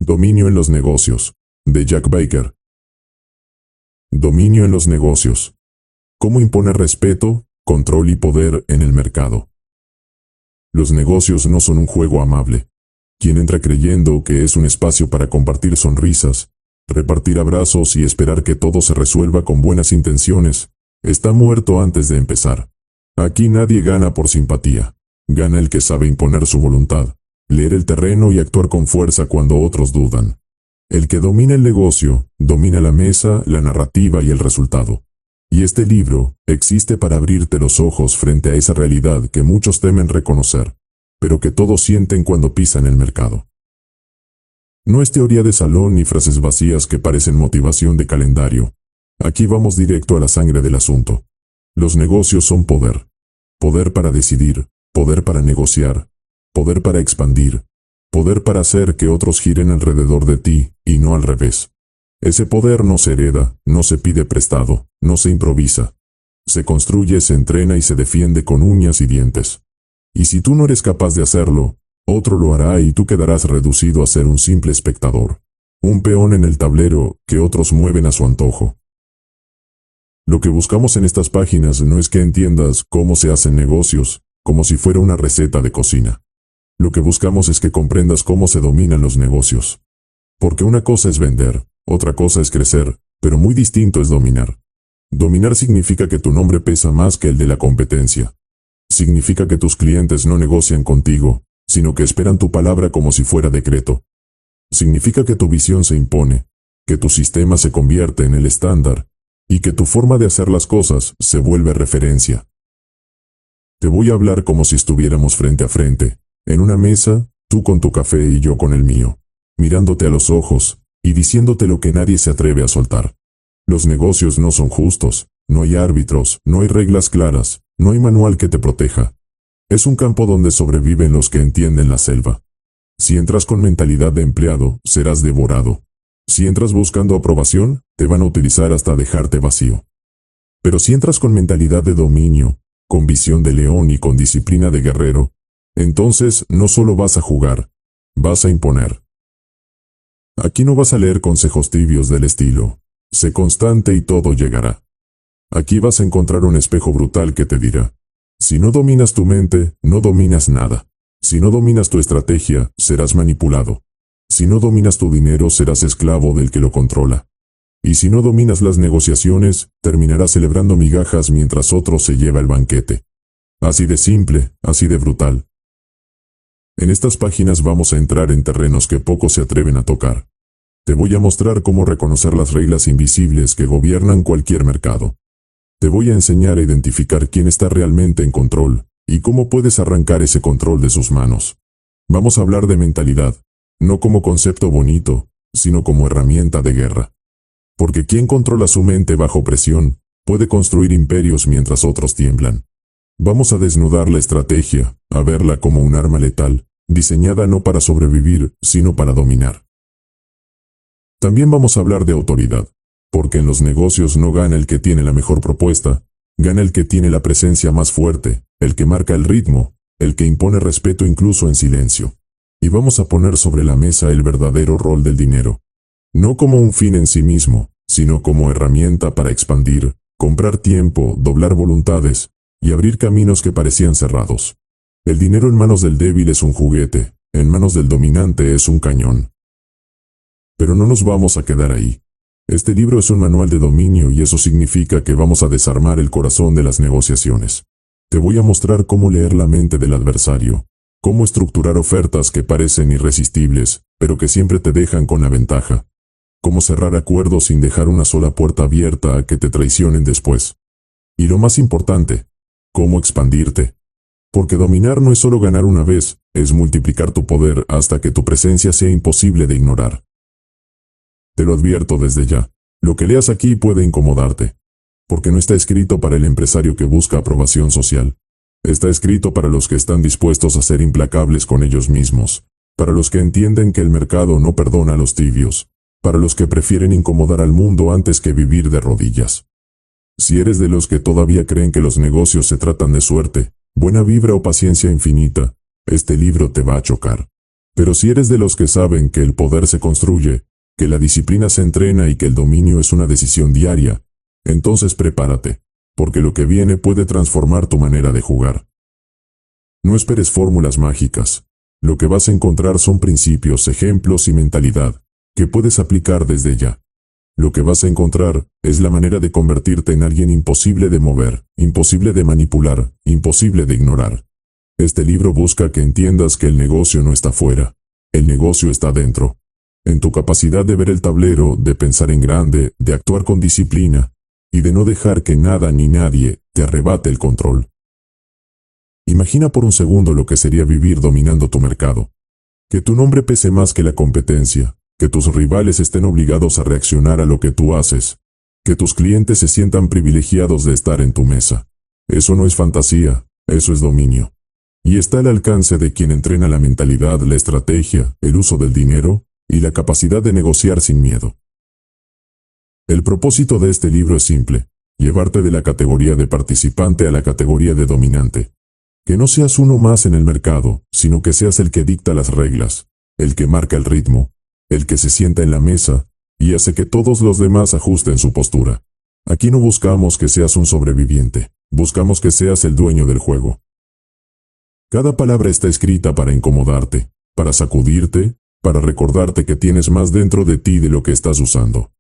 Dominio en los negocios, de Jack Baker. Dominio en los negocios. ¿Cómo imponer respeto, control y poder en el mercado? Los negocios no son un juego amable. Quien entra creyendo que es un espacio para compartir sonrisas, repartir abrazos y esperar que todo se resuelva con buenas intenciones, está muerto antes de empezar. Aquí nadie gana por simpatía. Gana el que sabe imponer su voluntad, leer el terreno y actuar con fuerza cuando otros dudan. El que domina el negocio, domina la mesa, la narrativa y el resultado. Y este libro existe para abrirte los ojos frente a esa realidad que muchos temen reconocer, pero que todos sienten cuando pisan el mercado. No es teoría de salón ni frases vacías que parecen motivación de calendario. Aquí vamos directo a la sangre del asunto. Los negocios son poder. Poder para decidir, poder para negociar, poder para expandir, poder para hacer que otros giren alrededor de ti, y no al revés. Ese poder no se hereda, no se pide prestado, no se improvisa. Se construye, se entrena y se defiende con uñas y dientes. Y si tú no eres capaz de hacerlo, otro lo hará y tú quedarás reducido a ser un simple espectador, un peón en el tablero que otros mueven a su antojo. Lo que buscamos en estas páginas no es que entiendas cómo se hacen negocios, como si fuera una receta de cocina. Lo que buscamos es que comprendas cómo se dominan los negocios. Porque una cosa es vender, otra cosa es crecer, pero muy distinto es dominar. Dominar significa que tu nombre pesa más que el de la competencia. Significa que tus clientes no negocian contigo, sino que esperan tu palabra como si fuera decreto. Significa que tu visión se impone, que tu sistema se convierte en el estándar, y que tu forma de hacer las cosas se vuelve referencia. Te voy a hablar como si estuviéramos frente a frente, en una mesa, tú con tu café y yo con el mío, mirándote a los ojos, y diciéndote lo que nadie se atreve a soltar. Los negocios no son justos, no hay árbitros, no hay reglas claras, no hay manual que te proteja. Es un campo donde sobreviven los que entienden la selva. Si entras con mentalidad de empleado, serás devorado. Si entras buscando aprobación, te van a utilizar hasta dejarte vacío. Pero si entras con mentalidad de dominio, con visión de león y con disciplina de guerrero, entonces no solo vas a jugar, vas a imponer. Aquí no vas a leer consejos tibios del estilo, sé constante y todo llegará. Aquí vas a encontrar un espejo brutal que te dirá, si no dominas tu mente, no dominas nada. Si no dominas tu estrategia, serás manipulado. Si no dominas tu dinero, serás esclavo del que lo controla. Y si no dominas las negociaciones, terminarás celebrando migajas mientras otro se lleva el banquete. Así de simple, así de brutal. En estas páginas vamos a entrar en terrenos que pocos se atreven a tocar. Te voy a mostrar cómo reconocer las reglas invisibles que gobiernan cualquier mercado. Te voy a enseñar a identificar quién está realmente en control, y cómo puedes arrancar ese control de sus manos. Vamos a hablar de mentalidad, no como concepto bonito, sino como herramienta de guerra. Porque quien controla su mente bajo presión, puede construir imperios mientras otros tiemblan. Vamos a desnudar la estrategia, a verla como un arma letal, diseñada no para sobrevivir, sino para dominar. También vamos a hablar de autoridad, porque en los negocios no gana el que tiene la mejor propuesta, gana el que tiene la presencia más fuerte, el que marca el ritmo, el que impone respeto incluso en silencio. Y vamos a poner sobre la mesa el verdadero rol del dinero. No como un fin en sí mismo, sino como herramienta para expandir, comprar tiempo, doblar voluntades, y abrir caminos que parecían cerrados. El dinero en manos del débil es un juguete, en manos del dominante es un cañón. Pero no nos vamos a quedar ahí. Este libro es un manual de dominio y eso significa que vamos a desarmar el corazón de las negociaciones. Te voy a mostrar cómo leer la mente del adversario, cómo estructurar ofertas que parecen irresistibles, pero que siempre te dejan con la ventaja, cómo cerrar acuerdos sin dejar una sola puerta abierta a que te traicionen después. Y lo más importante, cómo expandirte. Porque dominar no es solo ganar una vez, es multiplicar tu poder hasta que tu presencia sea imposible de ignorar. Te lo advierto desde ya, lo que leas aquí puede incomodarte, porque no está escrito para el empresario que busca aprobación social. Está escrito para los que están dispuestos a ser implacables con ellos mismos, para los que entienden que el mercado no perdona a los tibios, para los que prefieren incomodar al mundo antes que vivir de rodillas. Si eres de los que todavía creen que los negocios se tratan de suerte, buena vibra o paciencia infinita, este libro te va a chocar. Pero si eres de los que saben que el poder se construye, que la disciplina se entrena y que el dominio es una decisión diaria, entonces prepárate, porque lo que viene puede transformar tu manera de jugar. No esperes fórmulas mágicas. Lo que vas a encontrar son principios, ejemplos y mentalidad, que puedes aplicar desde ya. Lo que vas a encontrar es la manera de convertirte en alguien imposible de mover, imposible de manipular, imposible de ignorar. Este libro busca que entiendas que el negocio no está fuera, el negocio está dentro. En tu capacidad de ver el tablero, de pensar en grande, de actuar con disciplina, y de no dejar que nada ni nadie te arrebate el control. Imagina por un segundo lo que sería vivir dominando tu mercado. Que tu nombre pese más que la competencia, que tus rivales estén obligados a reaccionar a lo que tú haces, que tus clientes se sientan privilegiados de estar en tu mesa. Eso no es fantasía, eso es dominio. Y está al alcance de quien entrena la mentalidad, la estrategia, el uso del dinero y la capacidad de negociar sin miedo. El propósito de este libro es simple: llevarte de la categoría de participante a la categoría de dominante. Que no seas uno más en el mercado, sino que seas el que dicta las reglas, el que marca el ritmo, el que se sienta en la mesa y hace que todos los demás ajusten su postura. Aquí no buscamos que seas un sobreviviente, buscamos que seas el dueño del juego. Cada palabra está escrita para incomodarte, para sacudirte, para recordarte que tienes más dentro de ti de lo que estás usando.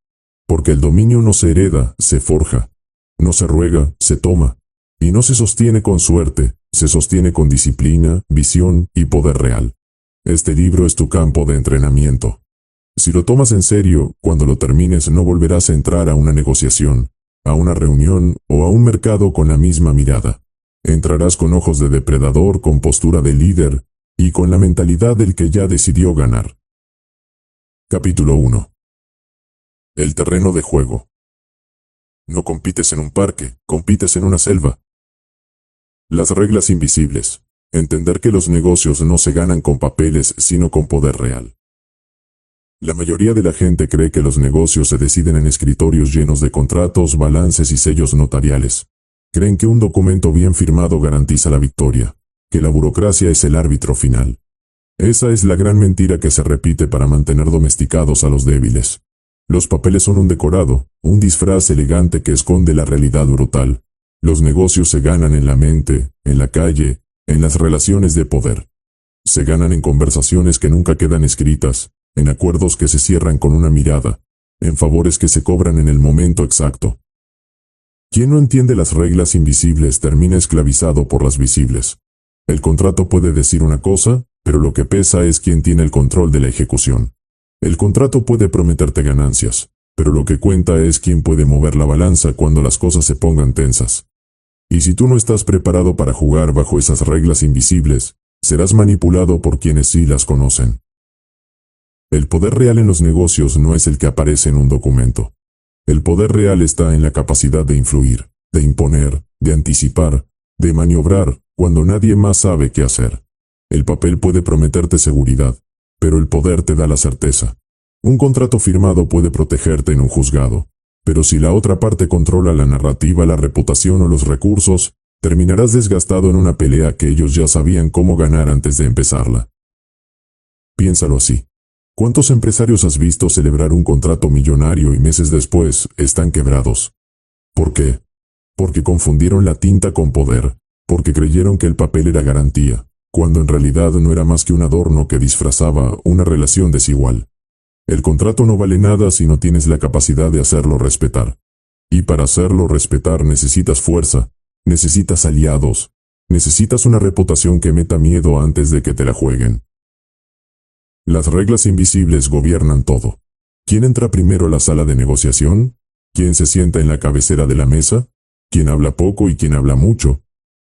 Porque el dominio no se hereda, se forja. No se ruega, se toma. Y no se sostiene con suerte, se sostiene con disciplina, visión y poder real. Este libro es tu campo de entrenamiento. Si lo tomas en serio, cuando lo termines no volverás a entrar a una negociación, a una reunión o a un mercado con la misma mirada. Entrarás con ojos de depredador, con postura de líder y con la mentalidad del que ya decidió ganar. Capítulo 1. El terreno de juego. No compites en un parque, compites en una selva. Las reglas invisibles. Entender que los negocios no se ganan con papeles, sino con poder real. La mayoría de la gente cree que los negocios se deciden en escritorios llenos de contratos, balances y sellos notariales. Creen que un documento bien firmado garantiza la victoria, que la burocracia es el árbitro final. Esa es la gran mentira que se repite para mantener domesticados a los débiles. Los papeles son un decorado, un disfraz elegante que esconde la realidad brutal. Los negocios se ganan en la mente, en la calle, en las relaciones de poder. Se ganan en conversaciones que nunca quedan escritas, en acuerdos que se cierran con una mirada, en favores que se cobran en el momento exacto. Quien no entiende las reglas invisibles termina esclavizado por las visibles. El contrato puede decir una cosa, pero lo que pesa es quien tiene el control de la ejecución. El contrato puede prometerte ganancias, pero lo que cuenta es quién puede mover la balanza cuando las cosas se pongan tensas. Y si tú no estás preparado para jugar bajo esas reglas invisibles, serás manipulado por quienes sí las conocen. El poder real en los negocios no es el que aparece en un documento. El poder real está en la capacidad de influir, de imponer, de anticipar, de maniobrar, cuando nadie más sabe qué hacer. El papel puede prometerte seguridad, pero el poder te da la certeza. Un contrato firmado puede protegerte en un juzgado, pero si la otra parte controla la narrativa, la reputación o los recursos, terminarás desgastado en una pelea que ellos ya sabían cómo ganar antes de empezarla. Piénsalo así. ¿Cuántos empresarios has visto celebrar un contrato millonario y meses después están quebrados? ¿Por qué? Porque confundieron la tinta con poder, porque creyeron que el papel era garantía, cuando en realidad no era más que un adorno que disfrazaba una relación desigual. El contrato no vale nada si no tienes la capacidad de hacerlo respetar. Y para hacerlo respetar necesitas fuerza, necesitas aliados, necesitas una reputación que meta miedo antes de que te la jueguen. Las reglas invisibles gobiernan todo. ¿Quién entra primero a la sala de negociación? ¿Quién se sienta en la cabecera de la mesa? ¿Quién habla poco y quién habla mucho?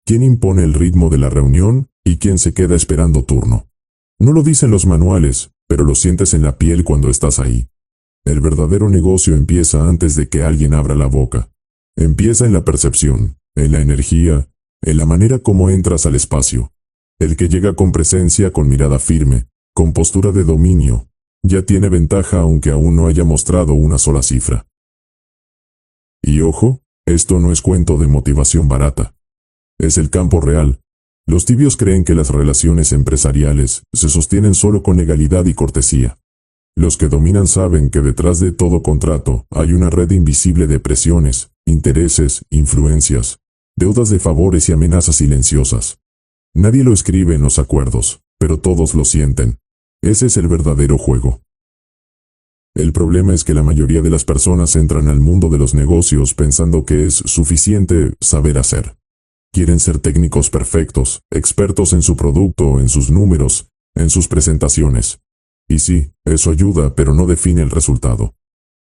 ¿Quién impone el ritmo de la reunión y quién se queda esperando turno? No lo dicen los manuales, pero lo sientes en la piel cuando estás ahí. El verdadero negocio empieza antes de que alguien abra la boca. Empieza en la percepción, en la energía, en la manera como entras al espacio. El que llega con presencia, con mirada firme, con postura de dominio, ya tiene ventaja aunque aún no haya mostrado una sola cifra. Y ojo, esto no es cuento de motivación barata. Es el campo real. Los tibios creen que las relaciones empresariales se sostienen solo con legalidad y cortesía. Los que dominan saben que detrás de todo contrato hay una red invisible de presiones, intereses, influencias, deudas de favores y amenazas silenciosas. Nadie lo escribe en los acuerdos, pero todos lo sienten. Ese es el verdadero juego. El problema es que la mayoría de las personas entran al mundo de los negocios pensando que es suficiente saber hacer. Quieren ser técnicos perfectos, expertos en su producto, en sus números, en sus presentaciones. Y sí, eso ayuda, pero no define el resultado.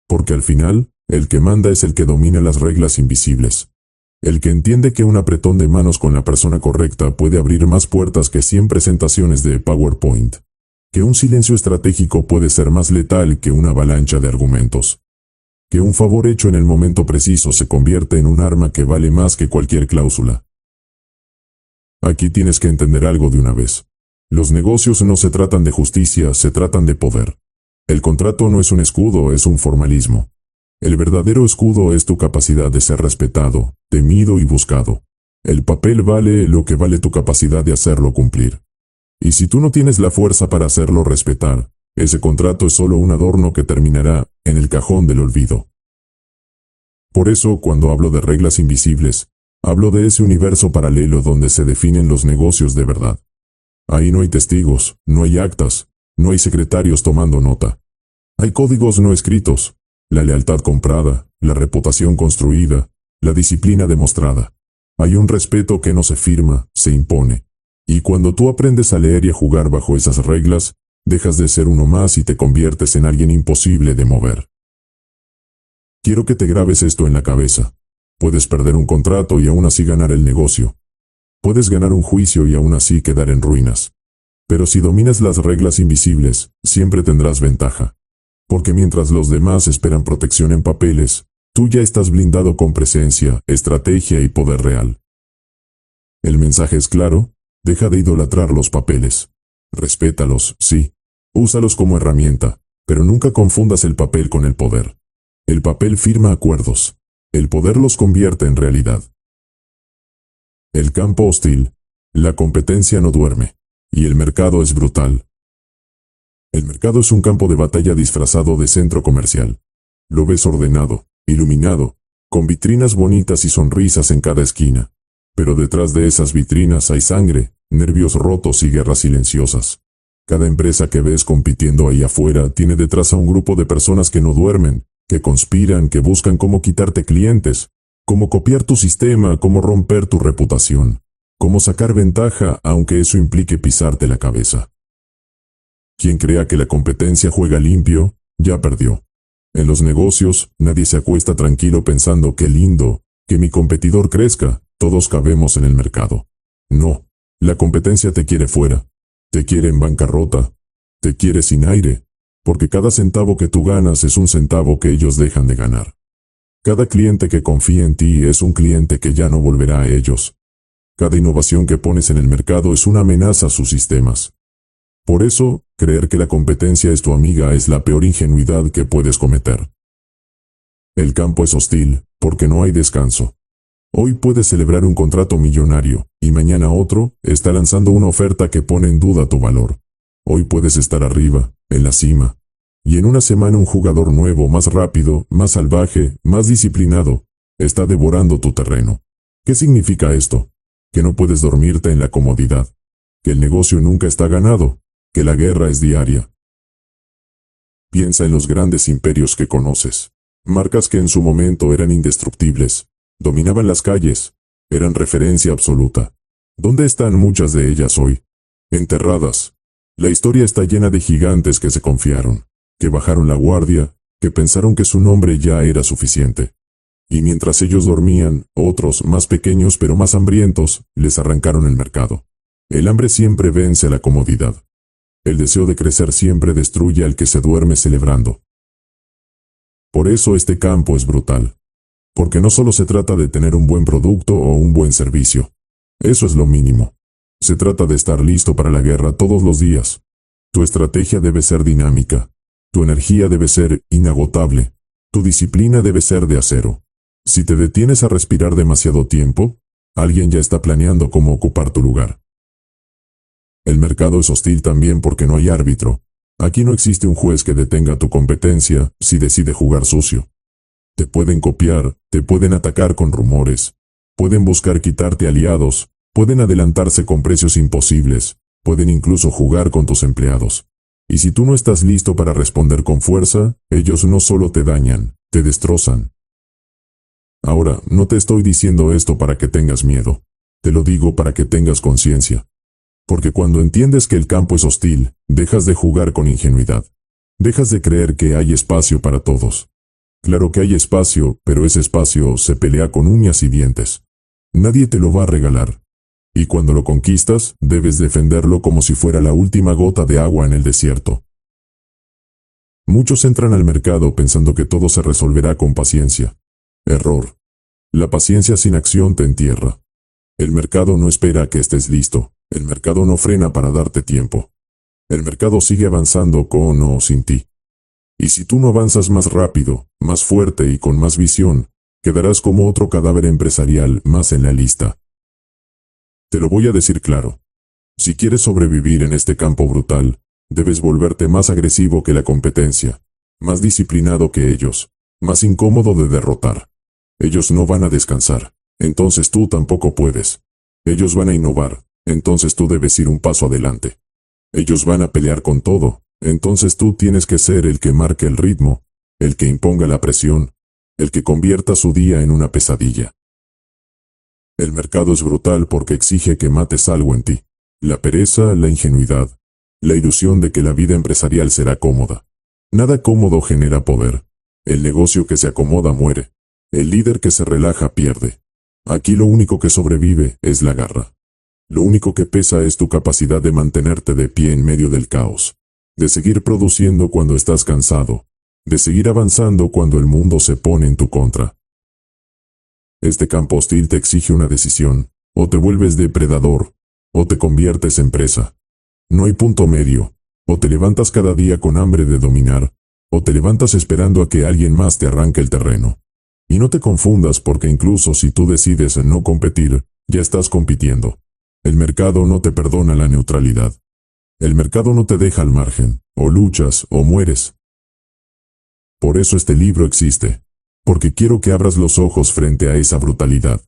Porque al final, el que manda es el que domina las reglas invisibles. El que entiende que un apretón de manos con la persona correcta puede abrir más puertas que 100 presentaciones de PowerPoint. Que un silencio estratégico puede ser más letal que una avalancha de argumentos. Que un favor hecho en el momento preciso se convierte en un arma que vale más que cualquier cláusula. Aquí tienes que entender algo de una vez. Los negocios no se tratan de justicia, se tratan de poder. El contrato no es un escudo, es un formalismo. El verdadero escudo es tu capacidad de ser respetado, temido y buscado. El papel vale lo que vale tu capacidad de hacerlo cumplir. Y si tú no tienes la fuerza para hacerlo respetar, ese contrato es solo un adorno que terminará en el cajón del olvido. Por eso, cuando hablo de reglas invisibles, hablo de ese universo paralelo donde se definen los negocios de verdad. Ahí no hay testigos, no hay actas, no hay secretarios tomando nota. Hay códigos no escritos, la lealtad comprada, la reputación construida, la disciplina demostrada. Hay un respeto que no se firma, se impone. Y cuando tú aprendes a leer y a jugar bajo esas reglas, dejas de ser uno más y te conviertes en alguien imposible de mover. Quiero que te grabes esto en la cabeza. Puedes perder un contrato y aún así ganar el negocio. Puedes ganar un juicio y aún así quedar en ruinas. Pero si dominas las reglas invisibles, siempre tendrás ventaja. Porque mientras los demás esperan protección en papeles, tú ya estás blindado con presencia, estrategia y poder real. El mensaje es claro. Deja de idolatrar los papeles. Respétalos, sí. Úsalos como herramienta, pero nunca confundas el papel con el poder. El papel firma acuerdos. El poder los convierte en realidad. El campo hostil. La competencia no duerme. Y el mercado es brutal. El mercado es un campo de batalla disfrazado de centro comercial. Lo ves ordenado, iluminado, con vitrinas bonitas y sonrisas en cada esquina. Pero detrás de esas vitrinas hay sangre, nervios rotos y guerras silenciosas. Cada empresa que ves compitiendo ahí afuera tiene detrás a un grupo de personas que no duermen, que conspiran, que buscan cómo quitarte clientes, cómo copiar tu sistema, cómo romper tu reputación, cómo sacar ventaja aunque eso implique pisarte la cabeza. Quien crea que la competencia juega limpio, ya perdió. En los negocios, nadie se acuesta tranquilo pensando qué lindo, que mi competidor crezca. Todos cabemos en el mercado. No, la competencia te quiere fuera, te quiere en bancarrota, te quiere sin aire, porque cada centavo que tú ganas es un centavo que ellos dejan de ganar. Cada cliente que confía en ti es un cliente que ya no volverá a ellos. Cada innovación que pones en el mercado es una amenaza a sus sistemas. Por eso, creer que la competencia es tu amiga es la peor ingenuidad que puedes cometer. El campo es hostil, porque no hay descanso. Hoy puedes celebrar un contrato millonario, y mañana otro está lanzando una oferta que pone en duda tu valor. Hoy puedes estar arriba, en la cima, y en una semana un jugador nuevo, más rápido, más salvaje, más disciplinado, está devorando tu terreno. ¿Qué significa esto? Que no puedes dormirte en la comodidad, que el negocio nunca está ganado, que la guerra es diaria. Piensa en los grandes imperios que conoces, marcas que en su momento eran indestructibles. Dominaban las calles, eran referencia absoluta. ¿Dónde están muchas de ellas hoy? Enterradas. La historia está llena de gigantes que se confiaron, que bajaron la guardia, que pensaron que su nombre ya era suficiente. Y mientras ellos dormían, otros, más pequeños pero más hambrientos, les arrancaron el mercado. El hambre siempre vence a la comodidad. El deseo de crecer siempre destruye al que se duerme celebrando. Por eso este campo es brutal. Porque no solo se trata de tener un buen producto o un buen servicio. Eso es lo mínimo. Se trata de estar listo para la guerra todos los días. Tu estrategia debe ser dinámica. Tu energía debe ser inagotable. Tu disciplina debe ser de acero. Si te detienes a respirar demasiado tiempo, alguien ya está planeando cómo ocupar tu lugar. El mercado es hostil también porque no hay árbitro. Aquí no existe un juez que detenga tu competencia si decide jugar sucio. Te pueden copiar, te pueden atacar con rumores, pueden buscar quitarte aliados, pueden adelantarse con precios imposibles, pueden incluso jugar con tus empleados. Y si tú no estás listo para responder con fuerza, ellos no solo te dañan, te destrozan. Ahora, no te estoy diciendo esto para que tengas miedo, te lo digo para que tengas conciencia. Porque cuando entiendes que el campo es hostil, dejas de jugar con ingenuidad. Dejas de creer que hay espacio para todos. Claro que hay espacio, pero ese espacio se pelea con uñas y dientes. Nadie te lo va a regalar. Y cuando lo conquistas, debes defenderlo como si fuera la última gota de agua en el desierto. Muchos entran al mercado pensando que todo se resolverá con paciencia. Error. La paciencia sin acción te entierra. El mercado no espera a que estés listo. El mercado no frena para darte tiempo. El mercado sigue avanzando con o sin ti. Y si tú no avanzas más rápido, más fuerte y con más visión, quedarás como otro cadáver empresarial más en la lista. Te lo voy a decir claro. Si quieres sobrevivir en este campo brutal, debes volverte más agresivo que la competencia, más disciplinado que ellos, más incómodo de derrotar. Ellos no van a descansar, entonces tú tampoco puedes. Ellos van a innovar, entonces tú debes ir un paso adelante. Ellos van a pelear con todo, entonces tú tienes que ser el que marque el ritmo, el que imponga la presión, el que convierta su día en una pesadilla. El mercado es brutal porque exige que mates algo en ti. La pereza, la ingenuidad, la ilusión de que la vida empresarial será cómoda. Nada cómodo genera poder. El negocio que se acomoda muere. El líder que se relaja pierde. Aquí lo único que sobrevive es la garra. Lo único que pesa es tu capacidad de mantenerte de pie en medio del caos, de seguir produciendo cuando estás cansado, de seguir avanzando cuando el mundo se pone en tu contra. Este campo hostil te exige una decisión, o te vuelves depredador, o te conviertes en presa. No hay punto medio, o te levantas cada día con hambre de dominar, o te levantas esperando a que alguien más te arranque el terreno. Y no te confundas porque incluso si tú decides no competir, ya estás compitiendo. El mercado no te perdona la neutralidad. El mercado no te deja al margen, o luchas o mueres. Por eso este libro existe, porque quiero que abras los ojos frente a esa brutalidad.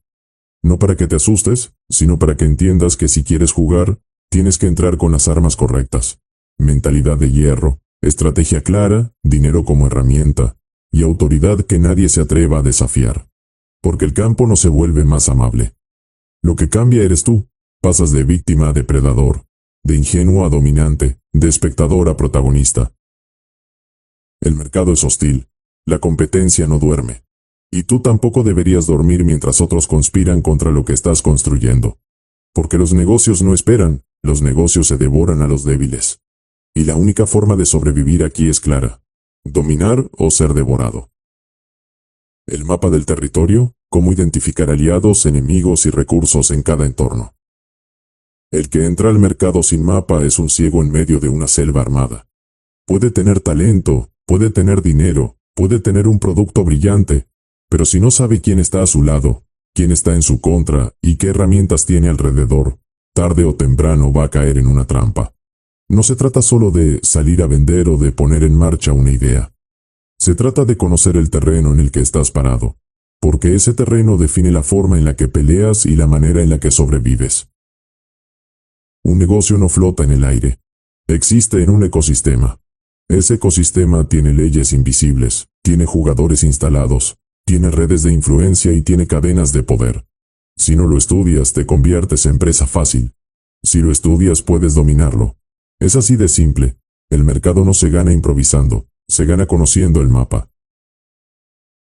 No para que te asustes, sino para que entiendas que si quieres jugar, tienes que entrar con las armas correctas. Mentalidad de hierro, estrategia clara, dinero como herramienta, y autoridad que nadie se atreva a desafiar. Porque el campo no se vuelve más amable. Lo que cambia eres tú. Pasas de víctima a depredador, de ingenuo a dominante, de espectador a protagonista. El mercado es hostil, la competencia no duerme. Y tú tampoco deberías dormir mientras otros conspiran contra lo que estás construyendo. Porque los negocios no esperan, los negocios se devoran a los débiles. Y la única forma de sobrevivir aquí es clara: dominar o ser devorado. El mapa del territorio, cómo identificar aliados, enemigos y recursos en cada entorno. El que entra al mercado sin mapa es un ciego en medio de una selva armada. Puede tener talento, puede tener dinero, puede tener un producto brillante, pero si no sabe quién está a su lado, quién está en su contra y qué herramientas tiene alrededor, tarde o temprano va a caer en una trampa. No se trata solo de salir a vender o de poner en marcha una idea. Se trata de conocer el terreno en el que estás parado, porque ese terreno define la forma en la que peleas y la manera en la que sobrevives. Un negocio no flota en el aire. Existe en un ecosistema. Ese ecosistema tiene leyes invisibles, tiene jugadores instalados, tiene redes de influencia y tiene cadenas de poder. Si no lo estudias, te conviertes en presa fácil. Si lo estudias, puedes dominarlo. Es así de simple. El mercado no se gana improvisando, se gana conociendo el mapa.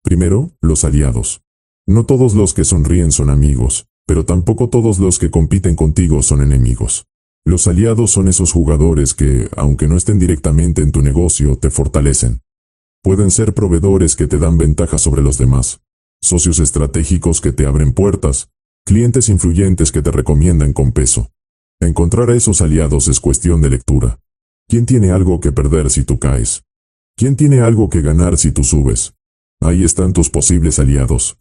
Primero, los aliados. No todos los que sonríen son amigos, pero tampoco todos los que compiten contigo son enemigos. Los aliados son esos jugadores que, aunque no estén directamente en tu negocio, te fortalecen. Pueden ser proveedores que te dan ventaja sobre los demás, socios estratégicos que te abren puertas, clientes influyentes que te recomiendan con peso. Encontrar a esos aliados es cuestión de lectura. ¿Quién tiene algo que perder si tú caes? ¿Quién tiene algo que ganar si tú subes? Ahí están tus posibles aliados.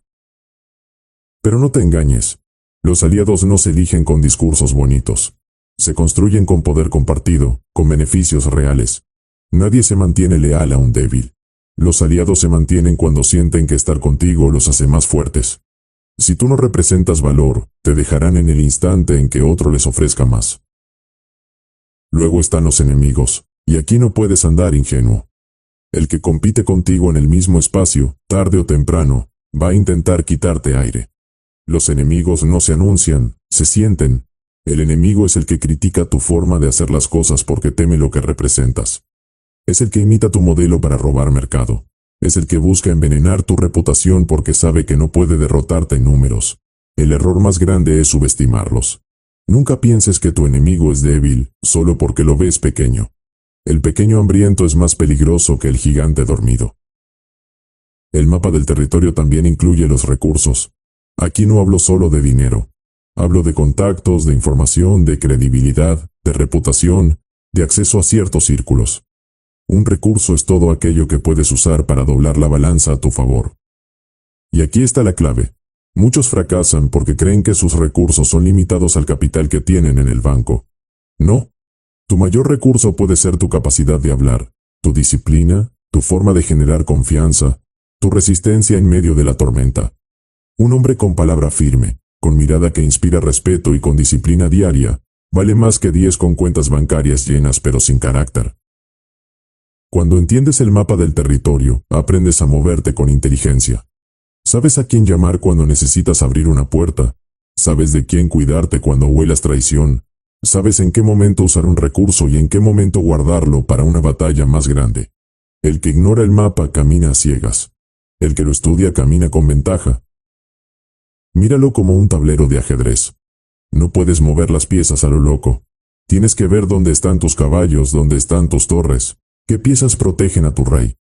Pero no te engañes. Los aliados no se eligen con discursos bonitos. Se construyen con poder compartido, con beneficios reales. Nadie se mantiene leal a un débil. Los aliados se mantienen cuando sienten que estar contigo los hace más fuertes. Si tú no representas valor, te dejarán en el instante en que otro les ofrezca más. Luego están los enemigos, y aquí no puedes andar ingenuo. El que compite contigo en el mismo espacio, tarde o temprano, va a intentar quitarte aire. Los enemigos no se anuncian, se sienten. El enemigo es el que critica tu forma de hacer las cosas porque teme lo que representas. Es el que imita tu modelo para robar mercado. Es el que busca envenenar tu reputación porque sabe que no puede derrotarte en números. El error más grande es subestimarlos. Nunca pienses que tu enemigo es débil, solo porque lo ves pequeño. El pequeño hambriento es más peligroso que el gigante dormido. El mapa del territorio también incluye los recursos. Aquí no hablo solo de dinero. Hablo de contactos, de información, de credibilidad, de reputación, de acceso a ciertos círculos. Un recurso es todo aquello que puedes usar para doblar la balanza a tu favor. Y aquí está la clave. Muchos fracasan porque creen que sus recursos son limitados al capital que tienen en el banco. No. Tu mayor recurso puede ser tu capacidad de hablar, tu disciplina, tu forma de generar confianza, tu resistencia en medio de la tormenta. Un hombre con palabra firme, con mirada que inspira respeto y con disciplina diaria, vale más que 10 con cuentas bancarias llenas pero sin carácter. Cuando entiendes el mapa del territorio, aprendes a moverte con inteligencia. Sabes a quién llamar cuando necesitas abrir una puerta. Sabes de quién cuidarte cuando huelas traición. Sabes en qué momento usar un recurso y en qué momento guardarlo para una batalla más grande. El que ignora el mapa camina a ciegas. El que lo estudia camina con ventaja. Míralo como un tablero de ajedrez. No puedes mover las piezas a lo loco. Tienes que ver dónde están tus caballos, dónde están tus torres. ¿Qué piezas protegen a tu rey?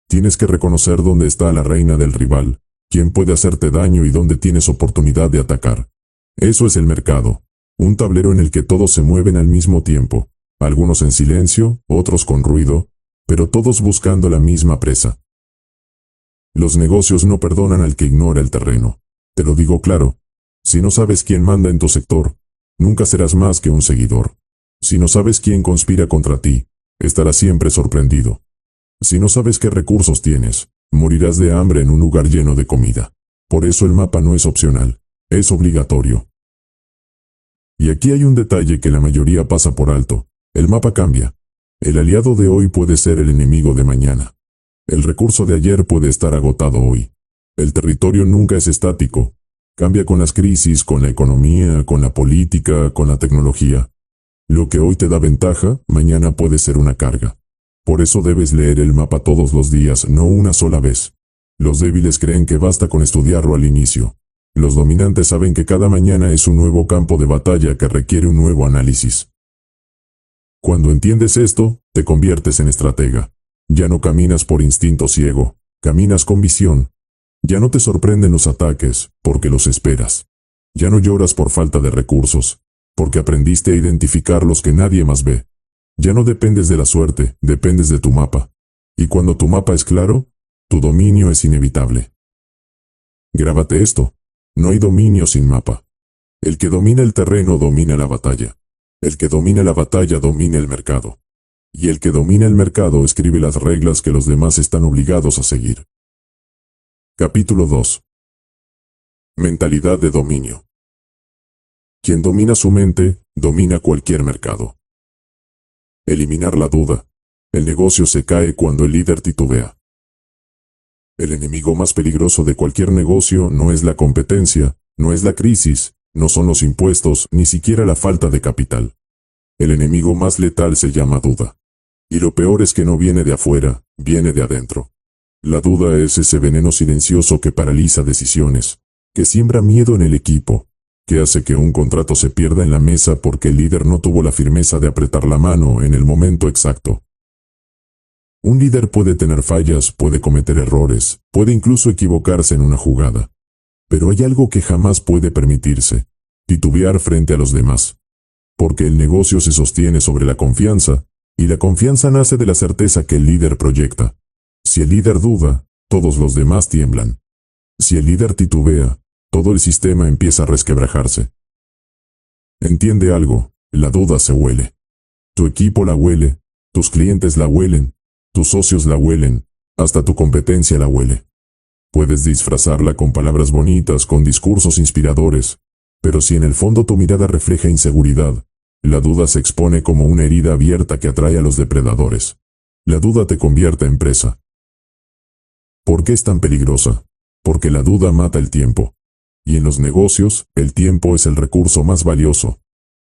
Tienes que reconocer dónde está la reina del rival, quién puede hacerte daño y dónde tienes oportunidad de atacar. Eso es el mercado, un tablero en el que todos se mueven al mismo tiempo, algunos en silencio, otros con ruido, pero todos buscando la misma presa. Los negocios no perdonan al que ignora el terreno. Te lo digo claro, si no sabes quién manda en tu sector, nunca serás más que un seguidor. Si no sabes quién conspira contra ti, estarás siempre sorprendido. Si no sabes qué recursos tienes, morirás de hambre en un lugar lleno de comida. Por eso el mapa no es opcional, es obligatorio. Y aquí hay un detalle que la mayoría pasa por alto. El mapa cambia. El aliado de hoy puede ser el enemigo de mañana. El recurso de ayer puede estar agotado hoy. El territorio nunca es estático. Cambia con las crisis, con la economía, con la política, con la tecnología. Lo que hoy te da ventaja, mañana puede ser una carga. Por eso debes leer el mapa todos los días, no una sola vez. Los débiles creen que basta con estudiarlo al inicio. Los dominantes saben que cada mañana es un nuevo campo de batalla que requiere un nuevo análisis. Cuando entiendes esto, te conviertes en estratega. Ya no caminas por instinto ciego, caminas con visión. Ya no te sorprenden los ataques, porque los esperas. Ya no lloras por falta de recursos, porque aprendiste a identificar los que nadie más ve. Ya no dependes de la suerte, dependes de tu mapa. Y cuando tu mapa es claro, tu dominio es inevitable. Grábate esto. No hay dominio sin mapa. El que domina el terreno domina la batalla. El que domina la batalla domina el mercado. Y el que domina el mercado escribe las reglas que los demás están obligados a seguir. Capítulo 2. Mentalidad de dominio. Quien domina su mente, domina cualquier mercado. Eliminar la duda. El negocio se cae cuando el líder titubea. El enemigo más peligroso de cualquier negocio no es la competencia, no es la crisis, no son los impuestos, ni siquiera la falta de capital. El enemigo más letal se llama duda. Y lo peor es que no viene de afuera, viene de adentro. La duda es ese veneno silencioso que paraliza decisiones, que siembra miedo en el equipo, que hace que un contrato se pierda en la mesa porque el líder no tuvo la firmeza de apretar la mano en el momento exacto. Un líder puede tener fallas, puede cometer errores, puede incluso equivocarse en una jugada. Pero hay algo que jamás puede permitirse: titubear frente a los demás. Porque el negocio se sostiene sobre la confianza, y la confianza nace de la certeza que el líder proyecta. Si el líder duda, todos los demás tiemblan. Si el líder titubea, todo el sistema empieza a resquebrajarse. Entiende algo: La duda se huele. Tu equipo la huele, tus clientes la huelen, tus socios la huelen, hasta tu competencia la huele. Puedes disfrazarla con palabras bonitas, con discursos inspiradores, pero si en el fondo tu mirada refleja inseguridad, la duda se expone como una herida abierta que atrae a los depredadores. La duda te convierte en presa. ¿Por qué es tan peligrosa? Porque la duda mata el tiempo. Y en los negocios, el tiempo es el recurso más valioso.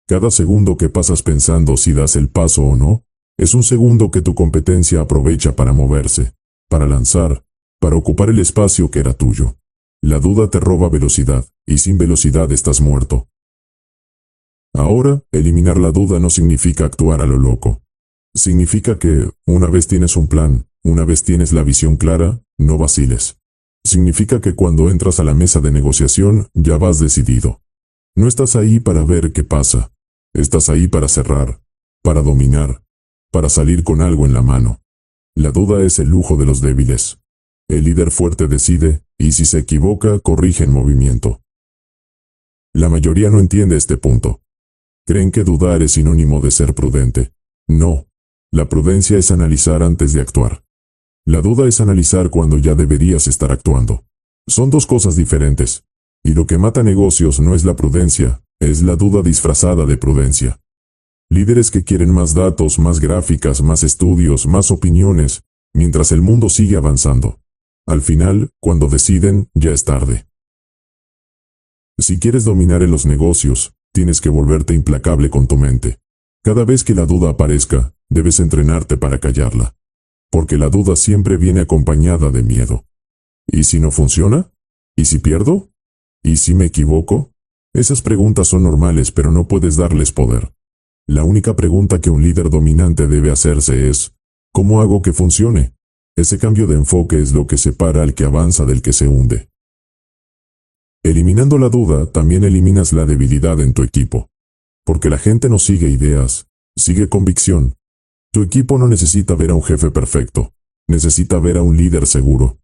Cada segundo que pasas pensando si das el paso o no, es un segundo que tu competencia aprovecha para moverse, para lanzar, para ocupar el espacio que era tuyo. La duda te roba velocidad, y sin velocidad estás muerto. Ahora, eliminar la duda no significa actuar a lo loco. Significa que, una vez tienes un plan, una vez tienes la visión clara, no vaciles. Significa que cuando entras a la mesa de negociación, ya vas decidido. No estás ahí para ver qué pasa. Estás ahí para cerrar, para dominar, para salir con algo en la mano. La duda es el lujo de los débiles. El líder fuerte decide, y si se equivoca, corrige en movimiento. La mayoría no entiende este punto. Creen que dudar es sinónimo de ser prudente. No. La prudencia es analizar antes de actuar. La duda es analizar cuando ya deberías estar actuando. Son dos cosas diferentes. Y lo que mata negocios no es la prudencia, es la duda disfrazada de prudencia. Líderes que quieren más datos, más gráficas, más estudios, más opiniones, mientras el mundo sigue avanzando. Al final, cuando deciden, ya es tarde. Si quieres dominar en los negocios, tienes que volverte implacable con tu mente. Cada vez que la duda aparezca, debes entrenarte para callarla. Porque la duda siempre viene acompañada de miedo. ¿Y si no funciona? ¿Y si pierdo? ¿Y si me equivoco? Esas preguntas son normales, pero no puedes darles poder. La única pregunta que un líder dominante debe hacerse es, ¿cómo hago que funcione? Ese cambio de enfoque es lo que separa al que avanza del que se hunde. Eliminando la duda, también eliminas la debilidad en tu equipo. Porque la gente no sigue ideas, sigue convicción. Tu equipo no necesita ver a un jefe perfecto, necesita ver a un líder seguro.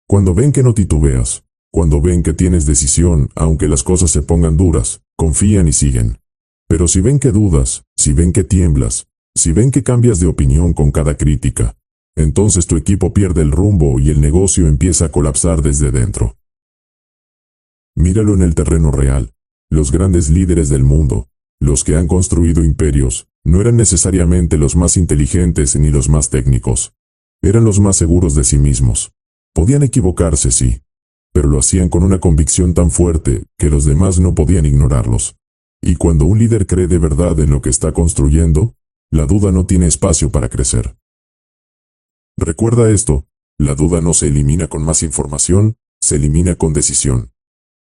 Cuando ven que no titubeas, cuando ven que tienes decisión, aunque las cosas se pongan duras, confían y siguen. Pero si ven que dudas, si ven que tiemblas, si ven que cambias de opinión con cada crítica, entonces tu equipo pierde el rumbo y el negocio empieza a colapsar desde dentro. Míralo en el terreno real. Los grandes líderes del mundo, los que han construido imperios, no eran necesariamente los más inteligentes ni los más técnicos. Eran los más seguros de sí mismos. Podían equivocarse, sí, pero lo hacían con una convicción tan fuerte que los demás no podían ignorarlos. Y cuando un líder cree de verdad en lo que está construyendo, la duda no tiene espacio para crecer. Recuerda esto, la duda no se elimina con más información, se elimina con decisión.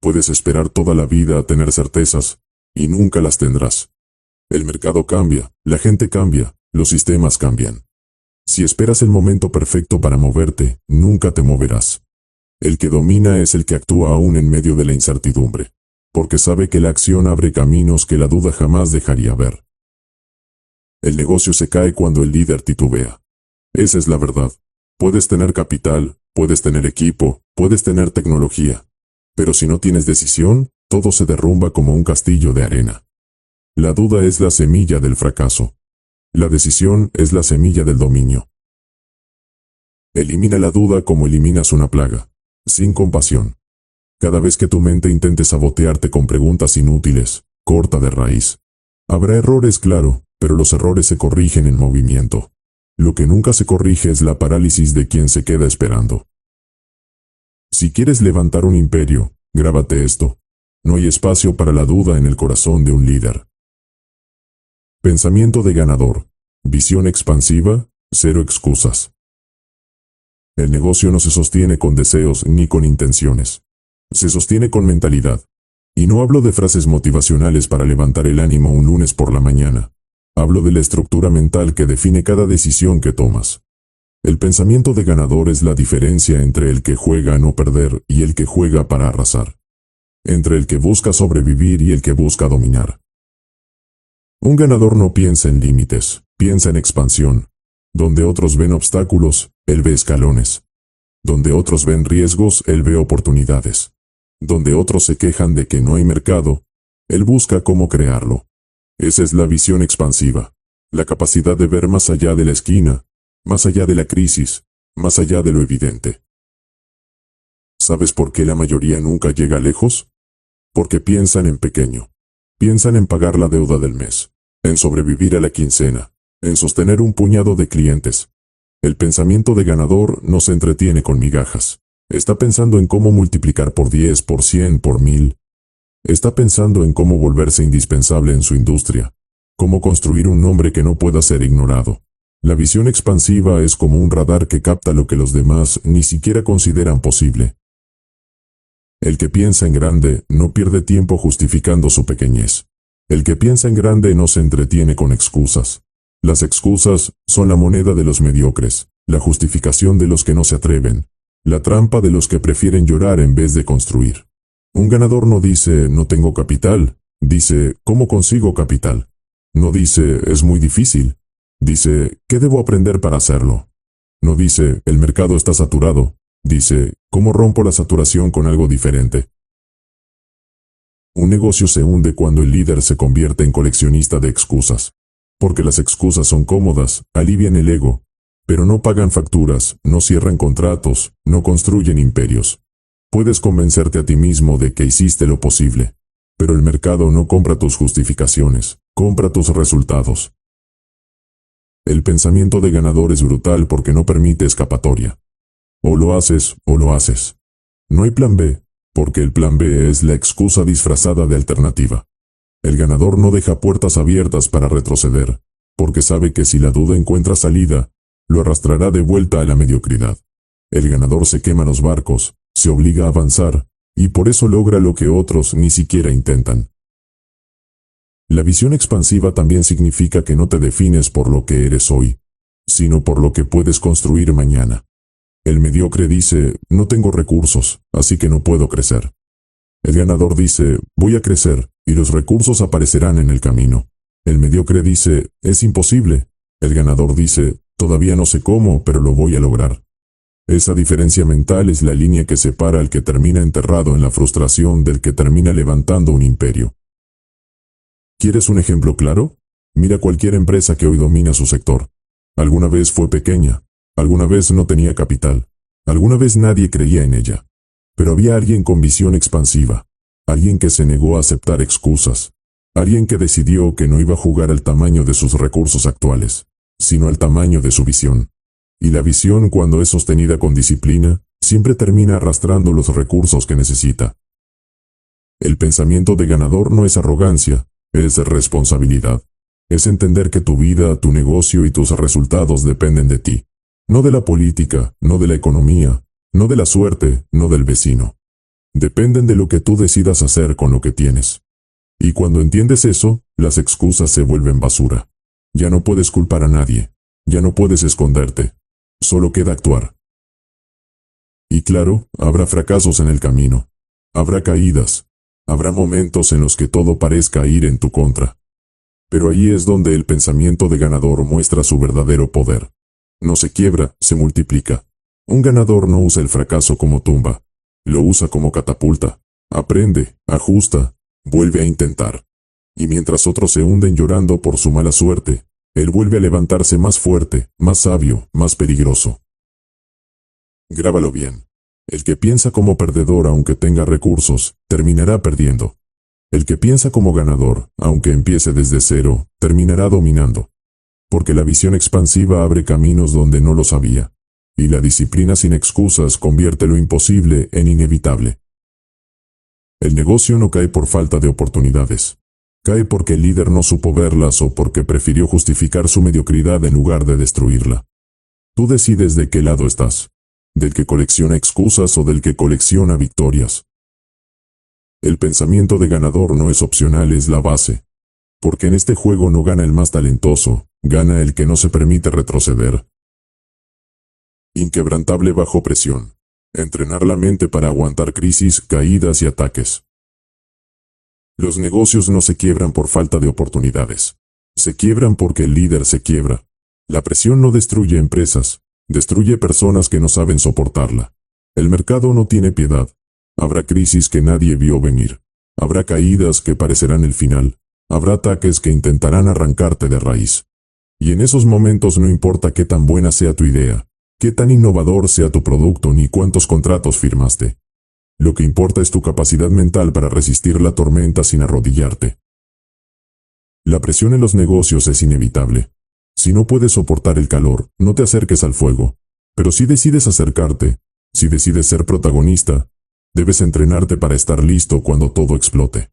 Puedes esperar toda la vida a tener certezas, y nunca las tendrás. El mercado cambia, la gente cambia, los sistemas cambian. Si esperas el momento perfecto para moverte, nunca te moverás. El que domina es el que actúa aún en medio de la incertidumbre, porque sabe que la acción abre caminos que la duda jamás dejaría ver. El negocio se cae cuando el líder titubea. Esa es la verdad. Puedes tener capital, puedes tener equipo, puedes tener tecnología, pero si no tienes decisión, todo se derrumba como un castillo de arena. La duda es la semilla del fracaso. La decisión es la semilla del dominio. Elimina la duda como eliminas una plaga, sin compasión. Cada vez que tu mente intente sabotearte con preguntas inútiles, corta de raíz. Habrá errores, claro, pero los errores se corrigen en movimiento. Lo que nunca se corrige es la parálisis de quien se queda esperando. Si quieres levantar un imperio, grábate esto. No hay espacio para la duda en el corazón de un líder. Pensamiento de ganador. Visión expansiva, cero excusas. El negocio no se sostiene con deseos ni con intenciones. Se sostiene con mentalidad. Y no hablo de frases motivacionales para levantar el ánimo un lunes por la mañana. Hablo de la estructura mental que define cada decisión que tomas. El pensamiento de ganador es la diferencia entre el que juega a no perder y el que juega para arrasar. Entre el que busca sobrevivir y el que busca dominar. Un ganador no piensa en límites, piensa en expansión. Donde otros ven obstáculos, él ve escalones. Donde otros ven riesgos, él ve oportunidades. Donde otros se quejan de que no hay mercado, él busca cómo crearlo. Esa es la visión expansiva, la capacidad de ver más allá de la esquina, más allá de la crisis, más allá de lo evidente. ¿Sabes por qué la mayoría nunca llega lejos? Porque piensan en pequeño. Piensan en pagar la deuda del mes, en sobrevivir a la quincena, en sostener un puñado de clientes. El pensamiento de ganador no se entretiene con migajas. Está pensando en cómo multiplicar por 10, por 100, por 1000. Está pensando en cómo volverse indispensable en su industria, cómo construir un nombre que no pueda ser ignorado. La visión expansiva es como un radar que capta lo que los demás ni siquiera consideran posible. El que piensa en grande no pierde tiempo justificando su pequeñez. El que piensa en grande no se entretiene con excusas. Las excusas son la moneda de los mediocres, la justificación de los que no se atreven, la trampa de los que prefieren llorar en vez de construir. Un ganador no dice no tengo capital, dice ¿cómo consigo capital? No dice es muy difícil, dice ¿qué debo aprender para hacerlo? No dice el mercado está saturado, dice ¿cómo rompo la saturación con algo diferente? Un negocio se hunde cuando el líder se convierte en coleccionista de excusas. Porque las excusas son cómodas, alivian el ego, pero no pagan facturas, no cierran contratos, no construyen imperios. Puedes convencerte a ti mismo de que hiciste lo posible, pero el mercado no compra tus justificaciones, compra tus resultados. El pensamiento de ganador es brutal porque no permite escapatoria. O lo haces o lo haces. No hay plan B, porque el plan B es la excusa disfrazada de alternativa. El ganador no deja puertas abiertas para retroceder, porque sabe que si la duda encuentra salida, lo arrastrará de vuelta a la mediocridad. El ganador se quema los barcos, se obliga a avanzar, y por eso logra lo que otros ni siquiera intentan. La visión expansiva también significa que no te defines por lo que eres hoy, sino por lo que puedes construir mañana. El mediocre dice, no tengo recursos, así que no puedo crecer. El ganador dice, voy a crecer, y los recursos aparecerán en el camino. El mediocre dice, es imposible. El ganador dice, todavía no sé cómo, pero lo voy a lograr. Esa diferencia mental es la línea que separa al que termina enterrado en la frustración del que termina levantando un imperio. ¿Quieres un ejemplo claro? Mira cualquier empresa que hoy domina su sector. Alguna vez fue pequeña, alguna vez no tenía capital, alguna vez nadie creía en ella. Pero había alguien con visión expansiva, alguien que se negó a aceptar excusas, alguien que decidió que no iba a jugar al tamaño de sus recursos actuales, sino al tamaño de su visión. Y la visión, cuando es sostenida con disciplina, siempre termina arrastrando los recursos que necesita. El pensamiento de ganador no es arrogancia, es responsabilidad. Es entender que tu vida, tu negocio y tus resultados dependen de ti. No de la política, no de la economía, no de la suerte, no del vecino. Dependen de lo que tú decidas hacer con lo que tienes. Y cuando entiendes eso, las excusas se vuelven basura. Ya no puedes culpar a nadie. Ya no puedes esconderte. Solo queda actuar. Y claro, habrá fracasos en el camino. Habrá caídas. Habrá momentos en los que todo parezca ir en tu contra. Pero ahí es donde el pensamiento de ganador muestra su verdadero poder. No se quiebra, se multiplica. Un ganador no usa el fracaso como tumba. Lo usa como catapulta. Aprende, ajusta, vuelve a intentar. Y mientras otros se hunden llorando por su mala suerte, él vuelve a levantarse más fuerte, más sabio, más peligroso. Grábalo bien. El que piensa como perdedor aunque tenga recursos, terminará perdiendo. El que piensa como ganador, aunque empiece desde cero, terminará dominando. Porque la visión expansiva abre caminos donde no los había. Y la disciplina sin excusas convierte lo imposible en inevitable. El negocio no cae por falta de oportunidades. Cae porque el líder no supo verlas o porque prefirió justificar su mediocridad en lugar de destruirla. Tú decides de qué lado estás. Del que colecciona excusas o del que colecciona victorias. El pensamiento de ganador no es opcional, es la base. Porque en este juego no gana el más talentoso, gana el que no se permite retroceder. Inquebrantable bajo presión. Entrenar la mente para aguantar crisis, caídas y ataques. Los negocios no se quiebran por falta de oportunidades. Se quiebran porque el líder se quiebra. La presión no destruye empresas, destruye personas que no saben soportarla. El mercado no tiene piedad. Habrá crisis que nadie vio venir. Habrá caídas que parecerán el final. Habrá ataques que intentarán arrancarte de raíz. Y en esos momentos no importa qué tan buena sea tu idea, qué tan innovador sea tu producto ni cuántos contratos firmaste. Lo que importa es tu capacidad mental para resistir la tormenta sin arrodillarte. La presión en los negocios es inevitable. Si no puedes soportar el calor, no te acerques al fuego. Pero si decides acercarte, si decides ser protagonista, debes entrenarte para estar listo cuando todo explote.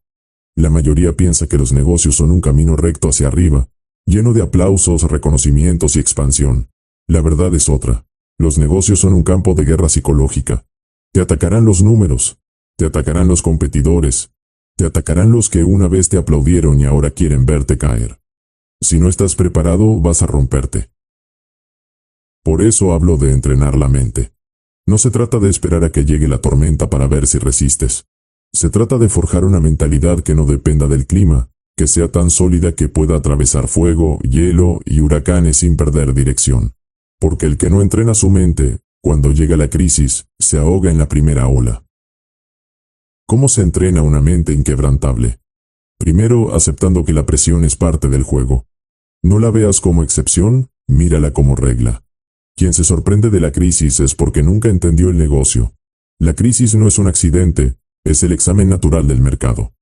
La mayoría piensa que los negocios son un camino recto hacia arriba, lleno de aplausos, reconocimientos y expansión. La verdad es otra. Los negocios son un campo de guerra psicológica. Te atacarán los números, te atacarán los competidores, te atacarán los que una vez te aplaudieron y ahora quieren verte caer. Si no estás preparado, vas a romperte. Por eso hablo de entrenar la mente. No se trata de esperar a que llegue la tormenta para ver si resistes. Se trata de forjar una mentalidad que no dependa del clima, que sea tan sólida que pueda atravesar fuego, hielo y huracanes sin perder dirección. Porque el que no entrena su mente, cuando llega la crisis, se ahoga en la primera ola. ¿Cómo se entrena una mente inquebrantable? Primero, aceptando que la presión es parte del juego. No la veas como excepción, mírala como regla. Quien se sorprende de la crisis es porque nunca entendió el negocio. La crisis no es un accidente, es el examen natural del mercado.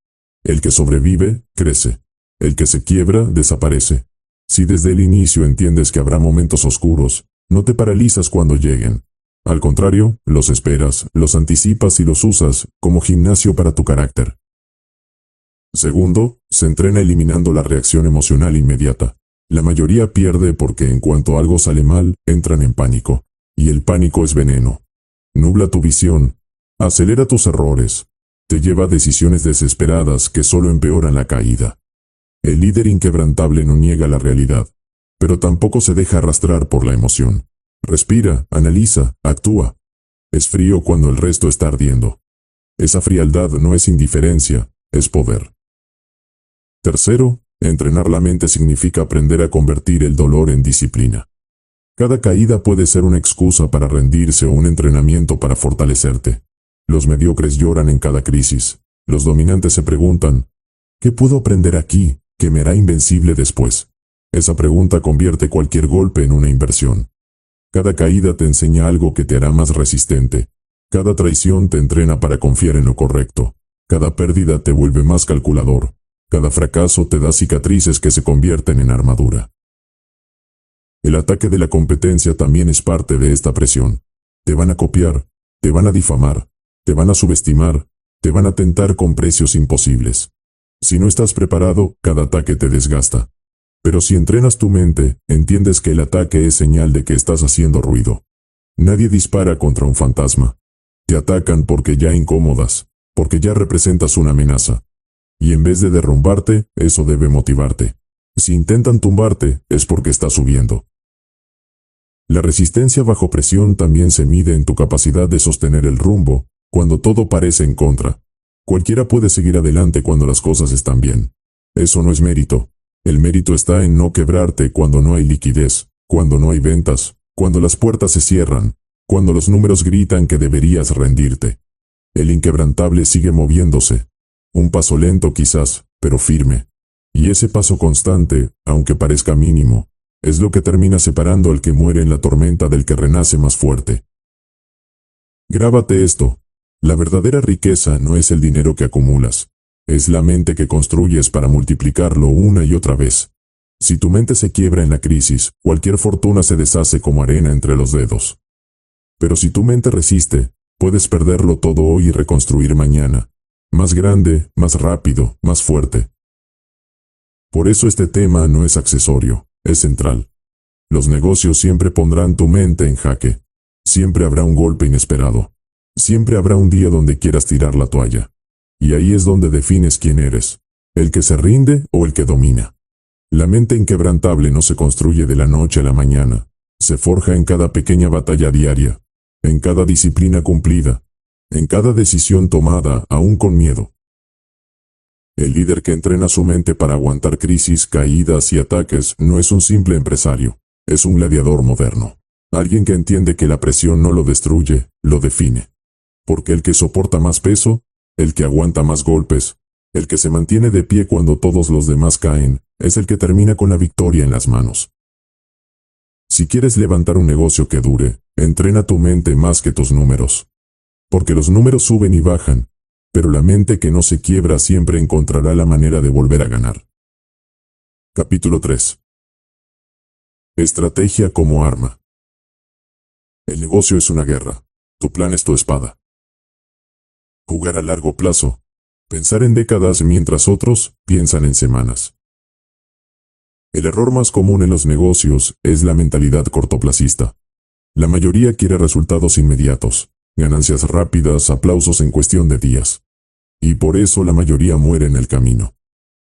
El que sobrevive, crece. El que se quiebra, desaparece. Si desde el inicio entiendes que habrá momentos oscuros, no te paralizas cuando lleguen. Al contrario, los esperas, los anticipas y los usas como gimnasio para tu carácter. Segundo, se entrena eliminando la reacción emocional inmediata. La mayoría pierde porque en cuanto algo sale mal, entran en pánico. Y el pánico es veneno. Nubla tu visión, acelera tus errores, te lleva a decisiones desesperadas que solo empeoran la caída. El líder inquebrantable no niega la realidad, pero tampoco se deja arrastrar por la emoción. Respira, analiza, actúa. Es frío cuando el resto está ardiendo. Esa frialdad no es indiferencia, es poder. Tercero, entrenar la mente significa aprender a convertir el dolor en disciplina. Cada caída puede ser una excusa para rendirse o un entrenamiento para fortalecerte. Los mediocres lloran en cada crisis. Los dominantes se preguntan, ¿qué puedo aprender aquí que me hará invencible después? Esa pregunta convierte cualquier golpe en una inversión. Cada caída te enseña algo que te hará más resistente. Cada traición te entrena para confiar en lo correcto. Cada pérdida te vuelve más calculador. Cada fracaso te da cicatrices que se convierten en armadura. El ataque de la competencia también es parte de esta presión. Te van a copiar, te van a difamar, te van a subestimar, te van a tentar con precios imposibles. Si no estás preparado, cada ataque te desgasta. Pero si entrenas tu mente, entiendes que el ataque es señal de que estás haciendo ruido. Nadie dispara contra un fantasma. Te atacan porque ya incómodas, porque ya representas una amenaza. Y en vez de derrumbarte, eso debe motivarte. Si intentan tumbarte, es porque estás subiendo. La resistencia bajo presión también se mide en tu capacidad de sostener el rumbo, cuando todo parece en contra. Cualquiera puede seguir adelante cuando las cosas están bien. Eso no es mérito. El mérito está en no quebrarte cuando no hay liquidez, cuando no hay ventas, cuando las puertas se cierran, cuando los números gritan que deberías rendirte. El inquebrantable sigue moviéndose. Un paso lento quizás, pero firme. Y ese paso constante, aunque parezca mínimo, es lo que termina separando al que muere en la tormenta del que renace más fuerte. Grábate esto. La verdadera riqueza no es el dinero que acumulas. Es la mente que construyes para multiplicarlo una y otra vez. Si tu mente se quiebra en la crisis, cualquier fortuna se deshace como arena entre los dedos. Pero si tu mente resiste, puedes perderlo todo hoy y reconstruir mañana. Más grande, más rápido, más fuerte. Por eso este tema no es accesorio, es central. Los negocios siempre pondrán tu mente en jaque. Siempre habrá un golpe inesperado. Siempre habrá un día donde quieras tirar la toalla. Y ahí es donde defines quién eres, el que se rinde o el que domina. La mente inquebrantable no se construye de la noche a la mañana. Se forja en cada pequeña batalla diaria, en cada disciplina cumplida, en cada decisión tomada, aún con miedo. El líder que entrena su mente para aguantar crisis, caídas y ataques no es un simple empresario, es un gladiador moderno. Alguien que entiende que la presión no lo destruye, lo define. Porque el que soporta más peso, el que aguanta más golpes, El que se mantiene de pie cuando todos los demás caen, es el que termina con la victoria en las manos. Si quieres levantar un negocio que dure, entrena tu mente más que tus números. Porque los números suben y bajan, pero la mente que no se quiebra siempre encontrará la manera de volver a ganar. Capítulo 3. Estrategia como arma. El negocio es una guerra. Tu plan es tu espada. Jugar a largo plazo. Pensar en décadas mientras otros piensan en semanas. El error más común en los negocios es la mentalidad cortoplacista. La mayoría quiere resultados inmediatos, ganancias rápidas, aplausos en cuestión de días. Y por eso la mayoría muere en el camino.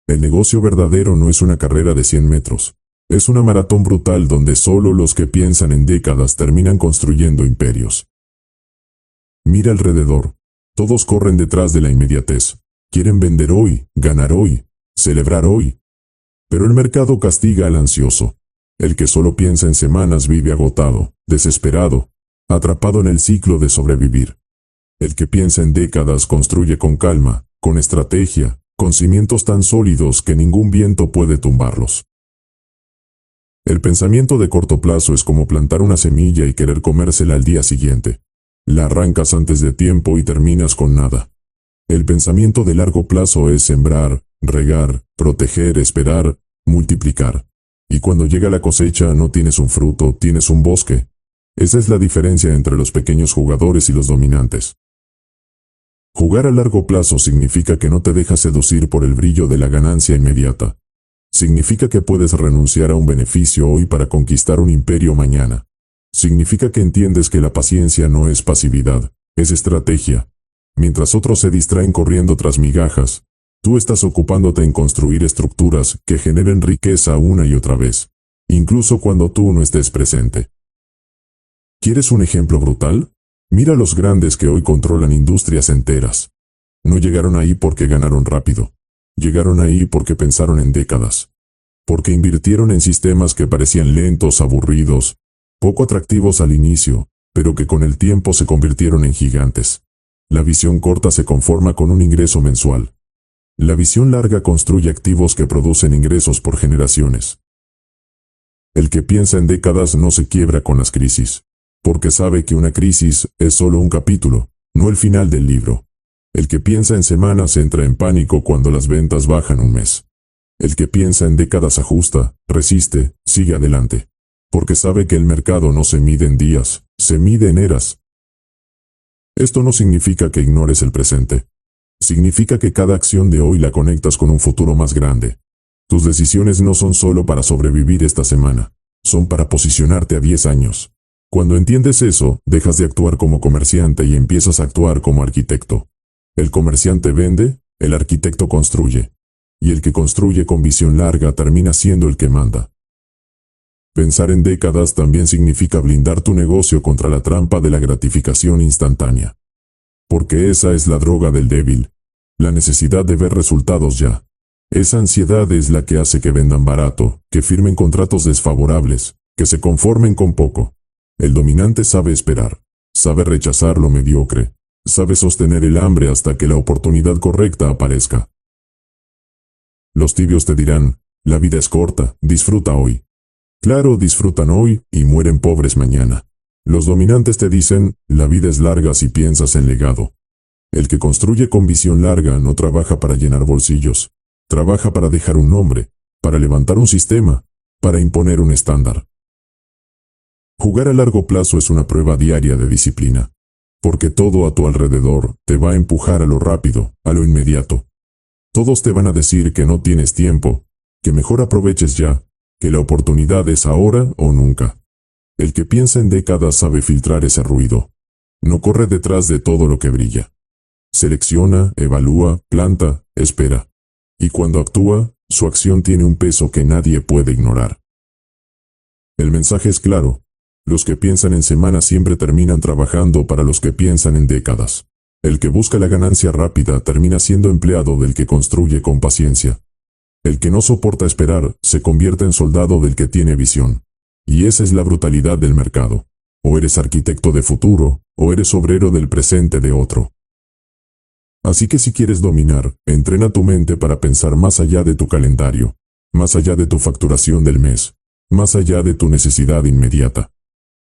El negocio verdadero no es una carrera de 100 metros. Es una maratón brutal donde solo los que piensan en décadas terminan construyendo imperios. Mira alrededor. Todos corren detrás de la inmediatez. Quieren vender hoy, ganar hoy, celebrar hoy. Pero el mercado castiga al ansioso. El que solo piensa en semanas vive agotado, desesperado, atrapado en el ciclo de sobrevivir. El que piensa en décadas construye con calma, con estrategia, con cimientos tan sólidos que ningún viento puede tumbarlos. El pensamiento de corto plazo es como plantar una semilla y querer comérsela al día siguiente. La arrancas antes de tiempo y terminas con nada. El pensamiento de largo plazo es sembrar, regar, proteger, esperar, multiplicar. Y cuando llega la cosecha no tienes un fruto, tienes un bosque. Esa es la diferencia entre los pequeños jugadores y los dominantes. Jugar a largo plazo significa que no te dejas seducir por el brillo de la ganancia inmediata. Significa que puedes renunciar a un beneficio hoy para conquistar un imperio mañana. Significa que entiendes que la paciencia no es pasividad, es estrategia. Mientras otros se distraen corriendo tras migajas, tú estás ocupándote en construir estructuras que generen riqueza una y otra vez, incluso cuando tú no estés presente. ¿Quieres un ejemplo brutal? Mira a los grandes que hoy controlan industrias enteras. No llegaron ahí porque ganaron rápido. Llegaron ahí porque pensaron en décadas. Porque invirtieron en sistemas que parecían lentos, aburridos, poco atractivos al inicio, pero que con el tiempo se convirtieron en gigantes. La visión corta se conforma con un ingreso mensual. La visión larga construye activos que producen ingresos por generaciones. El que piensa en décadas no se quiebra con las crisis, porque sabe que una crisis es solo un capítulo, no el final del libro. El que piensa en semanas entra en pánico cuando las ventas bajan un mes. El que piensa en décadas ajusta, resiste, sigue adelante, porque sabe que el mercado no se mide en días, se mide en eras. Esto no significa que ignores el presente. Significa que cada acción de hoy la conectas con un futuro más grande. Tus decisiones no son solo para sobrevivir esta semana, son para posicionarte a 10 años. Cuando entiendes eso, dejas de actuar como comerciante y empiezas a actuar como arquitecto. El comerciante vende, el arquitecto construye. Y el que construye con visión larga termina siendo el que manda. Pensar en décadas también significa blindar tu negocio contra la trampa de la gratificación instantánea. Porque esa es la droga del débil. La necesidad de ver resultados ya. Esa ansiedad es la que hace que vendan barato, que firmen contratos desfavorables, que se conformen con poco. El dominante sabe esperar, sabe rechazar lo mediocre, sabe sostener el hambre hasta que la oportunidad correcta aparezca. Los tibios te dirán, la vida es corta, disfruta hoy. Claro, disfrutan hoy y mueren pobres mañana. Los dominantes te dicen, la vida es larga si piensas en legado. El que construye con visión larga no trabaja para llenar bolsillos, trabaja para dejar un nombre, para levantar un sistema, para imponer un estándar. Jugar a largo plazo es una prueba diaria de disciplina, porque todo a tu alrededor te va a empujar a lo rápido, a lo inmediato. Todos te van a decir que no tienes tiempo, que mejor aproveches ya, que la oportunidad es ahora o nunca. El que piensa en décadas sabe filtrar ese ruido. No corre detrás de todo lo que brilla. Selecciona, evalúa, planta, espera. Y cuando actúa, su acción tiene un peso que nadie puede ignorar. El mensaje es claro. Los que piensan en semanas siempre terminan trabajando para los que piensan en décadas. El que busca la ganancia rápida termina siendo empleado del que construye con paciencia. El que no soporta esperar se convierte en soldado del que tiene visión. Y esa es la brutalidad del mercado. O eres arquitecto de futuro, o eres obrero del presente de otro. Así que si quieres dominar, entrena tu mente para pensar más allá de tu calendario, más allá de tu facturación del mes, más allá de tu necesidad inmediata.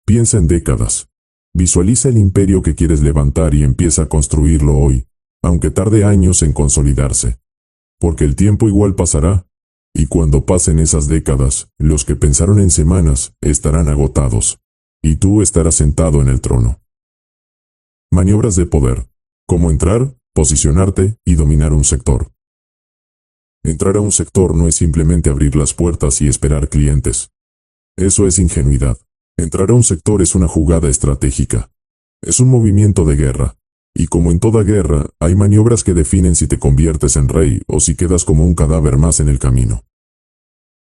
Piensa en décadas. Visualiza el imperio que quieres levantar y empieza a construirlo hoy, aunque tarde años en consolidarse. Porque el tiempo igual pasará, y cuando pasen esas décadas, los que pensaron en semanas estarán agotados, y tú estarás sentado en el trono. Maniobras de poder. Cómo entrar, posicionarte y dominar un sector. Entrar a un sector no es simplemente abrir las puertas y esperar clientes. Eso es ingenuidad. Entrar a un sector es una jugada estratégica. Es un movimiento de guerra. Y como en toda guerra, hay maniobras que definen si te conviertes en rey o si quedas como un cadáver más en el camino.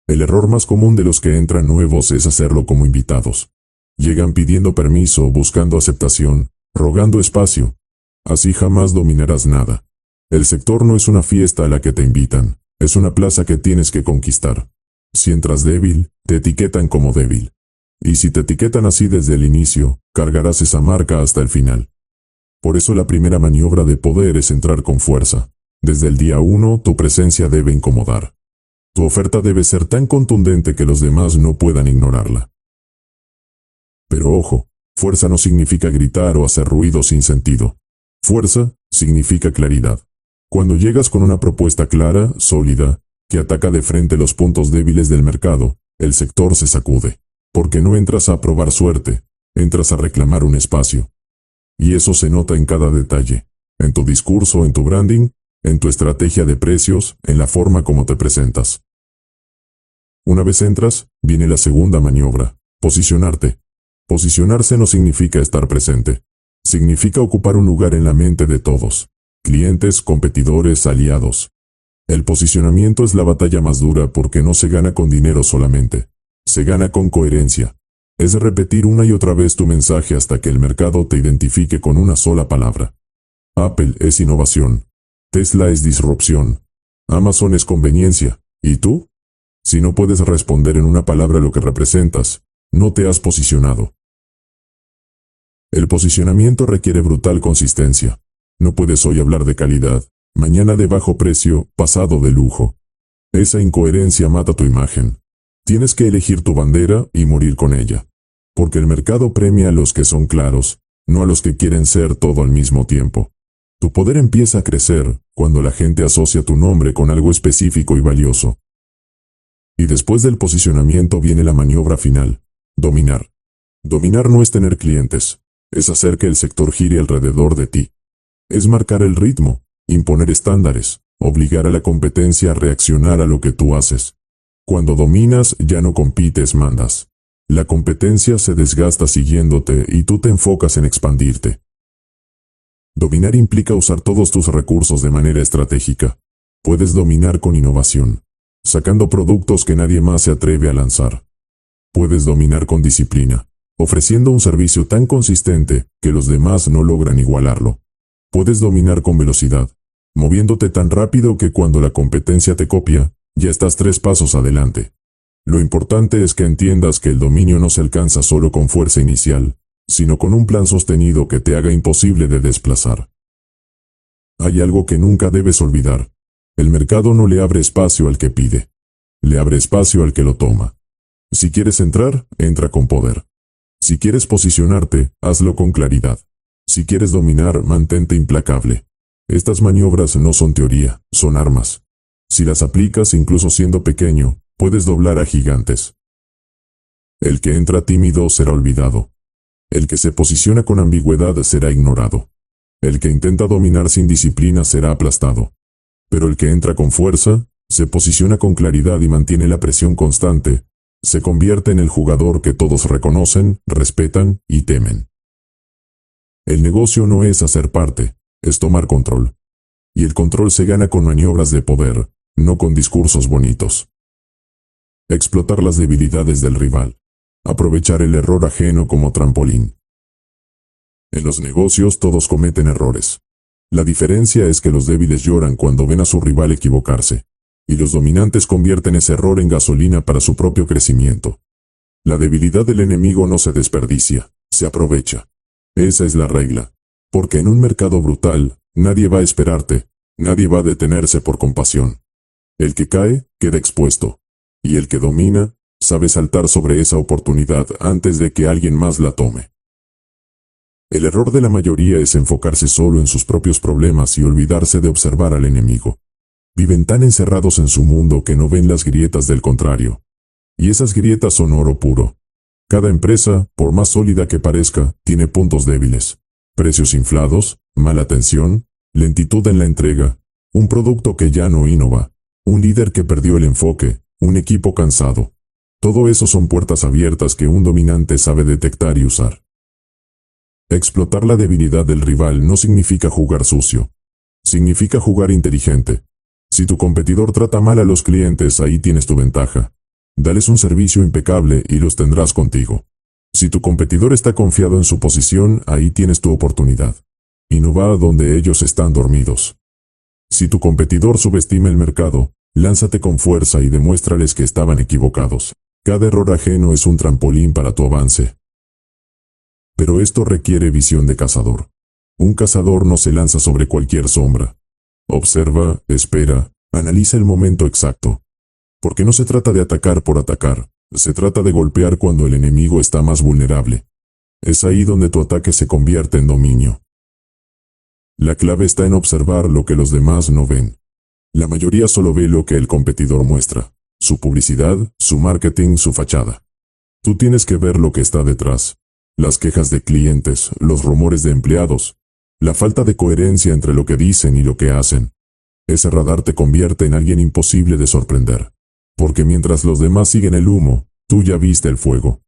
El error más común de los que entran nuevos es hacerlo como invitados. Llegan pidiendo permiso, buscando aceptación, rogando espacio. Así jamás dominarás nada. El sector no es una fiesta a la que te invitan, es una plaza que tienes que conquistar. Si entras débil, te etiquetan como débil. Y si te etiquetan así desde el inicio, cargarás esa marca hasta el final. Por eso la primera maniobra de poder es entrar con fuerza. Desde el día 1 tu presencia debe incomodar. Tu oferta debe ser tan contundente que los demás no puedan ignorarla. Pero ojo, fuerza no significa gritar o hacer ruido sin sentido. Fuerza significa claridad. Cuando llegas con una propuesta clara, sólida, que ataca de frente los puntos débiles del mercado, el sector se sacude. Porque no entras a probar suerte, entras a reclamar un espacio. Y eso se nota en cada detalle, en tu discurso, en tu branding, en tu estrategia de precios, en la forma como te presentas. Una vez entras, viene la segunda maniobra, posicionarte. Posicionarse no significa estar presente. Significa ocupar un lugar en la mente de todos, clientes, competidores, aliados. El posicionamiento es la batalla más dura porque no se gana con dinero solamente, se gana con coherencia. Es repetir una y otra vez tu mensaje hasta que el mercado te identifique con una sola palabra. Apple es innovación. Tesla es disrupción. Amazon es conveniencia. ¿Y tú? Si no puedes responder en una palabra lo que representas, no te has posicionado. El posicionamiento requiere brutal consistencia. No puedes hoy hablar de calidad, mañana de bajo precio, pasado de lujo. Esa incoherencia mata tu imagen. Tienes que elegir tu bandera y morir con ella. Porque el mercado premia a los que son claros, no a los que quieren ser todo al mismo tiempo. Tu poder empieza a crecer cuando la gente asocia tu nombre con algo específico y valioso. Y después del posicionamiento viene la maniobra final, dominar. Dominar no es tener clientes, es hacer que el sector gire alrededor de ti. Es marcar el ritmo, imponer estándares, obligar a la competencia a reaccionar a lo que tú haces. Cuando dominas, ya no compites, mandas. La competencia se desgasta siguiéndote y tú te enfocas en expandirte. Dominar implica usar todos tus recursos de manera estratégica. Puedes dominar con innovación, sacando productos que nadie más se atreve a lanzar. Puedes dominar con disciplina, ofreciendo un servicio tan consistente que los demás no logran igualarlo. Puedes dominar con velocidad, moviéndote tan rápido que cuando la competencia te copia, ya estás 3 pasos adelante. Lo importante es que entiendas que el dominio no se alcanza solo con fuerza inicial, sino con un plan sostenido que te haga imposible de desplazar. Hay algo que nunca debes olvidar. El mercado no le abre espacio al que pide. Le abre espacio al que lo toma. Si quieres entrar, entra con poder. Si quieres posicionarte, hazlo con claridad. Si quieres dominar, mantente implacable. Estas maniobras no son teoría, son armas. Si las aplicas incluso siendo pequeño, puedes doblar a gigantes. El que entra tímido será olvidado. El que se posiciona con ambigüedad será ignorado. El que intenta dominar sin disciplina será aplastado. Pero el que entra con fuerza, se posiciona con claridad y mantiene la presión constante, se convierte en el jugador que todos reconocen, respetan y temen. El negocio no es hacer parte, es tomar control. Y el control se gana con maniobras de poder, no con discursos bonitos. Explotar las debilidades del rival. Aprovechar el error ajeno como trampolín. En los negocios todos cometen errores. La diferencia es que los débiles lloran cuando ven a su rival equivocarse, y los dominantes convierten ese error en gasolina para su propio crecimiento. La debilidad del enemigo no se desperdicia, se aprovecha. Esa es la regla, porque en un mercado brutal, Nadie va a esperarte, nadie va a detenerse por compasión. El que cae, queda expuesto. Y el que domina, sabe saltar sobre esa oportunidad antes de que alguien más la tome. El error de la mayoría es enfocarse solo en sus propios problemas y olvidarse de observar al enemigo. Viven tan encerrados en su mundo que no ven las grietas del contrario. Y esas grietas son oro puro. Cada empresa, por más sólida que parezca, tiene puntos débiles. Precios inflados, mala atención, lentitud en la entrega, un producto que ya no innova, un líder que perdió el enfoque, un equipo cansado. Todo eso son puertas abiertas que un dominante sabe detectar y usar. Explotar la debilidad del rival no significa jugar sucio. Significa jugar inteligente. Si tu competidor trata mal a los clientes, ahí tienes tu ventaja. Dales un servicio impecable y los tendrás contigo. Si tu competidor está confiado en su posición, ahí tienes tu oportunidad. Innova donde ellos están dormidos. Si tu competidor subestima el mercado, lánzate con fuerza y demuéstrales que estaban equivocados. Cada error ajeno es un trampolín para tu avance. Pero esto requiere visión de cazador. Un cazador no se lanza sobre cualquier sombra. Observa, espera, analiza el momento exacto. Porque no se trata de atacar por atacar, se trata de golpear cuando el enemigo está más vulnerable. Es ahí donde tu ataque se convierte en dominio. La clave está en observar lo que los demás no ven. La mayoría solo ve lo que el competidor muestra, su publicidad, su marketing, su fachada. Tú tienes que ver lo que está detrás. Las quejas de clientes, los rumores de empleados, la falta de coherencia entre lo que dicen y lo que hacen. Ese radar te convierte en alguien imposible de sorprender. Porque mientras los demás siguen el humo, tú ya viste el fuego.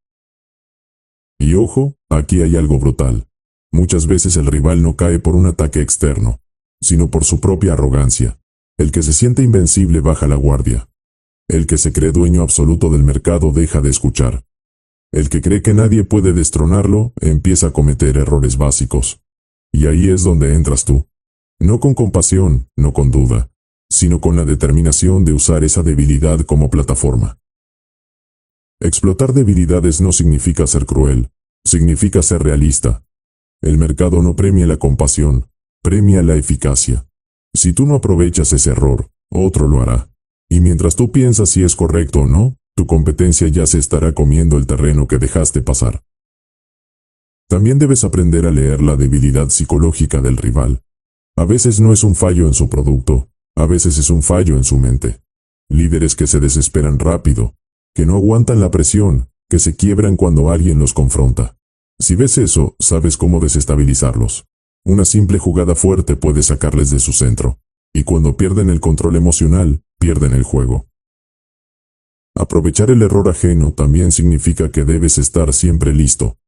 Y ojo, aquí hay algo brutal. Muchas veces el rival no cae por un ataque externo, sino por su propia arrogancia. El que se siente invencible baja la guardia. El que se cree dueño absoluto del mercado deja de escuchar. El que cree que nadie puede destronarlo, empieza a cometer errores básicos. Y ahí es donde entras tú. No con compasión, no con duda, sino con la determinación de usar esa debilidad como plataforma. Explotar debilidades no significa ser cruel, significa ser realista. El mercado no premia la compasión, premia la eficacia. Si tú no aprovechas ese error, otro lo hará. Y mientras tú piensas si es correcto o no, tu competencia ya se estará comiendo el terreno que dejaste pasar. También debes aprender a leer la debilidad psicológica del rival. A veces no es un fallo en su producto, a veces es un fallo en su mente. Líderes que se desesperan rápido, que no aguantan la presión, que se quiebran cuando alguien los confronta. Si ves eso, sabes cómo desestabilizarlos. Una simple jugada fuerte puede sacarles de su centro. Y cuando pierden el control emocional, pierden el juego. Aprovechar el error ajeno también significa que debes estar siempre listo.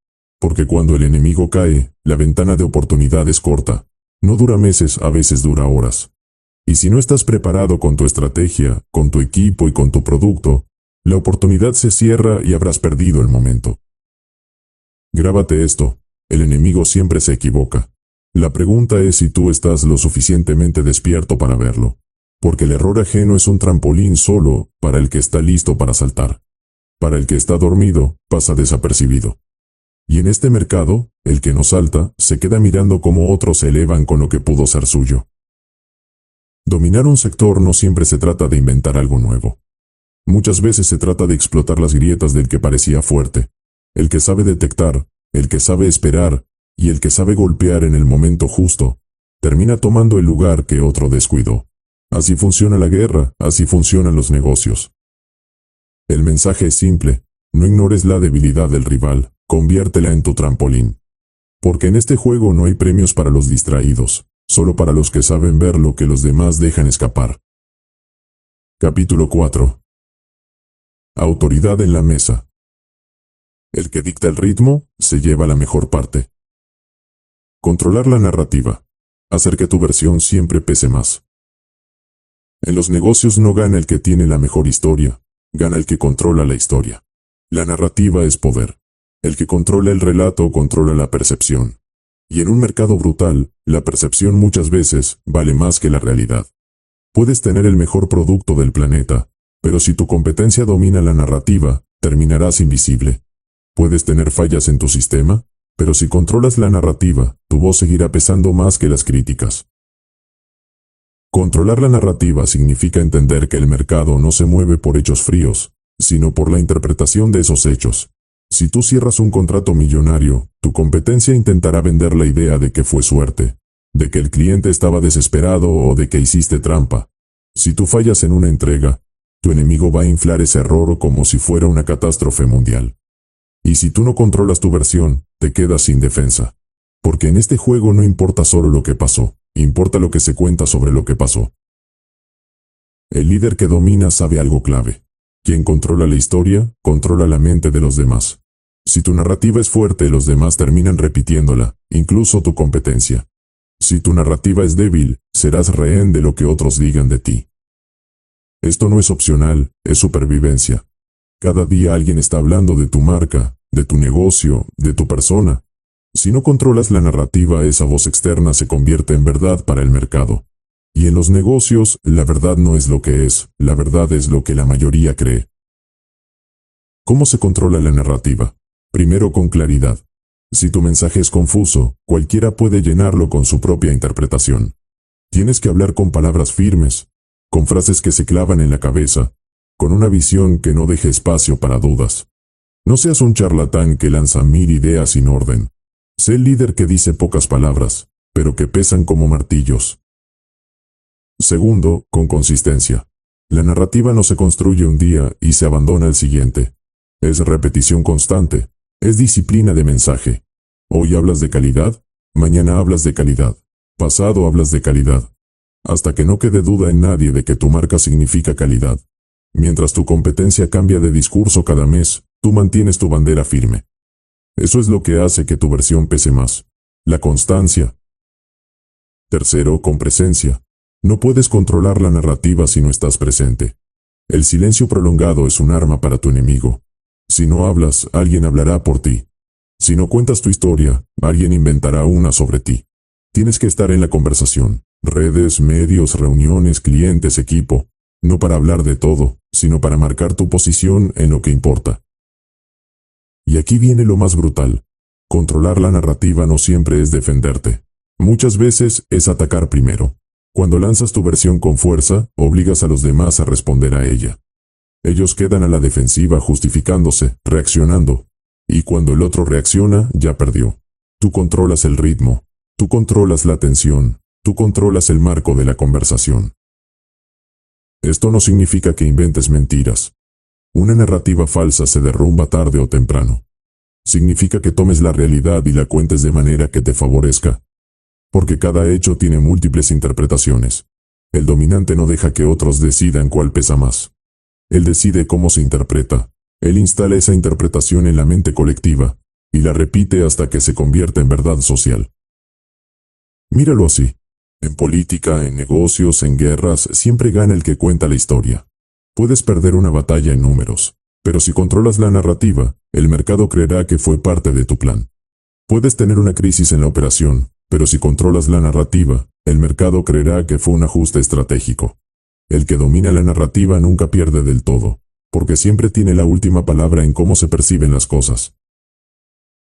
Porque cuando el enemigo cae, la ventana de oportunidad es corta. No dura meses, a veces dura horas. Y si no estás preparado con tu estrategia, con tu equipo y con tu producto, la oportunidad se cierra y habrás perdido el momento. Grábate esto, el enemigo siempre se equivoca. La pregunta es si tú estás lo suficientemente despierto para verlo. Porque el error ajeno es un trampolín solo para el que está listo para saltar. Para el que está dormido, pasa desapercibido. Y en este mercado, el que no salta, se queda mirando cómo otros se elevan con lo que pudo ser suyo. Dominar un sector no siempre se trata de inventar algo nuevo. Muchas veces se trata de explotar las grietas del que parecía fuerte. El que sabe detectar, el que sabe esperar, y el que sabe golpear en el momento justo, termina tomando el lugar que otro descuidó. Así funciona la guerra, así funcionan los negocios. El mensaje es simple, no ignores la debilidad del rival, conviértela en tu trampolín. Porque en este juego no hay premios para los distraídos, solo para los que saben ver lo que los demás dejan escapar. Capítulo 4. Autoridad en la mesa. El que dicta el ritmo, se lleva la mejor parte. Controlar la narrativa. Hacer que tu versión siempre pese más. En los negocios no gana el que tiene la mejor historia, gana el que controla la historia. La narrativa es poder. El que controla el relato controla la percepción. Y en un mercado brutal, la percepción muchas veces vale más que la realidad. Puedes tener el mejor producto del planeta, pero si tu competencia domina la narrativa, terminarás invisible. Puedes tener fallas en tu sistema, pero si controlas la narrativa, tu voz seguirá pesando más que las críticas. Controlar la narrativa significa entender que el mercado no se mueve por hechos fríos, sino por la interpretación de esos hechos. Si tú cierras un contrato millonario, tu competencia intentará vender la idea de que fue suerte, de que el cliente estaba desesperado o de que hiciste trampa. Si tú fallas en una entrega, tu enemigo va a inflar ese error como si fuera una catástrofe mundial. Y si tú no controlas tu versión, te quedas sin defensa. Porque en este juego no importa solo lo que pasó, importa lo que se cuenta sobre lo que pasó. El líder que domina sabe algo clave. Quien controla la historia, controla la mente de los demás. Si tu narrativa es fuerte, los demás terminan repitiéndola, incluso tu competencia. Si tu narrativa es débil, serás rehén de lo que otros digan de ti. Esto no es opcional, es supervivencia. Cada día alguien está hablando de tu marca, de tu negocio, de tu persona. Si no controlas la narrativa, esa voz externa se convierte en verdad para el mercado. Y en los negocios, la verdad no es lo que es, la verdad es lo que la mayoría cree. ¿Cómo se controla la narrativa? Primero, con claridad. Si tu mensaje es confuso, cualquiera puede llenarlo con su propia interpretación. Tienes que hablar con palabras firmes, con frases que se clavan en la cabeza, con una visión que no deje espacio para dudas. No seas un charlatán que lanza 1000 ideas sin orden. Sé el líder que dice pocas palabras, pero que pesan como martillos. Segundo, con consistencia. La narrativa no se construye un día y se abandona al siguiente. Es repetición constante, es disciplina de mensaje. Hoy hablas de calidad, mañana hablas de calidad, pasado hablas de calidad, hasta que no quede duda en nadie de que tu marca significa calidad. Mientras tu competencia cambia de discurso cada mes, tú mantienes tu bandera firme. Eso es lo que hace que tu versión pese más. La constancia. Tercero, con presencia. No puedes controlar la narrativa si no estás presente. El silencio prolongado es un arma para tu enemigo. Si no hablas, alguien hablará por ti. Si no cuentas tu historia, alguien inventará una sobre ti. Tienes que estar en la conversación. Redes, medios, reuniones, clientes, equipo. No para hablar de todo, sino para marcar tu posición en lo que importa. Y aquí viene lo más brutal. Controlar la narrativa no siempre es defenderte. Muchas veces es atacar primero. Cuando lanzas tu versión con fuerza, obligas a los demás a responder a ella. Ellos quedan a la defensiva justificándose, reaccionando. Y cuando el otro reacciona, ya perdió. Tú controlas el ritmo, tú controlas la tensión, tú controlas el marco de la conversación. Esto no significa que inventes mentiras. Una narrativa falsa se derrumba tarde o temprano. Significa que tomes la realidad y la cuentes de manera que te favorezca. Porque cada hecho tiene múltiples interpretaciones. El dominante no deja que otros decidan cuál pesa más. Él decide cómo se interpreta. Él instala esa interpretación en la mente colectiva, y la repite hasta que se convierta en verdad social. Míralo así. En política, en negocios, en guerras, siempre gana el que cuenta la historia. Puedes perder una batalla en números, pero si controlas la narrativa, el mercado creerá que fue parte de tu plan. Puedes tener una crisis en la operación, pero si controlas la narrativa, el mercado creerá que fue un ajuste estratégico. El que domina la narrativa nunca pierde del todo, porque siempre tiene la última palabra en cómo se perciben las cosas.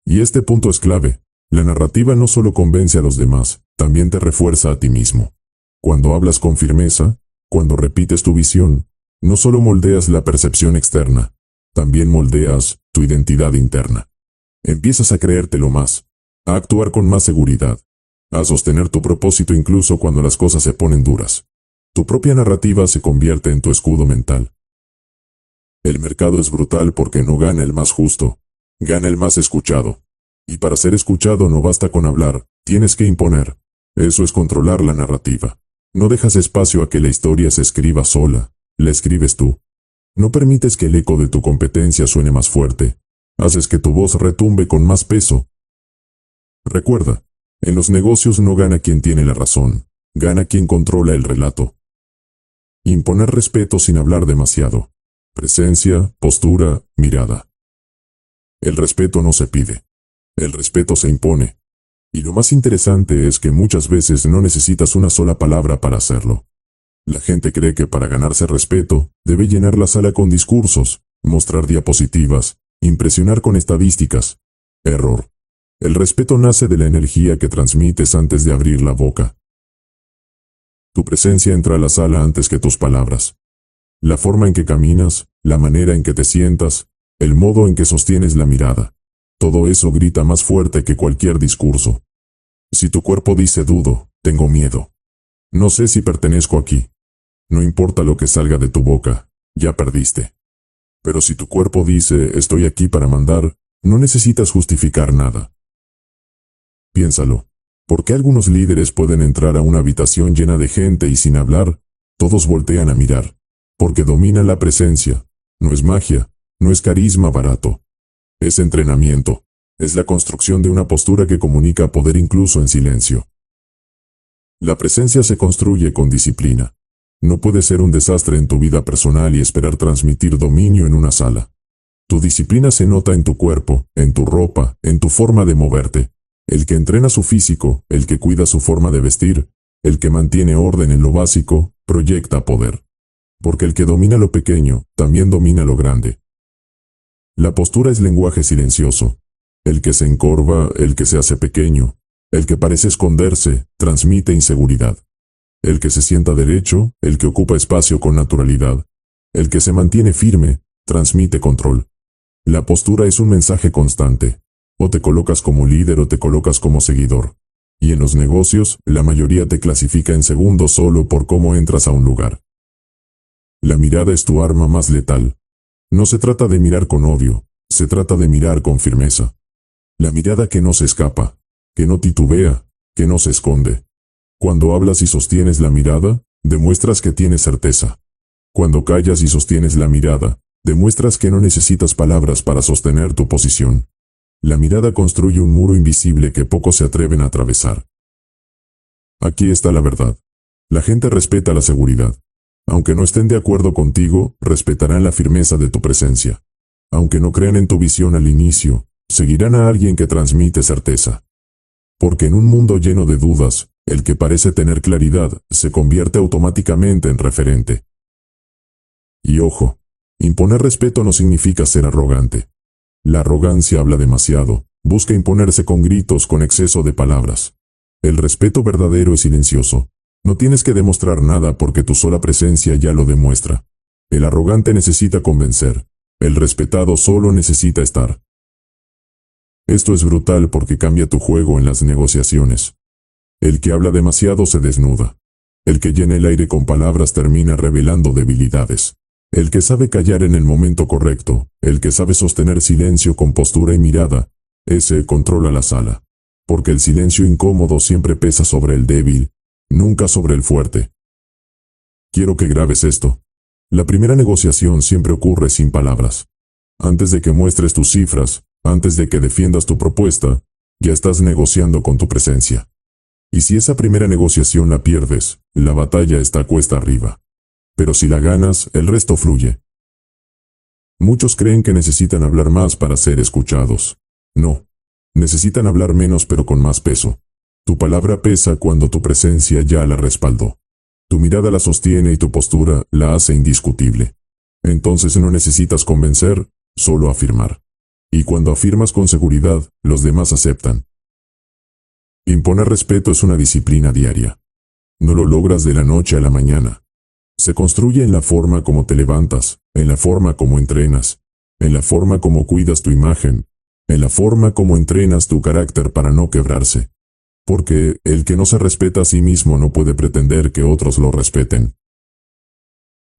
Y este punto es clave. La narrativa no solo convence a los demás, también te refuerza a ti mismo. Cuando hablas con firmeza, cuando repites tu visión, no solo moldeas la percepción externa, también moldeas tu identidad interna. Empiezas a creértelo más, a actuar con más seguridad, a sostener tu propósito incluso cuando las cosas se ponen duras. Tu propia narrativa se convierte en tu escudo mental. El mercado es brutal porque no gana el más justo, gana el más escuchado. Y para ser escuchado no basta con hablar, tienes que imponer. Eso es controlar la narrativa. No dejas espacio a que la historia se escriba sola, la escribes tú. No permites que el eco de tu competencia suene más fuerte. Haces que tu voz retumbe con más peso. Recuerda, en los negocios no gana quien tiene la razón, gana quien controla el relato. Imponer respeto sin hablar demasiado. Presencia, postura, mirada. El respeto no se pide. El respeto se impone. Y lo más interesante es que muchas veces no necesitas una sola palabra para hacerlo. La gente cree que para ganarse respeto, debe llenar la sala con discursos, mostrar diapositivas, impresionar con estadísticas. Error. El respeto nace de la energía que transmites antes de abrir la boca. Tu presencia entra a la sala antes que tus palabras. La forma en que caminas, la manera en que te sientas, el modo en que sostienes la mirada. Todo eso grita más fuerte que cualquier discurso. Si tu cuerpo dice dudo, tengo miedo. No sé si pertenezco aquí. No importa lo que salga de tu boca, ya perdiste. Pero si tu cuerpo dice estoy aquí para mandar, no necesitas justificar nada. Piénsalo. ¿Por qué algunos líderes pueden entrar a una habitación llena de gente y sin hablar, todos voltean a mirar? Porque dominan la presencia. No es magia, no es carisma barato. Es entrenamiento. Es la construcción de una postura que comunica poder incluso en silencio. La presencia se construye con disciplina. No puedes ser un desastre en tu vida personal y esperar transmitir dominio en una sala. Tu disciplina se nota en tu cuerpo, en tu ropa, en tu forma de moverte. El que entrena su físico, el que cuida su forma de vestir, el que mantiene orden en lo básico, proyecta poder. Porque el que domina lo pequeño, también domina lo grande. La postura es lenguaje silencioso. El que se encorva, el que se hace pequeño, el que parece esconderse, transmite inseguridad. El que se sienta derecho, el que ocupa espacio con naturalidad, el que se mantiene firme, transmite control. La postura es un mensaje constante. O te colocas como líder o te colocas como seguidor. Y en los negocios, la mayoría te clasifica en segundos solo por cómo entras a un lugar. La mirada es tu arma más letal. No se trata de mirar con odio, se trata de mirar con firmeza. La mirada que no se escapa, que no titubea, que no se esconde. Cuando hablas y sostienes la mirada, demuestras que tienes certeza. Cuando callas y sostienes la mirada, demuestras que no necesitas palabras para sostener tu posición. La mirada construye un muro invisible que pocos se atreven a atravesar. Aquí está la verdad. La gente respeta la seguridad. Aunque no estén de acuerdo contigo, respetarán la firmeza de tu presencia. Aunque no crean en tu visión al inicio, seguirán a alguien que transmite certeza. Porque en un mundo lleno de dudas, el que parece tener claridad se convierte automáticamente en referente. Y ojo, imponer respeto no significa ser arrogante. La arrogancia habla demasiado, busca imponerse con gritos, con exceso de palabras. El respeto verdadero es silencioso. No tienes que demostrar nada porque tu sola presencia ya lo demuestra. El arrogante necesita convencer. El respetado solo necesita estar. Esto es brutal porque cambia tu juego en las negociaciones. El que habla demasiado se desnuda. El que llena el aire con palabras termina revelando debilidades. El que sabe callar en el momento correcto, el que sabe sostener silencio con postura y mirada, ese controla la sala. Porque el silencio incómodo siempre pesa sobre el débil, nunca sobre el fuerte. Quiero que grabes esto. La primera negociación siempre ocurre sin palabras. Antes de que muestres tus cifras, antes de que defiendas tu propuesta, ya estás negociando con tu presencia. Y si esa primera negociación la pierdes, la batalla está cuesta arriba. Pero si la ganas, el resto fluye. Muchos creen que necesitan hablar más para ser escuchados. No. Necesitan hablar menos pero con más peso. Tu palabra pesa cuando tu presencia ya la respaldó. Tu mirada la sostiene y tu postura la hace indiscutible. Entonces no necesitas convencer, solo afirmar. Y cuando afirmas con seguridad, los demás aceptan. Imponer respeto es una disciplina diaria. No lo logras de la noche a la mañana. Se construye en la forma como te levantas, en la forma como entrenas, en la forma como cuidas tu imagen, en la forma como entrenas tu carácter para no quebrarse. Porque el que no se respeta a sí mismo no puede pretender que otros lo respeten.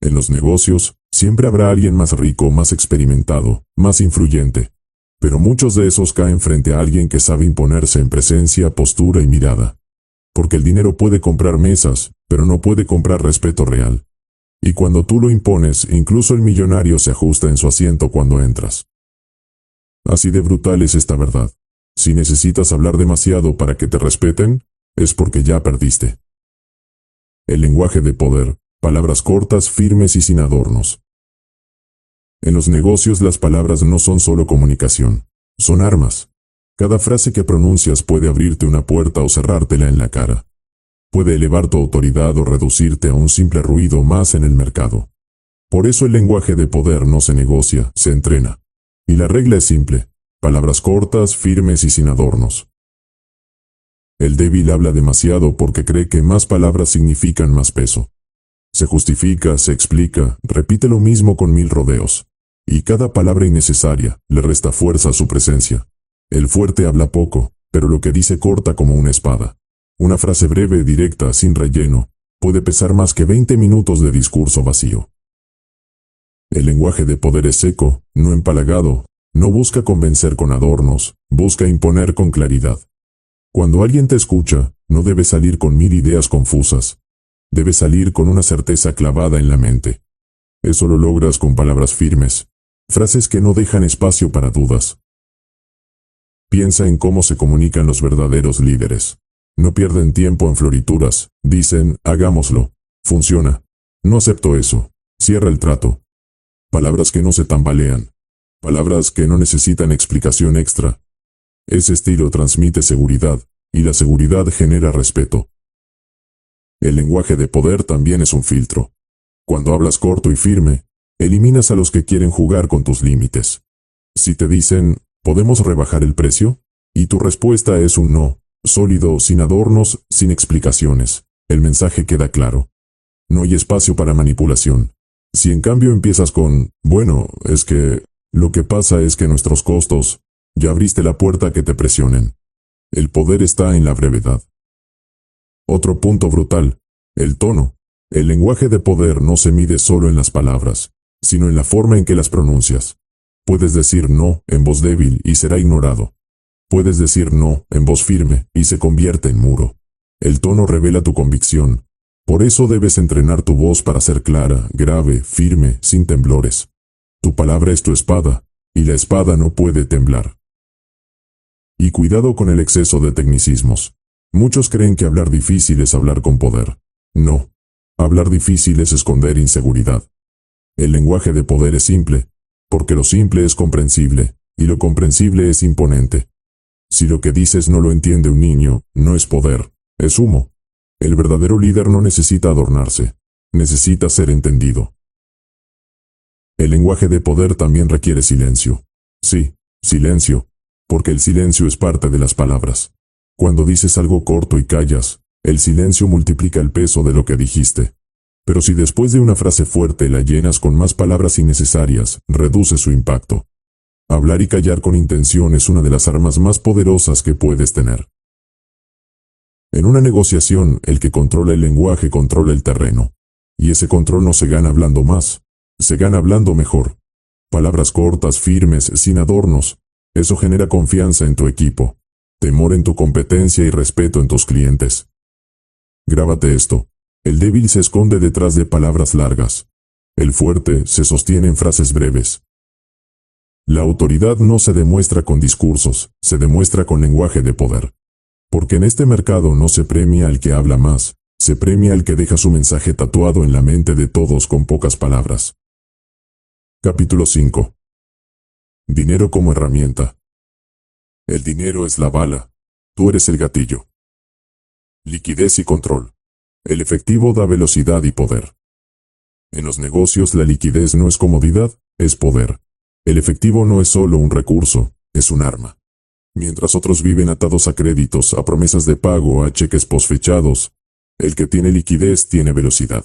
En los negocios, siempre habrá alguien más rico, más experimentado, más influyente. Pero muchos de esos caen frente a alguien que sabe imponerse en presencia, postura y mirada. Porque el dinero puede comprar mesas, pero no puede comprar respeto real. Y cuando tú lo impones, incluso el millonario se ajusta en su asiento cuando entras. Así de brutal es esta verdad. Si necesitas hablar demasiado para que te respeten, es porque ya perdiste. El lenguaje de poder, palabras cortas, firmes y sin adornos. En los negocios las palabras no son solo comunicación, son armas. Cada frase que pronuncias puede abrirte una puerta o cerrártela en la cara. Puede elevar tu autoridad o reducirte a un simple ruido más en el mercado. Por eso el lenguaje de poder no se negocia, se entrena. Y la regla es simple, palabras cortas, firmes y sin adornos. El débil habla demasiado porque cree que más palabras significan más peso. Se justifica, se explica, repite lo mismo con 1000 rodeos. Y cada palabra innecesaria le resta fuerza a su presencia. El fuerte habla poco, pero lo que dice corta como una espada. Una frase breve, directa, sin relleno, puede pesar más que 20 minutos de discurso vacío. El lenguaje de poder es seco, no empalagado, no busca convencer con adornos, busca imponer con claridad. Cuando alguien te escucha, no debe salir con 1000 ideas confusas. Debe salir con una certeza clavada en la mente. Eso lo logras con palabras firmes, frases que no dejan espacio para dudas. Piensa en cómo se comunican los verdaderos líderes. No pierden tiempo en florituras, dicen, hagámoslo, funciona. No acepto eso, cierra el trato. Palabras que no se tambalean. Palabras que no necesitan explicación extra. Ese estilo transmite seguridad, y la seguridad genera respeto. El lenguaje de poder también es un filtro. Cuando hablas corto y firme, eliminas a los que quieren jugar con tus límites. Si te dicen, ¿podemos rebajar el precio? Y tu respuesta es un no, sólido, sin adornos, sin explicaciones. El mensaje queda claro. No hay espacio para manipulación. Si en cambio empiezas con, bueno, es que, lo que pasa es que nuestros costos, ya abriste la puerta a que te presionen. El poder está en la brevedad. Otro punto brutal, el tono. El lenguaje de poder no se mide solo en las palabras, sino en la forma en que las pronuncias. Puedes decir no en voz débil y será ignorado. Puedes decir no en voz firme y se convierte en muro. El tono revela tu convicción. Por eso debes entrenar tu voz para ser clara, grave, firme, sin temblores. Tu palabra es tu espada, y la espada no puede temblar. Y cuidado con el exceso de tecnicismos. Muchos creen que hablar difícil es hablar con poder. No. Hablar difícil es esconder inseguridad. El lenguaje de poder es simple, porque lo simple es comprensible, y lo comprensible es imponente. Si lo que dices no lo entiende un niño, no es poder, es humo. El verdadero líder no necesita adornarse, necesita ser entendido. El lenguaje de poder también requiere silencio. Sí, silencio, porque el silencio es parte de las palabras. Cuando dices algo corto y callas, el silencio multiplica el peso de lo que dijiste. Pero si después de una frase fuerte la llenas con más palabras innecesarias, reduce su impacto. Hablar y callar con intención es una de las armas más poderosas que puedes tener. En una negociación, el que controla el lenguaje controla el terreno. Y ese control no se gana hablando más, se gana hablando mejor. Palabras cortas, firmes, sin adornos. Eso genera confianza en tu equipo, temor en tu competencia y respeto en tus clientes. Grábate esto. El débil se esconde detrás de palabras largas. El fuerte se sostiene en frases breves. La autoridad no se demuestra con discursos, se demuestra con lenguaje de poder. Porque en este mercado no se premia al que habla más, se premia al que deja su mensaje tatuado en la mente de todos con pocas palabras. Capítulo 5. Dinero como herramienta. El dinero es la bala, tú eres el gatillo. Liquidez y control. El efectivo da velocidad y poder. En los negocios la liquidez no es comodidad, es poder. El efectivo no es solo un recurso, es un arma. Mientras otros viven atados a créditos, a promesas de pago, a cheques posfechados, el que tiene liquidez tiene velocidad.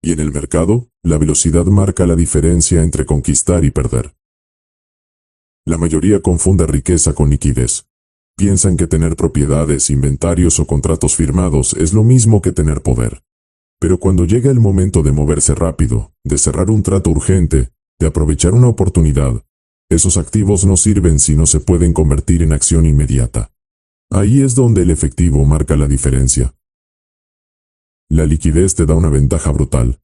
Y en el mercado, la velocidad marca la diferencia entre conquistar y perder. La mayoría confunde riqueza con liquidez. Piensan que tener propiedades, inventarios o contratos firmados es lo mismo que tener poder. Pero cuando llega el momento de moverse rápido, de cerrar un trato urgente, de aprovechar una oportunidad, esos activos no sirven si no se pueden convertir en acción inmediata. Ahí es donde el efectivo marca la diferencia. La liquidez te da una ventaja brutal.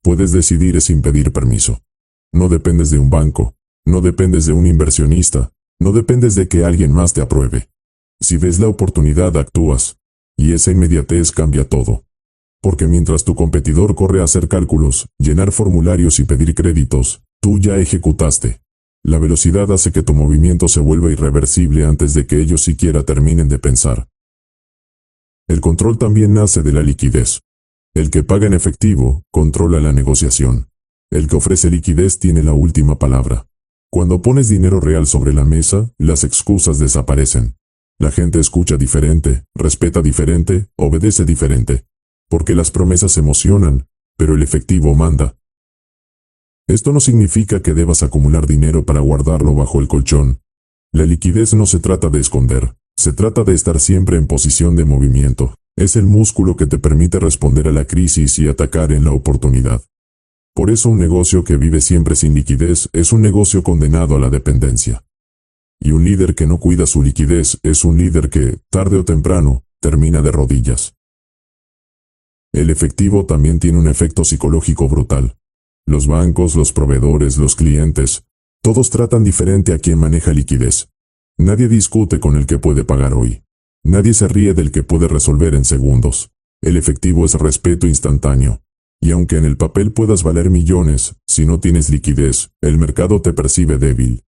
Puedes decidir sin pedir permiso. No dependes de un banco, no dependes de un inversionista, no dependes de que alguien más te apruebe. Si ves la oportunidad, actúas, y esa inmediatez cambia todo. Porque mientras tu competidor corre a hacer cálculos, llenar formularios y pedir créditos, tú ya ejecutaste. La velocidad hace que tu movimiento se vuelva irreversible antes de que ellos siquiera terminen de pensar. El control también nace de la liquidez. El que paga en efectivo, controla la negociación. El que ofrece liquidez tiene la última palabra. Cuando pones dinero real sobre la mesa, las excusas desaparecen. La gente escucha diferente, respeta diferente, obedece diferente. Porque las promesas emocionan, pero el efectivo manda. Esto no significa que debas acumular dinero para guardarlo bajo el colchón. La liquidez no se trata de esconder, se trata de estar siempre en posición de movimiento. Es el músculo que te permite responder a la crisis y atacar en la oportunidad. Por eso un negocio que vive siempre sin liquidez es un negocio condenado a la dependencia. Y un líder que no cuida su liquidez es un líder que, tarde o temprano, termina de rodillas. El efectivo también tiene un efecto psicológico brutal. Los bancos, los proveedores, los clientes, todos tratan diferente a quien maneja liquidez. Nadie discute con el que puede pagar hoy. Nadie se ríe del que puede resolver en segundos. El efectivo es respeto instantáneo. Y aunque en el papel puedas valer millones, si no tienes liquidez, el mercado te percibe débil.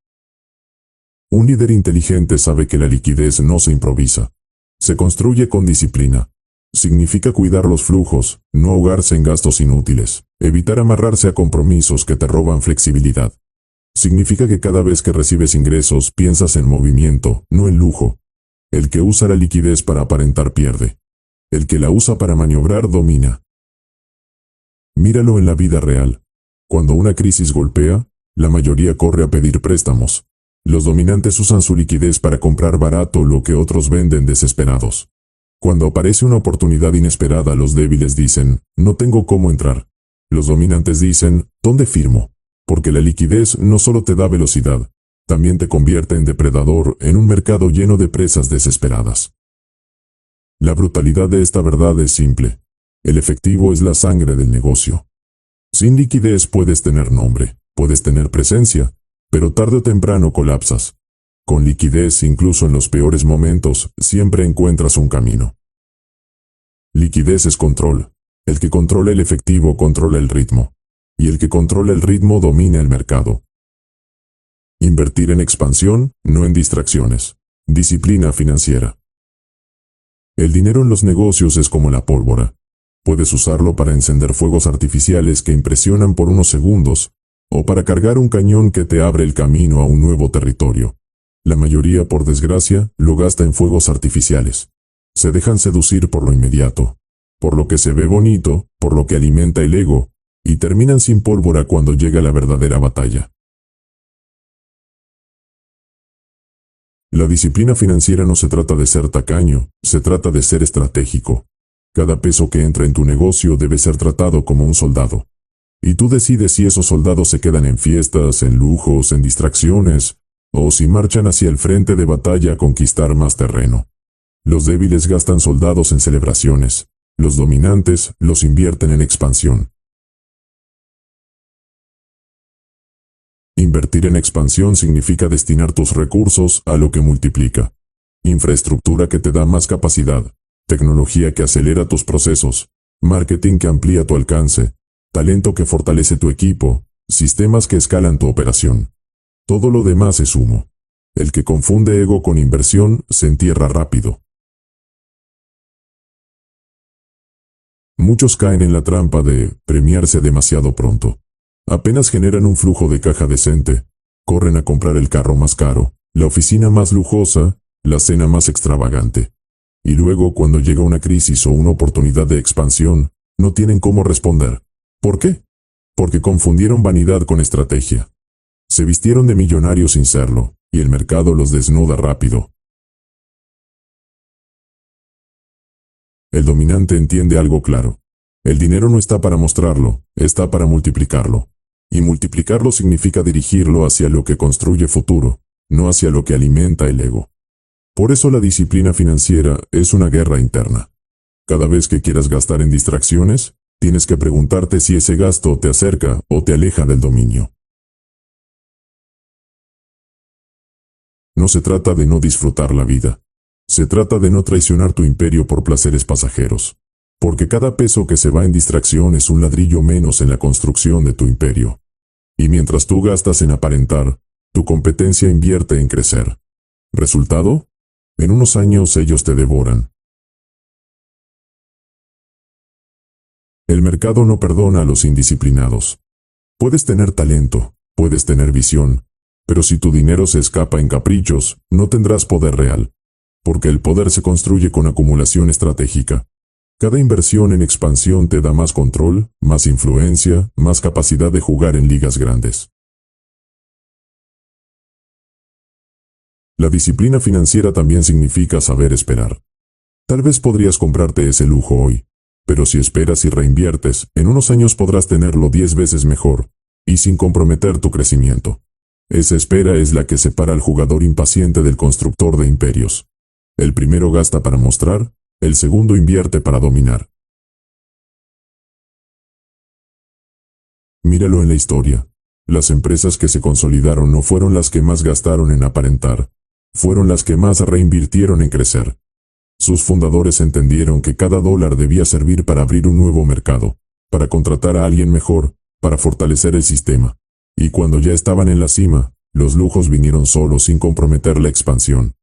Un líder inteligente sabe que la liquidez no se improvisa. Se construye con disciplina. Significa cuidar los flujos, no ahogarse en gastos inútiles, evitar amarrarse a compromisos que te roban flexibilidad. Significa que cada vez que recibes ingresos piensas en movimiento, no en lujo. El que usa la liquidez para aparentar pierde. El que la usa para maniobrar domina. Míralo en la vida real. Cuando una crisis golpea, la mayoría corre a pedir préstamos. Los dominantes usan su liquidez para comprar barato lo que otros venden desesperados. Cuando aparece una oportunidad inesperada, los débiles dicen, no tengo cómo entrar. Los dominantes dicen, ¿dónde firmo? Porque la liquidez no solo te da velocidad, también te convierte en depredador en un mercado lleno de presas desesperadas. La brutalidad de esta verdad es simple. El efectivo es la sangre del negocio. Sin liquidez puedes tener nombre, puedes tener presencia, pero tarde o temprano colapsas. Con liquidez, incluso en los peores momentos, siempre encuentras un camino. Liquidez es control. El que controla el efectivo controla el ritmo. Y el que controla el ritmo domina el mercado. Invertir en expansión, no en distracciones. Disciplina financiera. El dinero en los negocios es como la pólvora. Puedes usarlo para encender fuegos artificiales que impresionan por unos segundos, o para cargar un cañón que te abre el camino a un nuevo territorio. La mayoría, por desgracia, lo gasta en fuegos artificiales. Se dejan seducir por lo inmediato, por lo que se ve bonito, por lo que alimenta el ego, y terminan sin pólvora cuando llega la verdadera batalla. La disciplina financiera no se trata de ser tacaño, se trata de ser estratégico. Cada peso que entra en tu negocio debe ser tratado como un soldado. Y tú decides si esos soldados se quedan en fiestas, en lujos, en distracciones, o si marchan hacia el frente de batalla a conquistar más terreno. Los débiles gastan soldados en celebraciones. Los dominantes los invierten en expansión. Invertir en expansión significa destinar tus recursos a lo que multiplica. Infraestructura que te da más capacidad, tecnología que acelera tus procesos, marketing que amplía tu alcance, talento que fortalece tu equipo, sistemas que escalan tu operación. Todo lo demás es humo. El que confunde ego con inversión se entierra rápido. Muchos caen en la trampa de premiarse demasiado pronto. Apenas generan un flujo de caja decente, corren a comprar el carro más caro, la oficina más lujosa, la cena más extravagante. Y luego, cuando llega una crisis o una oportunidad de expansión, no tienen cómo responder. ¿Por qué? Porque confundieron vanidad con estrategia. Se vistieron de millonarios sin serlo, y el mercado los desnuda rápido. El dominante entiende algo claro. El dinero no está para mostrarlo, está para multiplicarlo. Y multiplicarlo significa dirigirlo hacia lo que construye futuro, no hacia lo que alimenta el ego. Por eso la disciplina financiera es una guerra interna. Cada vez que quieras gastar en distracciones, tienes que preguntarte si ese gasto te acerca o te aleja del dominio. No se trata de no disfrutar la vida. Se trata de no traicionar tu imperio por placeres pasajeros. Porque cada peso que se va en distracción es un ladrillo menos en la construcción de tu imperio. Y mientras tú gastas en aparentar, tu competencia invierte en crecer. ¿Resultado? En unos años ellos te devoran. El mercado no perdona a los indisciplinados. Puedes tener talento, puedes tener visión, pero si tu dinero se escapa en caprichos, no tendrás poder real. porque el poder se construye con acumulación estratégica. Cada inversión en expansión te da más control, más influencia, más capacidad de jugar en ligas grandes. La disciplina financiera también significa saber esperar. Tal vez podrías comprarte ese lujo hoy, pero si esperas y reinviertes, en unos años podrás tenerlo 10 veces mejor, y sin comprometer tu crecimiento. Esa espera es la que separa al jugador impaciente del constructor de imperios. El primero gasta para mostrar, el segundo invierte para dominar. Míralo en la historia. Las empresas que se consolidaron no fueron las que más gastaron en aparentar, fueron las que más reinvirtieron en crecer. Sus fundadores entendieron que cada dólar debía servir para abrir un nuevo mercado, para contratar a alguien mejor, para fortalecer el sistema. Y cuando ya estaban en la cima, los lujos vinieron solos sin comprometer la expansión.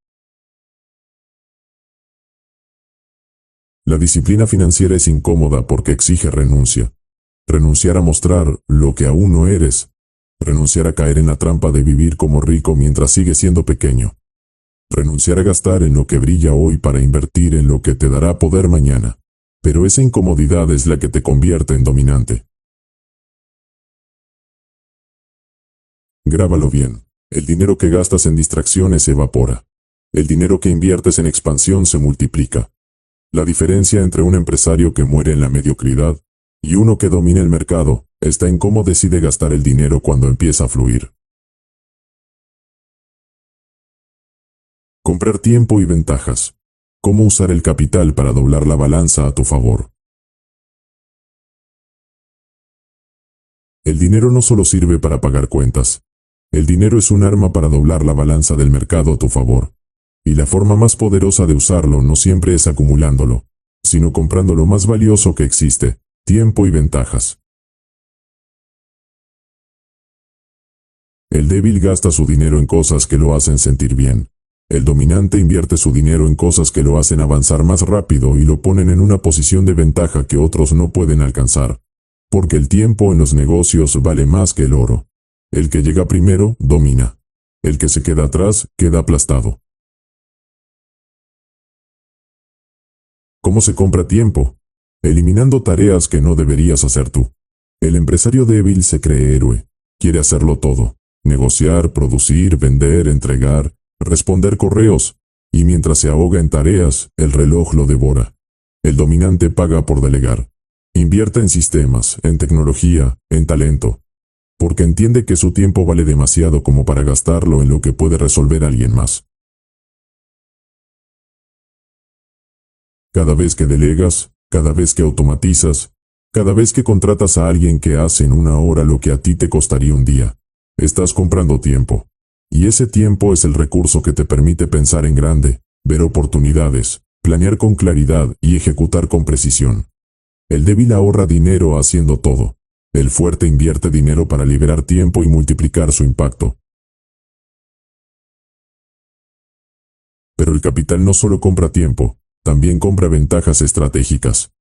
La disciplina financiera es incómoda porque exige renuncia. Renunciar a mostrar lo que aún no eres. Renunciar a caer en la trampa de vivir como rico mientras sigues siendo pequeño. Renunciar a gastar en lo que brilla hoy para invertir en lo que te dará poder mañana. Pero esa incomodidad es la que te convierte en dominante. Grábalo bien. El dinero que gastas en distracciones se evapora. El dinero que inviertes en expansión se multiplica. La diferencia entre un empresario que muere en la mediocridad y uno que domina el mercado está en cómo decide gastar el dinero cuando empieza a fluir. Comprar tiempo y ventajas. Cómo usar el capital para doblar la balanza a tu favor. El dinero no solo sirve para pagar cuentas. El dinero es un arma para doblar la balanza del mercado a tu favor. Y la forma más poderosa de usarlo no siempre es acumulándolo, sino comprando lo más valioso que existe, tiempo y ventajas. El débil gasta su dinero en cosas que lo hacen sentir bien. El dominante invierte su dinero en cosas que lo hacen avanzar más rápido y lo ponen en una posición de ventaja que otros no pueden alcanzar. Porque el tiempo en los negocios vale más que el oro. El que llega primero, domina. El que se queda atrás, queda aplastado. ¿Cómo se compra tiempo? Eliminando tareas que no deberías hacer tú. El empresario débil se cree héroe. Quiere hacerlo todo. Negociar, producir, vender, entregar, responder correos. Y mientras se ahoga en tareas, el reloj lo devora. El dominante paga por delegar. Invierte en sistemas, en tecnología, en talento. Porque entiende que su tiempo vale demasiado como para gastarlo en lo que puede resolver alguien más. Cada vez que delegas, cada vez que automatizas, cada vez que contratas a alguien que hace en una hora lo que a ti te costaría un día, estás comprando tiempo. Y ese tiempo es el recurso que te permite pensar en grande, ver oportunidades, planear con claridad y ejecutar con precisión. El débil ahorra dinero haciendo todo. El fuerte invierte dinero para liberar tiempo y multiplicar su impacto. Pero el capital no solo compra tiempo, también compra ventajas estratégicas.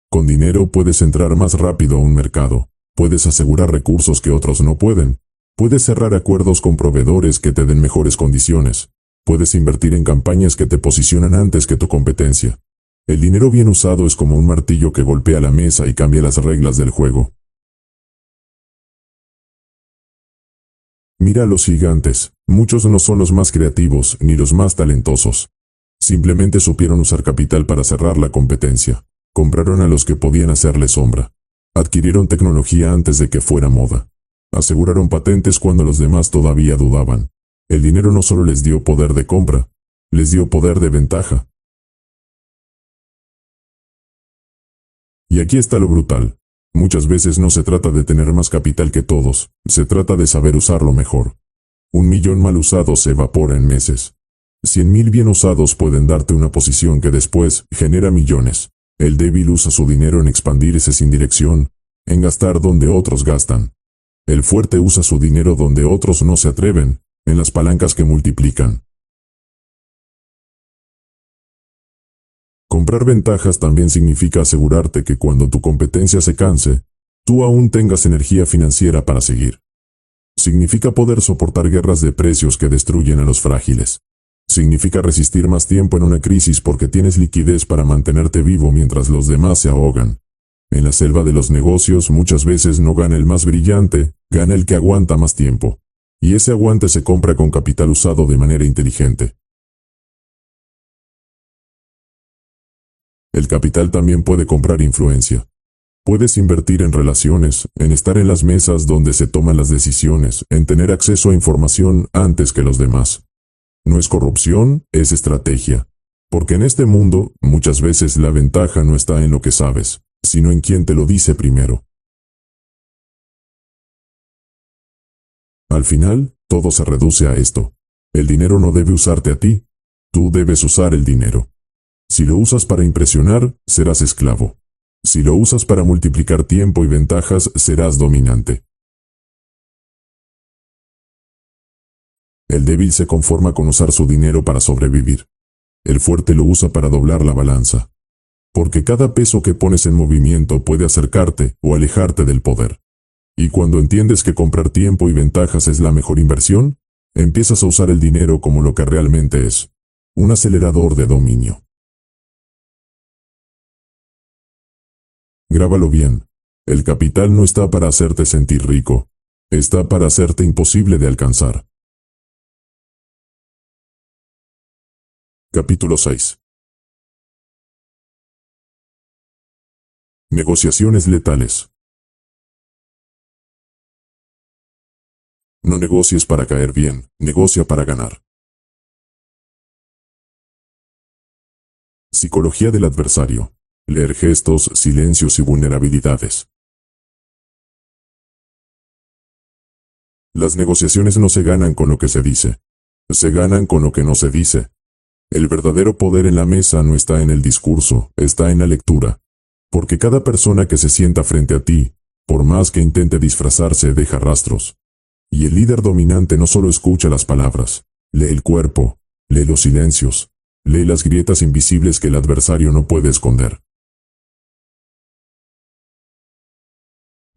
Con dinero puedes entrar más rápido a un mercado, puedes asegurar recursos que otros no pueden, puedes cerrar acuerdos con proveedores que te den mejores condiciones, puedes invertir en campañas que te posicionan antes que tu competencia. El dinero bien usado es como un martillo que golpea la mesa y cambia las reglas del juego. Mira a los gigantes, muchos no son los más creativos ni los más talentosos. Simplemente supieron usar capital para cerrar la competencia. Compraron a los que podían hacerle sombra. Adquirieron tecnología antes de que fuera moda. Aseguraron patentes cuando los demás todavía dudaban. El dinero no solo les dio poder de compra, les dio poder de ventaja. Y aquí está lo brutal. Muchas veces no se trata de tener más capital que todos, se trata de saber usarlo mejor. 1.000.000 mal usados se evapora en meses. 100.000 bien usados pueden darte una posición que después genera millones. El débil usa su dinero en expandirse sin dirección, en gastar donde otros gastan. El fuerte usa su dinero donde otros no se atreven, en las palancas que multiplican. Comprar ventajas también significa asegurarte que cuando tu competencia se canse, tú aún tengas energía financiera para seguir. Significa poder soportar guerras de precios que destruyen a los frágiles. Significa resistir más tiempo en una crisis porque tienes liquidez para mantenerte vivo mientras los demás se ahogan. En la selva de los negocios muchas veces no gana el más brillante, gana el que aguanta más tiempo. Y ese aguante se compra con capital usado de manera inteligente. El capital también puede comprar influencia. Puedes invertir en relaciones, en estar en las mesas donde se toman las decisiones, en tener acceso a información antes que los demás. No es corrupción, es estrategia. Porque en este mundo, muchas veces la ventaja no está en lo que sabes, sino en quien te lo dice primero. Al final, todo se reduce a esto. El dinero no debe usarte a ti. Tú debes usar el dinero. Si lo usas para impresionar, serás esclavo. Si lo usas para multiplicar tiempo y ventajas, serás dominante. El débil se conforma con usar su dinero para sobrevivir. El fuerte lo usa para doblar la balanza. Porque cada peso que pones en movimiento puede acercarte o alejarte del poder. Y cuando entiendes que comprar tiempo y ventajas es la mejor inversión, empiezas a usar el dinero como lo que realmente es: un acelerador de dominio. Grábalo bien. El capital no está para hacerte sentir rico. Está para hacerte imposible de alcanzar. Capítulo 6. Negociaciones letales. No negocies para caer bien, negocia para ganar. Psicología del adversario. Leer gestos, silencios y vulnerabilidades. Las negociaciones no se ganan con lo que se dice. Se ganan con lo que no se dice. El verdadero poder en la mesa no está en el discurso, está en la lectura. Porque cada persona que se sienta frente a ti, por más que intente disfrazarse, deja rastros. Y el líder dominante no solo escucha las palabras, lee el cuerpo, lee los silencios, lee las grietas invisibles que el adversario no puede esconder.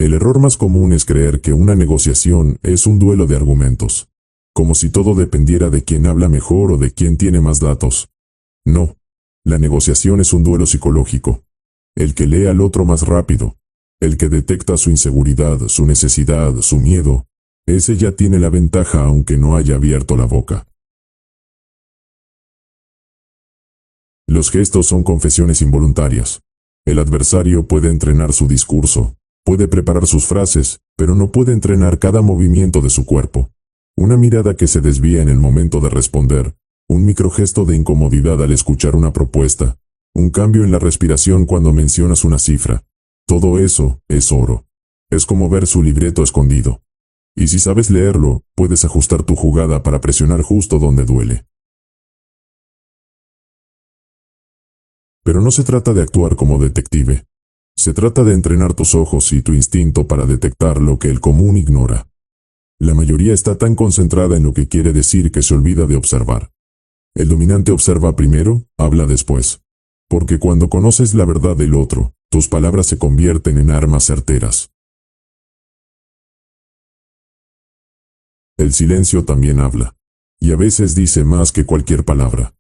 El error más común es creer que una negociación es un duelo de argumentos, como si todo dependiera de quién habla mejor o de quién tiene más datos. No, la negociación es un duelo psicológico. El que lee al otro más rápido, el que detecta su inseguridad, su necesidad, su miedo, ese ya tiene la ventaja aunque no haya abierto la boca. Los gestos son confesiones involuntarias. El adversario puede entrenar su discurso, puede preparar sus frases, pero no puede entrenar cada movimiento de su cuerpo. Una mirada que se desvía en el momento de responder, un microgesto de incomodidad al escuchar una propuesta, un cambio en la respiración cuando mencionas una cifra. Todo eso es oro. Es como ver su libreto escondido. Y si sabes leerlo, puedes ajustar tu jugada para presionar justo donde duele. Pero no se trata de actuar como detective. Se trata de entrenar tus ojos y tu instinto para detectar lo que el común ignora. La mayoría está tan concentrada en lo que quiere decir que se olvida de observar. El dominante observa primero, habla después. Porque cuando conoces la verdad del otro, tus palabras se convierten en armas certeras. El silencio también habla. Y a veces dice más que cualquier palabra.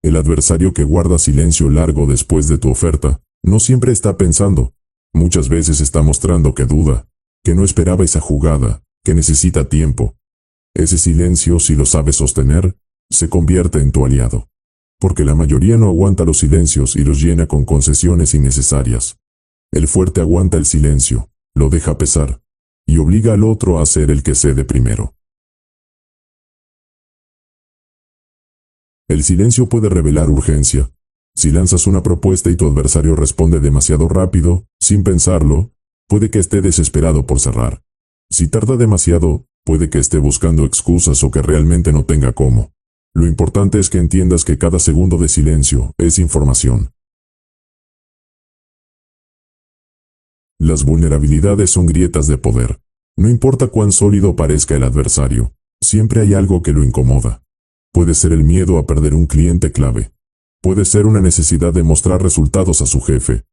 El adversario que guarda silencio largo después de tu oferta, no siempre está pensando. Muchas veces está mostrando que duda, que no esperaba esa jugada, que necesita tiempo. Ese silencio, si lo sabes sostener, se convierte en tu aliado. Porque la mayoría no aguanta los silencios y los llena con concesiones innecesarias. El fuerte aguanta el silencio, lo deja pesar, y obliga al otro a ser el que cede primero. El silencio puede revelar urgencia. Si lanzas una propuesta y tu adversario responde demasiado rápido, sin pensarlo, puede que esté desesperado por cerrar. Si tarda demasiado, puede que esté buscando excusas o que realmente no tenga cómo. Lo importante es que entiendas que cada segundo de silencio es información. Las vulnerabilidades son grietas de poder. No importa cuán sólido parezca el adversario, siempre hay algo que lo incomoda. Puede ser el miedo a perder un cliente clave. Puede ser una necesidad de mostrar resultados a su jefe.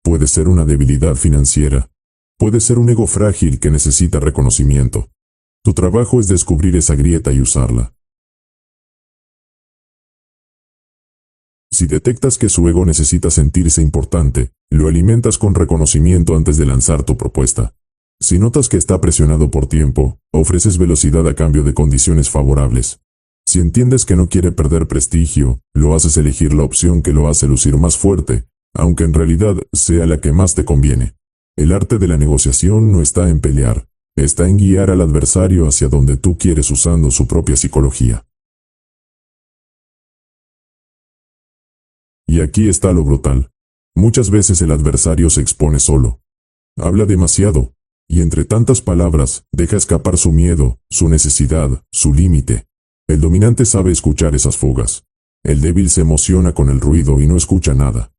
Puede ser una debilidad financiera. Puede ser un ego frágil que necesita reconocimiento. Tu trabajo es descubrir esa grieta y usarla. Si detectas que su ego necesita sentirse importante, lo alimentas con reconocimiento antes de lanzar tu propuesta. Si notas que está presionado por tiempo, ofreces velocidad a cambio de condiciones favorables. Si entiendes que no quiere perder prestigio, lo haces elegir la opción que lo hace lucir más fuerte, aunque en realidad sea la que más te conviene. El arte de la negociación no está en pelear, está en guiar al adversario hacia donde tú quieres usando su propia psicología. Y aquí está lo brutal. Muchas veces el adversario se expone solo. Habla demasiado, y entre tantas palabras, deja escapar su miedo, su necesidad, su límite. El dominante sabe escuchar esas fugas. El débil se emociona con el ruido y no escucha nada.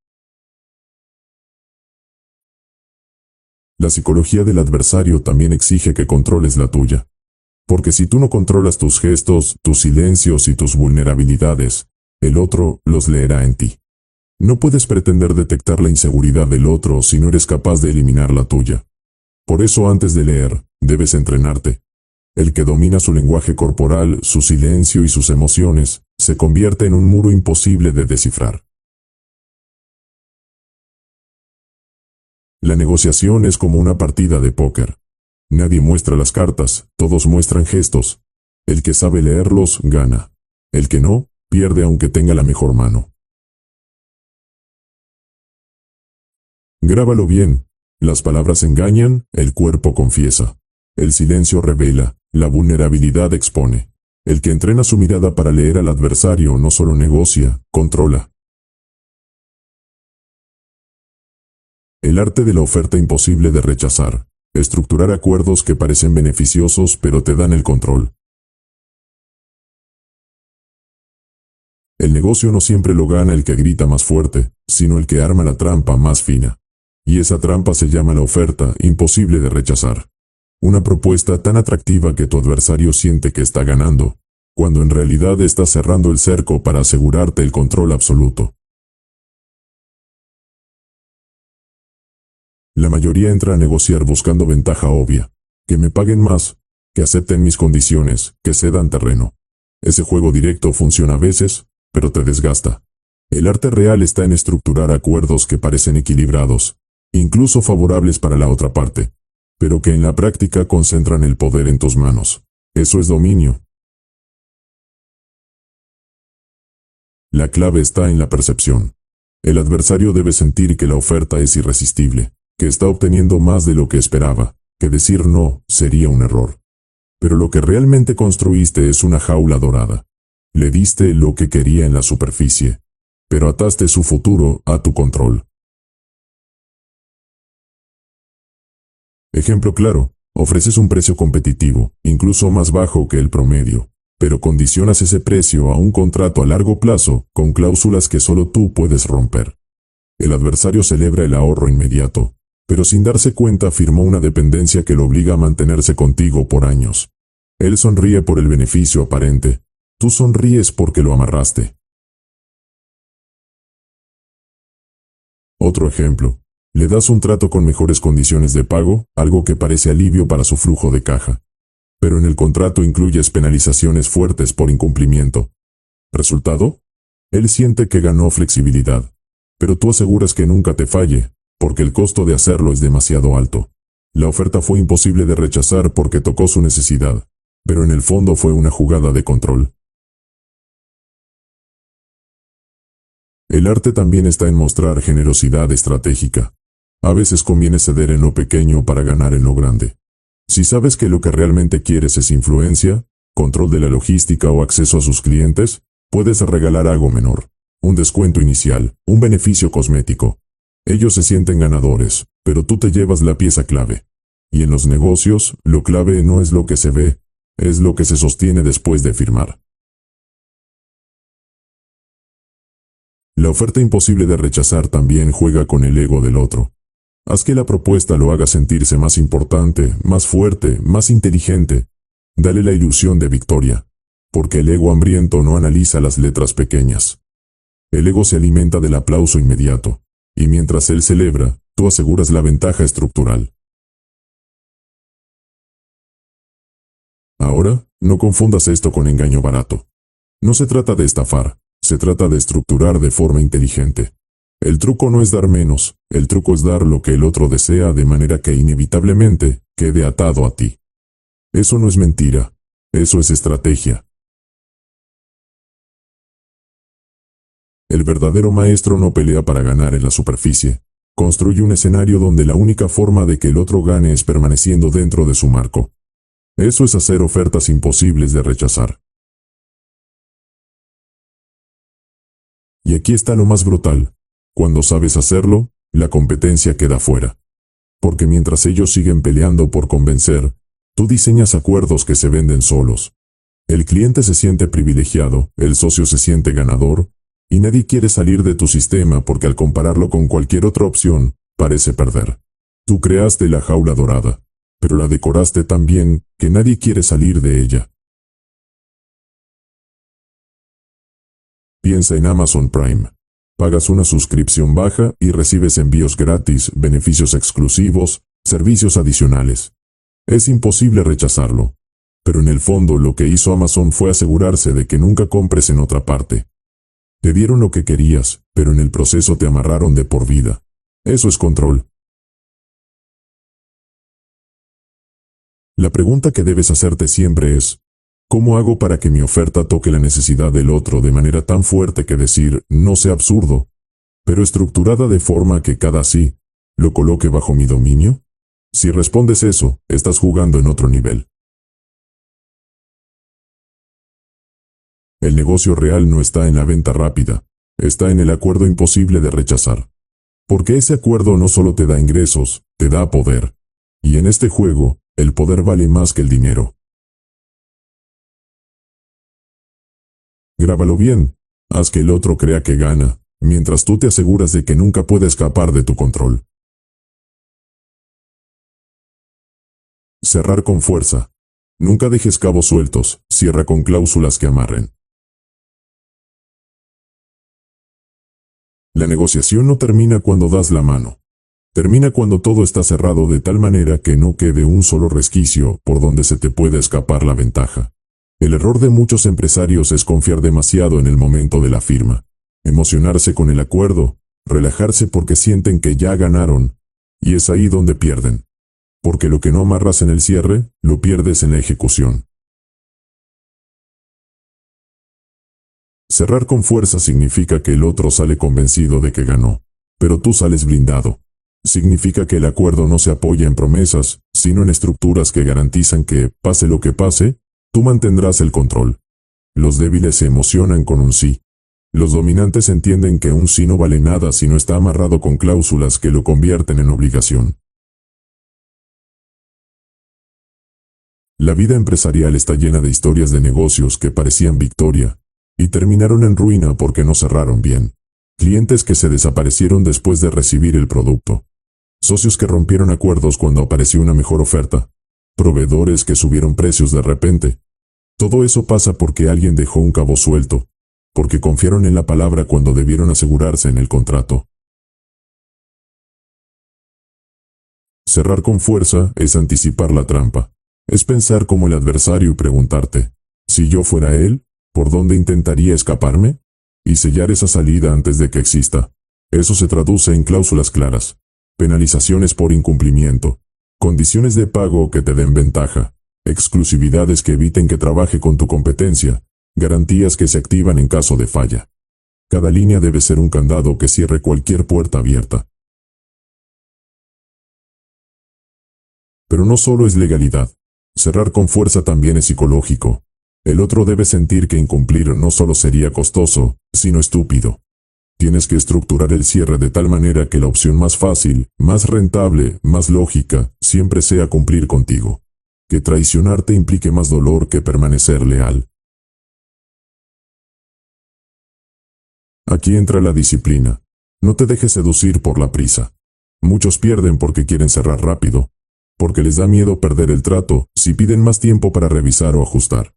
La psicología del adversario también exige que controles la tuya. Porque si tú no controlas tus gestos, tus silencios y tus vulnerabilidades, el otro los leerá en ti. No puedes pretender detectar la inseguridad del otro si no eres capaz de eliminar la tuya. Por eso antes de leer, debes entrenarte. El que domina su lenguaje corporal, su silencio y sus emociones, se convierte en un muro imposible de descifrar. La negociación es como una partida de póker. Nadie muestra las cartas, todos muestran gestos. El que sabe leerlos, gana. El que no, pierde aunque tenga la mejor mano. Grábalo bien. Las palabras engañan, el cuerpo confiesa. El silencio revela, la vulnerabilidad expone. El que entrena su mirada para leer al adversario no solo negocia, controla. El arte de la oferta imposible de rechazar. Estructurar acuerdos que parecen beneficiosos pero te dan el control. El negocio no siempre lo gana el que grita más fuerte, sino el que arma la trampa más fina. Y esa trampa se llama la oferta imposible de rechazar. Una propuesta tan atractiva que tu adversario siente que está ganando, cuando en realidad está cerrando el cerco para asegurarte el control absoluto. La mayoría entra a negociar buscando ventaja obvia, que me paguen más, que acepten mis condiciones, que cedan terreno. Ese juego directo funciona a veces, pero te desgasta. El arte real está en estructurar acuerdos que parecen equilibrados, incluso favorables para la otra parte, pero que en la práctica concentran el poder en tus manos. Eso es dominio. La clave está en la percepción. El adversario debe sentir que la oferta es irresistible, que está obteniendo más de lo que esperaba, que decir no sería un error. Pero lo que realmente construiste es una jaula dorada. Le diste lo que quería en la superficie, pero ataste su futuro a tu control. Ejemplo claro, ofreces un precio competitivo, incluso más bajo que el promedio, pero condicionas ese precio a un contrato a largo plazo con cláusulas que solo tú puedes romper. El adversario celebra el ahorro inmediato, pero sin darse cuenta firmó una dependencia que lo obliga a mantenerse contigo por años. Él sonríe por el beneficio aparente, tú sonríes porque lo amarraste. Otro ejemplo. Le das un trato con mejores condiciones de pago, algo que parece alivio para su flujo de caja. Pero en el contrato incluyes penalizaciones fuertes por incumplimiento. ¿Resultado? Él siente que ganó flexibilidad, pero tú aseguras que nunca te falle, porque el costo de hacerlo es demasiado alto. La oferta fue imposible de rechazar porque tocó su necesidad, pero en el fondo fue una jugada de control. El arte también está en mostrar generosidad estratégica. A veces conviene ceder en lo pequeño para ganar en lo grande. Si sabes que lo que realmente quieres es influencia, control de la logística o acceso a sus clientes, puedes regalar algo menor, un descuento inicial, un beneficio cosmético. Ellos se sienten ganadores, pero tú te llevas la pieza clave. Y en los negocios, lo clave no es lo que se ve, es lo que se sostiene después de firmar. La oferta imposible de rechazar también juega con el ego del otro. Haz que la propuesta lo haga sentirse más importante, más fuerte, más inteligente. Dale la ilusión de victoria, porque el ego hambriento no analiza las letras pequeñas. El ego se alimenta del aplauso inmediato, y mientras él celebra, tú aseguras la ventaja estructural. Ahora, no confundas esto con engaño barato. No se trata de estafar, Se trata de estructurar de forma inteligente. El truco no es dar menos, el truco es dar lo que el otro desea de manera que inevitablemente quede atado a ti. Eso no es mentira, eso es estrategia. El verdadero maestro no pelea para ganar en la superficie. Construye un escenario donde la única forma de que el otro gane es permaneciendo dentro de su marco. Eso es hacer ofertas imposibles de rechazar. Y aquí está lo más brutal. Cuando sabes hacerlo, la competencia queda fuera. Porque mientras ellos siguen peleando por convencer, tú diseñas acuerdos que se venden solos. El cliente se siente privilegiado, el socio se siente ganador, y nadie quiere salir de tu sistema porque al compararlo con cualquier otra opción, parece perder. Tú creaste la jaula dorada, pero la decoraste tan bien que nadie quiere salir de ella. Piensa en Amazon Prime. Pagas una suscripción baja y recibes envíos gratis, beneficios exclusivos, servicios adicionales. Es imposible rechazarlo. Pero en el fondo lo que hizo Amazon fue asegurarse de que nunca compres en otra parte. Te dieron lo que querías, pero en el proceso te amarraron de por vida. Eso es control. La pregunta que debes hacerte siempre es, ¿cómo hago para que mi oferta toque la necesidad del otro de manera tan fuerte que decir no sea absurdo, pero estructurada de forma que cada sí lo coloque bajo mi dominio? Si respondes eso, estás jugando en otro nivel. El negocio real no está en la venta rápida, está en el acuerdo imposible de rechazar. Porque ese acuerdo no solo te da ingresos, te da poder. Y en este juego, el poder vale más que el dinero. Grábalo bien, haz que el otro crea que gana, mientras tú te aseguras de que nunca puede escapar de tu control. Cerrar con fuerza. Nunca dejes cabos sueltos, cierra con cláusulas que amarren. La negociación no termina cuando das la mano. Termina cuando todo está cerrado de tal manera que no quede un solo resquicio por donde se te pueda escapar la ventaja. El error de muchos empresarios es confiar demasiado en el momento de la firma, emocionarse con el acuerdo, relajarse porque sienten que ya ganaron, y es ahí donde pierden. Porque lo que no amarras en el cierre, lo pierdes en la ejecución. Cerrar con fuerza significa que el otro sale convencido de que ganó, pero tú sales blindado. Significa que el acuerdo no se apoya en promesas, sino en estructuras que garantizan que, pase lo que pase, tú mantendrás el control. Los débiles se emocionan con un sí. Los dominantes entienden que un sí no vale nada si no está amarrado con cláusulas que lo convierten en obligación. La vida empresarial está llena de historias de negocios que parecían victoria, y terminaron en ruina porque no cerraron bien. Clientes que se desaparecieron después de recibir el producto. Socios que rompieron acuerdos cuando apareció una mejor oferta. Proveedores que subieron precios de repente. Todo eso pasa porque alguien dejó un cabo suelto, porque confiaron en la palabra cuando debieron asegurarse en el contrato. Cerrar con fuerza es anticipar la trampa. Es pensar como el adversario y preguntarte, si yo fuera él, ¿por dónde intentaría escaparme? Y sellar esa salida antes de que exista. Eso se traduce en cláusulas claras, penalizaciones por incumplimiento, condiciones de pago que te den ventaja, exclusividades que eviten que trabaje con tu competencia, garantías que se activan en caso de falla. Cada línea debe ser un candado que cierre cualquier puerta abierta. Pero no solo es legalidad. Cerrar con fuerza también es psicológico. El otro debe sentir que incumplir no solo sería costoso, sino estúpido. Tienes que estructurar el cierre de tal manera que la opción más fácil, más rentable, más lógica, siempre sea cumplir contigo. Que traicionarte implique más dolor que permanecer leal. Aquí entra la disciplina. No te dejes seducir por la prisa. Muchos pierden porque quieren cerrar rápido, porque les da miedo perder el trato si piden más tiempo para revisar o ajustar.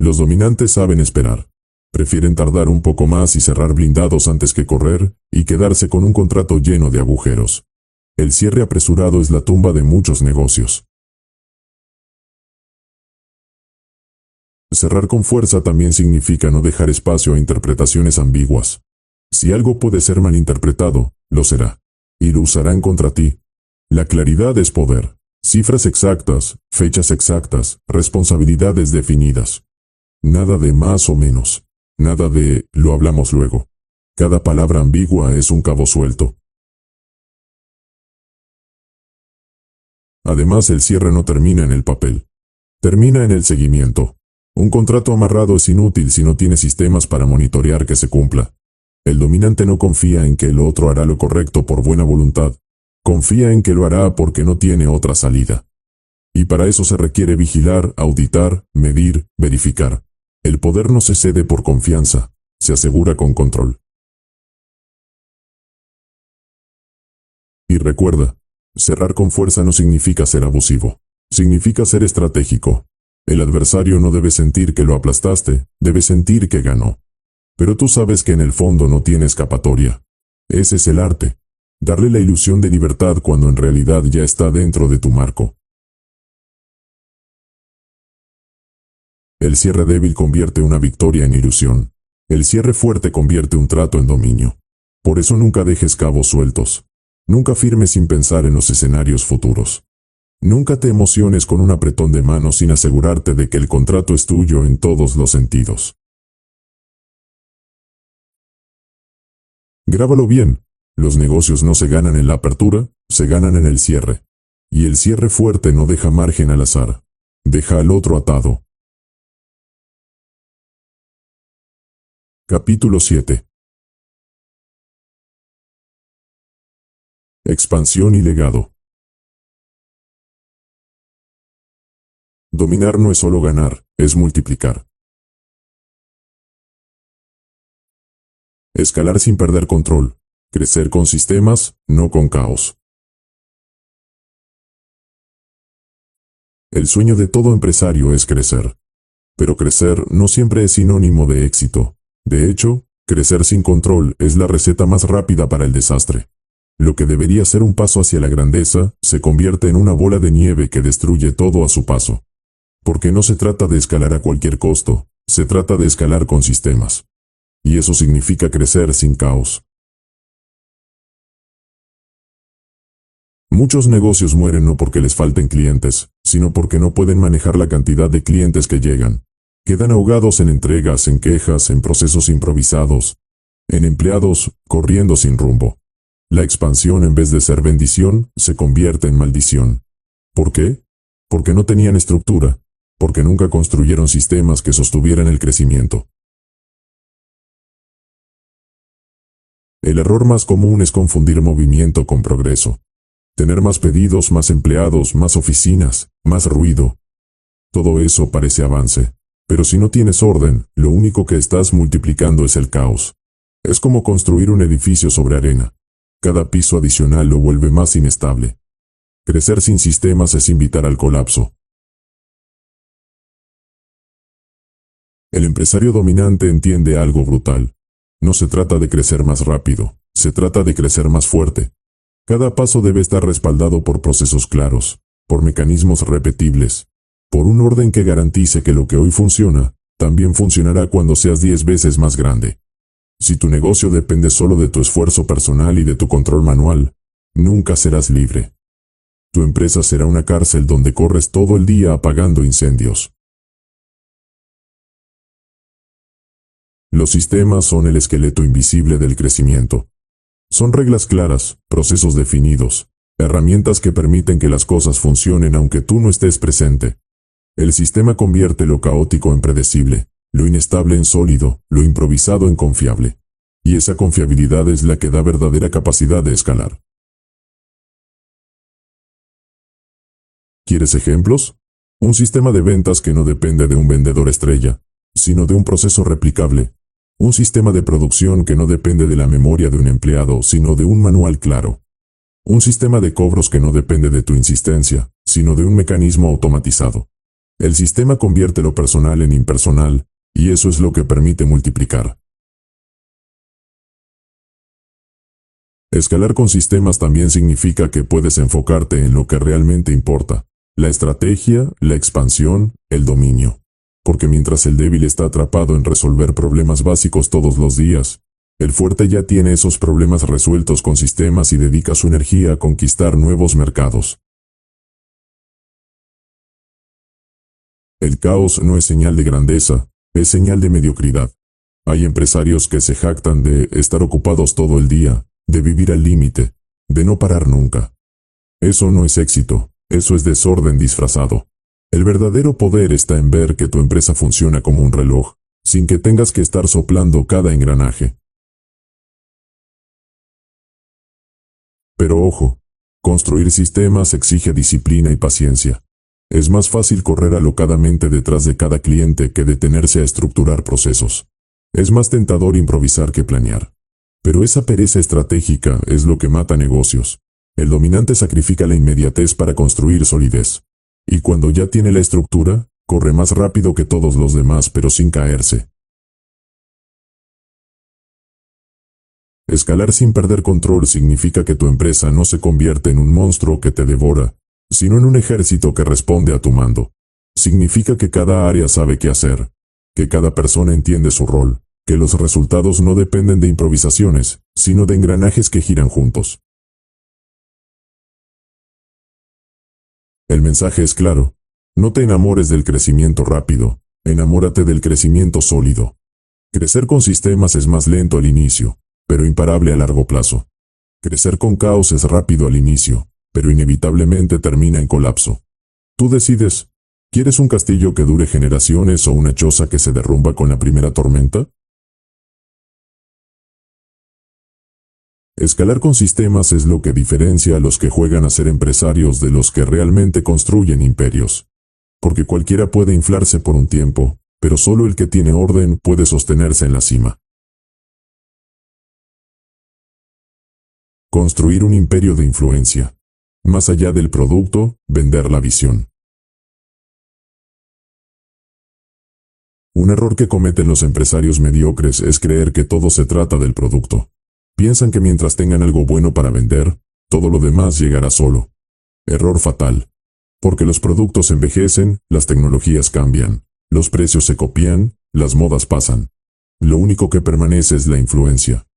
Los dominantes saben esperar. Prefieren tardar un poco más y cerrar blindados antes que correr y quedarse con un contrato lleno de agujeros. El cierre apresurado es la tumba de muchos negocios. Cerrar con fuerza también significa no dejar espacio a interpretaciones ambiguas. Si algo puede ser malinterpretado, lo será, y lo usarán contra ti. La claridad es poder. Cifras exactas, fechas exactas, responsabilidades definidas. Nada de más o menos. Nada de lo hablamos luego. Cada palabra ambigua es un cabo suelto. Además, el cierre no termina en el papel. Termina en el seguimiento. Un contrato amarrado es inútil si no tiene sistemas para monitorear que se cumpla. El dominante no confía en que el otro hará lo correcto por buena voluntad. Confía en que lo hará porque no tiene otra salida. Y para eso se requiere vigilar, auditar, medir, verificar. El poder no se cede por confianza, se asegura con control. Y recuerda, cerrar con fuerza no significa ser abusivo. Significa ser estratégico. El adversario no debe sentir que lo aplastaste, debe sentir que ganó. Pero tú sabes que en el fondo no tiene escapatoria. Ese es el arte. Darle la ilusión de libertad cuando en realidad ya está dentro de tu marco. El cierre débil convierte una victoria en ilusión. El cierre fuerte convierte un trato en dominio. Por eso nunca dejes cabos sueltos. Nunca firmes sin pensar en los escenarios futuros. Nunca te emociones con un apretón de manos sin asegurarte de que el contrato es tuyo en todos los sentidos. Grábalo bien. Los negocios no se ganan en la apertura, se ganan en el cierre. Y el cierre fuerte no deja margen al azar. Deja al otro atado. Capítulo 7. Expansión y legado. Dominar no es solo ganar, es multiplicar. Escalar sin perder control. Crecer con sistemas, no con caos. El sueño de todo empresario es crecer. Pero crecer no siempre es sinónimo de éxito. De hecho, crecer sin control es la receta más rápida para el desastre. Lo que debería ser un paso hacia la grandeza, se convierte en una bola de nieve que destruye todo a su paso. Porque no se trata de escalar a cualquier costo, se trata de escalar con sistemas. Y eso significa crecer sin caos. Muchos negocios mueren no porque les falten clientes, sino porque no pueden manejar la cantidad de clientes que llegan. Quedan ahogados en entregas, en quejas, en procesos improvisados, en empleados corriendo sin rumbo. La expansión, en vez de ser bendición, se convierte en maldición. ¿Por qué? Porque no tenían estructura, porque nunca construyeron sistemas que sostuvieran el crecimiento. El error más común es confundir movimiento con progreso. Tener más pedidos, más empleados, más oficinas, más ruido. Todo eso parece avance. Pero si no tienes orden, lo único que estás multiplicando es el caos. Es como construir un edificio sobre arena. Cada piso adicional lo vuelve más inestable. Crecer sin sistemas es invitar al colapso. El empresario dominante entiende algo brutal. No se trata de crecer más rápido, se trata de crecer más fuerte. Cada paso debe estar respaldado por procesos claros, por mecanismos repetibles, por un orden que garantice que lo que hoy funciona, también funcionará cuando seas 10 veces más grande. Si tu negocio depende solo de tu esfuerzo personal y de tu control manual, nunca serás libre. Tu empresa será una cárcel donde corres todo el día apagando incendios. Los sistemas son el esqueleto invisible del crecimiento. Son reglas claras, procesos definidos, herramientas que permiten que las cosas funcionen aunque tú no estés presente. El sistema convierte lo caótico en predecible, lo inestable en sólido, lo improvisado en confiable. Y esa confiabilidad es la que da verdadera capacidad de escalar. ¿Quieres ejemplos? Un sistema de ventas que no depende de un vendedor estrella, sino de un proceso replicable. Un sistema de producción que no depende de la memoria de un empleado, sino de un manual claro. Un sistema de cobros que no depende de tu insistencia, sino de un mecanismo automatizado. El sistema convierte lo personal en impersonal, y eso es lo que permite multiplicar. Escalar con sistemas también significa que puedes enfocarte en lo que realmente importa: la estrategia, la expansión, el dominio. Porque mientras el débil está atrapado en resolver problemas básicos todos los días, el fuerte ya tiene esos problemas resueltos con sistemas y dedica su energía a conquistar nuevos mercados. El caos no es señal de grandeza, es señal de mediocridad. Hay empresarios que se jactan de estar ocupados todo el día, de vivir al límite, de no parar nunca. Eso no es éxito, eso es desorden disfrazado. El verdadero poder está en ver que tu empresa funciona como un reloj, sin que tengas que estar soplando cada engranaje. Pero ojo, construir sistemas exige disciplina y paciencia. Es más fácil correr alocadamente detrás de cada cliente que detenerse a estructurar procesos. Es más tentador improvisar que planear. Pero esa pereza estratégica es lo que mata negocios. El dominante sacrifica la inmediatez para construir solidez. Y cuando ya tiene la estructura, corre más rápido que todos los demás pero sin caerse. Escalar sin perder control significa que tu empresa no se convierte en un monstruo que te devora, sino en un ejército que responde a tu mando. Significa que cada área sabe qué hacer, que cada persona entiende su rol, que los resultados no dependen de improvisaciones, sino de engranajes que giran juntos. El mensaje es claro. No te enamores del crecimiento rápido, enamórate del crecimiento sólido. Crecer con sistemas es más lento al inicio, pero imparable a largo plazo. Crecer con caos es rápido al inicio, pero inevitablemente termina en colapso. Tú decides, ¿quieres un castillo que dure generaciones o una choza que se derrumba con la primera tormenta? Escalar con sistemas es lo que diferencia a los que juegan a ser empresarios de los que realmente construyen imperios. Porque cualquiera puede inflarse por un tiempo, pero solo el que tiene orden puede sostenerse en la cima. Construir un imperio de influencia. Más allá del producto, vender la visión. Un error que cometen los empresarios mediocres es creer que todo se trata del producto. Piensan que mientras tengan algo bueno para vender, todo lo demás llegará solo. Error fatal. Porque los productos envejecen, las tecnologías cambian, los precios se copian, las modas pasan. Lo único que permanece es la influencia.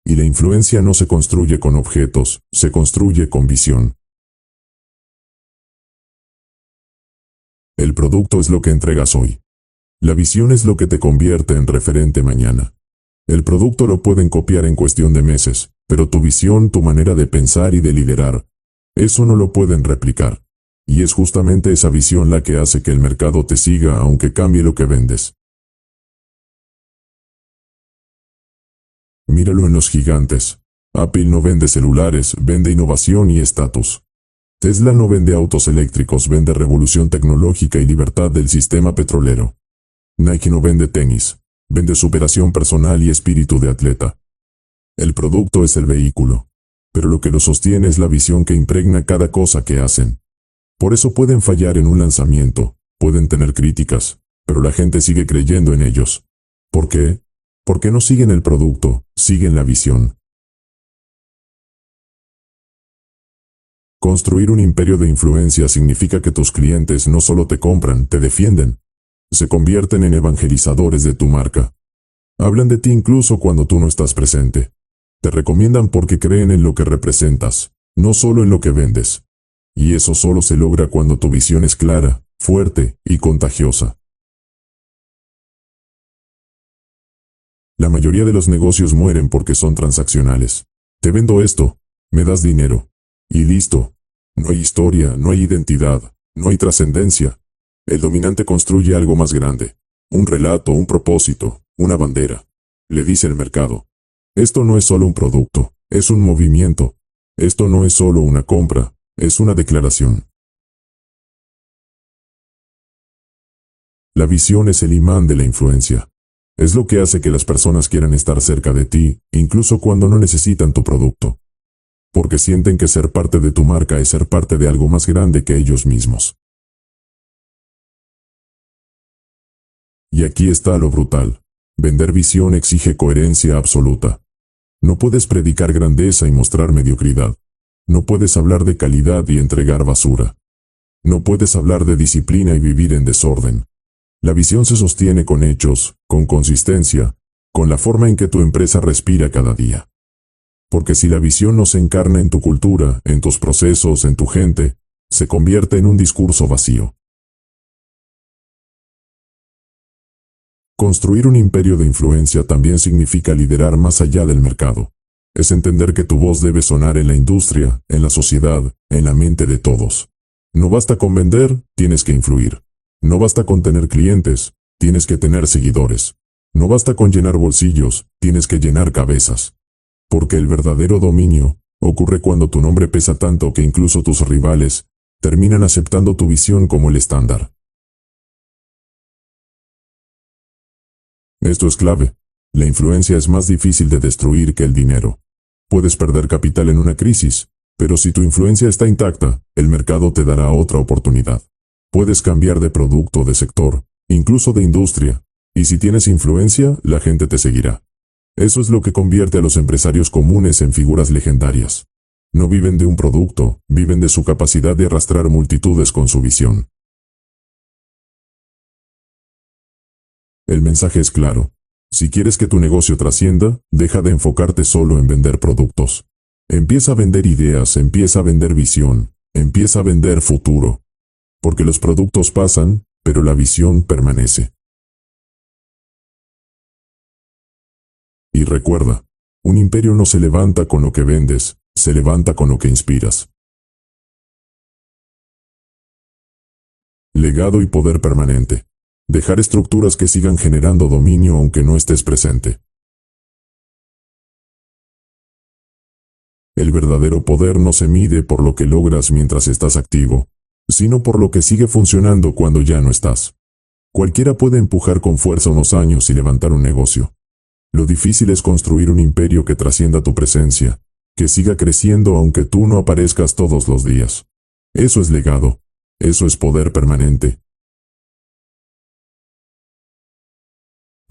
Y la influencia no se construye con objetos, se construye con visión. El producto es lo que entregas hoy. La visión es lo que te convierte en referente mañana. El producto lo pueden copiar en cuestión de meses, pero tu visión, tu manera de pensar y de liderar, eso no lo pueden replicar. Y es justamente esa visión la que hace que el mercado te siga aunque cambie lo que vendes. Míralo en los gigantes. Apple no vende celulares, vende innovación y estatus. Tesla no vende autos eléctricos, vende revolución tecnológica y libertad del sistema petrolero. Nike no vende tenis, vende superación personal y espíritu de atleta. El producto es el vehículo, pero lo que lo sostiene es la visión que impregna cada cosa que hacen. Por eso pueden fallar en un lanzamiento, pueden tener críticas, pero la gente sigue creyendo en ellos. ¿Por qué? Porque no siguen el producto, siguen la visión. Construir un imperio de influencia significa que tus clientes no solo te compran, te defienden. Se convierten en evangelizadores de tu marca. Hablan de ti incluso cuando tú no estás presente. Te recomiendan porque creen en lo que representas, no solo en lo que vendes. Y eso solo se logra cuando tu visión es clara, fuerte y contagiosa. La mayoría de los negocios mueren porque son transaccionales. Te vendo esto, me das dinero. Y listo. No hay historia, no hay identidad, no hay trascendencia. El dominante construye algo más grande. Un relato, un propósito, una bandera. Le dice el mercado. Esto no es solo un producto, es un movimiento. Esto no es solo una compra, es una declaración. La visión es el imán de la influencia. Es lo que hace que las personas quieran estar cerca de ti, incluso cuando no necesitan tu producto. Porque sienten que ser parte de tu marca es ser parte de algo más grande que ellos mismos. Y aquí está lo brutal. Vender visión exige coherencia absoluta. No puedes predicar grandeza y mostrar mediocridad. No puedes hablar de calidad y entregar basura. No puedes hablar de disciplina y vivir en desorden. La visión se sostiene con hechos, con consistencia, con la forma en que tu empresa respira cada día. Porque si la visión no se encarna en tu cultura, en tus procesos, en tu gente, se convierte en un discurso vacío. Construir un imperio de influencia también significa liderar más allá del mercado. Es entender que tu voz debe sonar en la industria, en la sociedad, en la mente de todos. No basta con vender, tienes que influir. No basta con tener clientes, tienes que tener seguidores. No basta con llenar bolsillos, tienes que llenar cabezas. Porque el verdadero dominio ocurre cuando tu nombre pesa tanto que incluso tus rivales terminan aceptando tu visión como el estándar. Esto es clave. La influencia es más difícil de destruir que el dinero. Puedes perder capital en una crisis, pero si tu influencia está intacta, el mercado te dará otra oportunidad. Puedes cambiar de producto, de sector, incluso de industria, y si tienes influencia, la gente te seguirá. Eso es lo que convierte a los empresarios comunes en figuras legendarias. No viven de un producto, viven de su capacidad de arrastrar multitudes con su visión. El mensaje es claro. Si quieres que tu negocio trascienda, deja de enfocarte solo en vender productos. Empieza a vender ideas, empieza a vender visión, empieza a vender futuro. Porque los productos pasan, pero la visión permanece. Y recuerda, un imperio no se levanta con lo que vendes, se levanta con lo que inspiras. Legado y poder permanente. Dejar estructuras que sigan generando dominio aunque no estés presente. El verdadero poder no se mide por lo que logras mientras estás activo, sino por lo que sigue funcionando cuando ya no estás. Cualquiera puede empujar con fuerza unos años y levantar un negocio. Lo difícil es construir un imperio que trascienda tu presencia, que siga creciendo aunque tú no aparezcas todos los días. Eso es legado. Eso es poder permanente.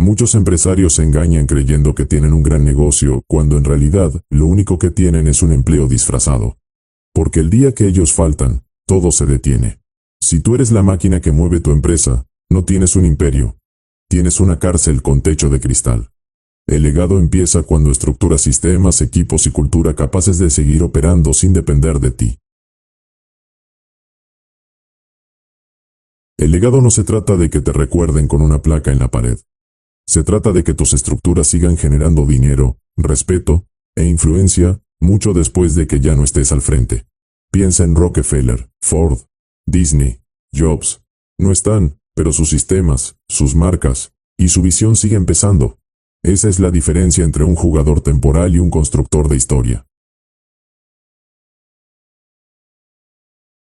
Muchos empresarios se engañan creyendo que tienen un gran negocio, cuando en realidad lo único que tienen es un empleo disfrazado. Porque el día que ellos faltan, todo se detiene. Si tú eres la máquina que mueve tu empresa, no tienes un imperio. Tienes una cárcel con techo de cristal. El legado empieza cuando estructuras sistemas, equipos y cultura capaces de seguir operando sin depender de ti. El legado no se trata de que te recuerden con una placa en la pared. Se trata de que tus estructuras sigan generando dinero, respeto e influencia, mucho después de que ya no estés al frente. Piensa en Rockefeller, Ford, Disney, Jobs. No están, pero sus sistemas, sus marcas y su visión siguen pesando. Esa es la diferencia entre un jugador temporal y un constructor de historia.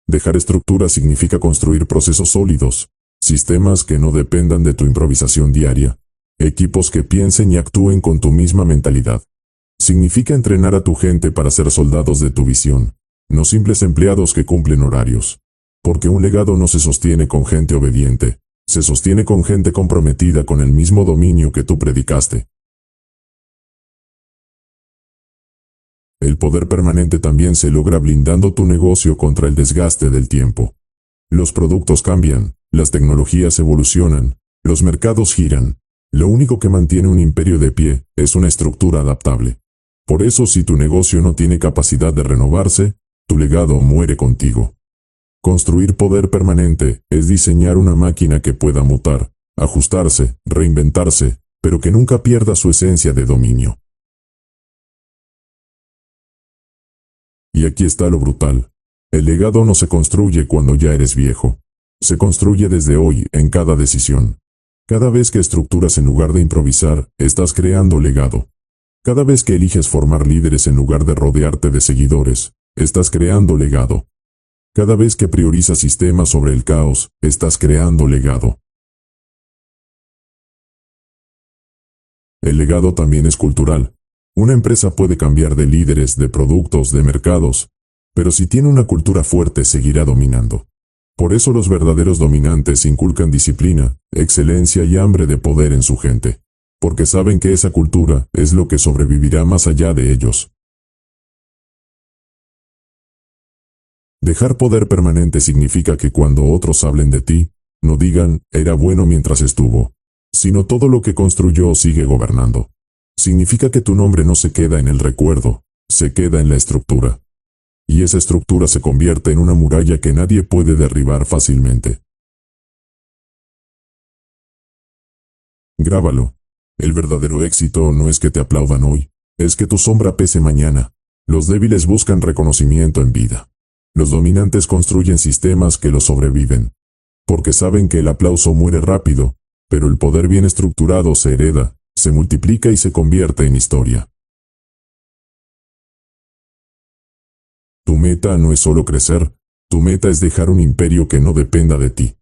Dejar estructuras significa construir procesos sólidos, sistemas que no dependan de tu improvisación diaria. Equipos que piensen y actúen con tu misma mentalidad. Significa entrenar a tu gente para ser soldados de tu visión, no simples empleados que cumplen horarios. Porque un legado no se sostiene con gente obediente, se sostiene con gente comprometida con el mismo dominio que tú predicaste. El poder permanente también se logra blindando tu negocio contra el desgaste del tiempo. Los productos cambian, las tecnologías evolucionan, los mercados giran. Lo único que mantiene un imperio de pie es una estructura adaptable. Por eso, si tu negocio no tiene capacidad de renovarse, tu legado muere contigo. Construir poder permanente es diseñar una máquina que pueda mutar, ajustarse, reinventarse, pero que nunca pierda su esencia de dominio. Y aquí está lo brutal. El legado no se construye cuando ya eres viejo. Se construye desde hoy, en cada decisión. Cada vez que estructuras en lugar de improvisar, estás creando legado. Cada vez que eliges formar líderes en lugar de rodearte de seguidores, estás creando legado. Cada vez que priorizas sistemas sobre el caos, estás creando legado. El legado también es cultural. Una empresa puede cambiar de líderes, de productos, de mercados, pero si tiene una cultura fuerte seguirá dominando. Por eso los verdaderos dominantes inculcan disciplina, excelencia y hambre de poder en su gente, porque saben que esa cultura es lo que sobrevivirá más allá de ellos. Dejar poder permanente significa que cuando otros hablen de ti, No digan, era bueno mientras estuvo, sino todo lo que construyó sigue gobernando. Significa que tu nombre no se queda en el recuerdo, se queda en la estructura. Y esa estructura se convierte en una muralla que nadie puede derribar fácilmente. Grábalo. El verdadero éxito no es que te aplaudan hoy, es que tu sombra pese mañana. Los débiles buscan reconocimiento en vida. Los dominantes construyen sistemas que los sobreviven, porque saben que el aplauso muere rápido, pero el poder bien estructurado se hereda, se multiplica y se convierte en historia. Tu meta no es solo crecer, tu meta es dejar un imperio que no dependa de ti.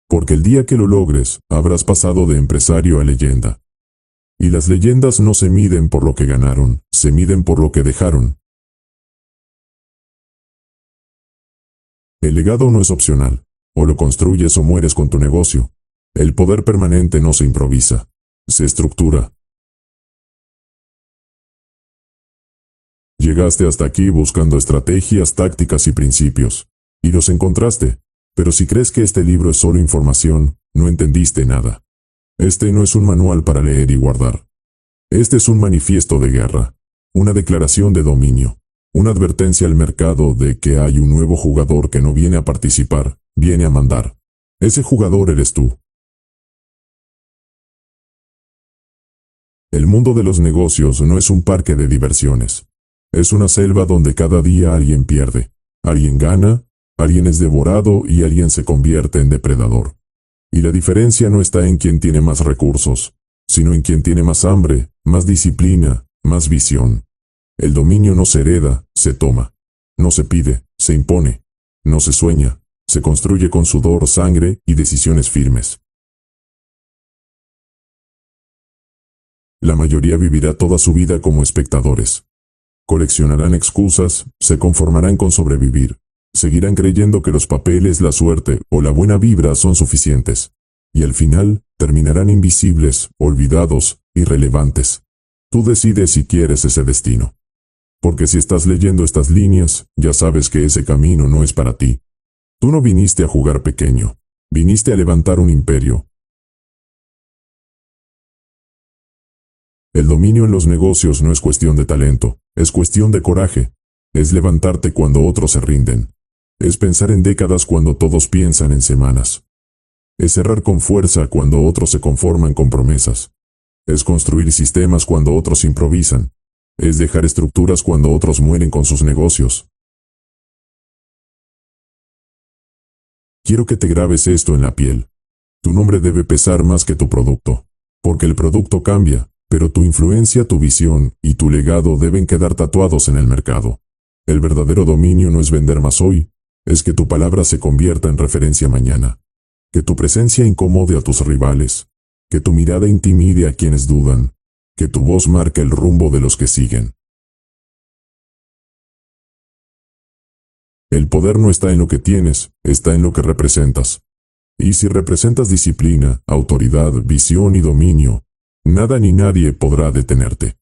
Porque el día que lo logres, habrás pasado de empresario a leyenda. Y las leyendas no se miden por lo que ganaron, se miden por lo que dejaron. El legado no es opcional, o lo construyes o mueres con tu negocio. El poder permanente no se improvisa, se estructura. Llegaste hasta aquí buscando estrategias, tácticas y principios, y los encontraste. Pero si crees que este libro es solo información, no entendiste nada. Este no es un manual para leer y guardar. Este es un manifiesto de guerra, una declaración de dominio, una advertencia al mercado de que hay un nuevo jugador que no viene a participar, viene a mandar. Ese jugador eres tú. El mundo de los negocios no es un parque de diversiones. Es una selva donde cada día alguien pierde, alguien gana, alguien es devorado y alguien se convierte en depredador. Y la diferencia no está en quién tiene más recursos, sino en quién tiene más hambre, más disciplina, más visión. El dominio no se hereda, se toma. No se pide, se impone. No se sueña, se construye con sudor, sangre y decisiones firmes. La mayoría vivirá toda su vida como espectadores. Coleccionarán excusas, se conformarán con sobrevivir. Seguirán creyendo que los papeles, la suerte o la buena vibra son suficientes. Y al final, terminarán invisibles, olvidados, irrelevantes. Tú decides si quieres ese destino. Porque si estás leyendo estas líneas, ya sabes que ese camino no es para ti. Tú no viniste a jugar pequeño. Viniste a levantar un imperio. El dominio en los negocios no es cuestión de talento, es cuestión de coraje. Es levantarte cuando otros se rinden. Es pensar en décadas cuando todos piensan en semanas. Es cerrar con fuerza cuando otros se conforman con promesas. Es construir sistemas cuando otros improvisan. Es dejar estructuras cuando otros mueren con sus negocios. Quiero que te grabes esto en la piel. Tu nombre debe pesar más que tu producto. Porque el producto cambia, pero tu influencia, tu visión y tu legado deben quedar tatuados en el mercado. El verdadero dominio no es vender más hoy, es que tu palabra se convierta en referencia mañana. Que tu presencia incomode a tus rivales. Que tu mirada intimide a quienes dudan. Que tu voz marque el rumbo de los que siguen. El poder no está en lo que tienes, está en lo que representas. Y si representas disciplina, autoridad, visión y dominio, nada ni nadie podrá detenerte.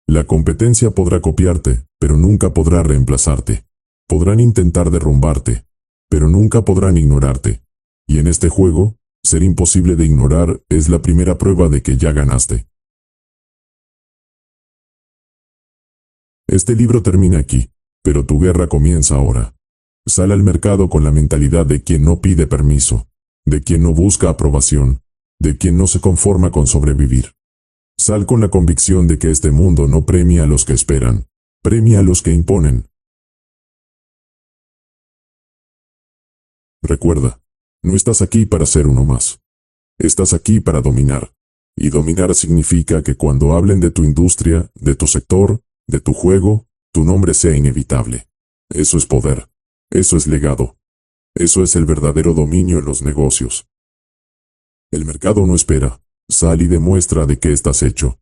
La competencia podrá copiarte, pero nunca podrá reemplazarte. Podrán intentar derrumbarte, pero nunca podrán ignorarte. Y en este juego, ser imposible de ignorar es la primera prueba de que ya ganaste. Este libro termina aquí, pero tu guerra comienza ahora. Sal al mercado con la mentalidad de quien no pide permiso, de quien no busca aprobación, de quien no se conforma con sobrevivir. Sal con la convicción de que este mundo no premia a los que esperan, premia a los que imponen. Recuerda, no estás aquí para ser uno más. Estás aquí para dominar. Y dominar significa que cuando hablen de tu industria, de tu sector, de tu juego, tu nombre sea inevitable. Eso es poder. Eso es legado. Eso es el verdadero dominio en los negocios. El mercado no espera. Sal y demuestra de qué estás hecho.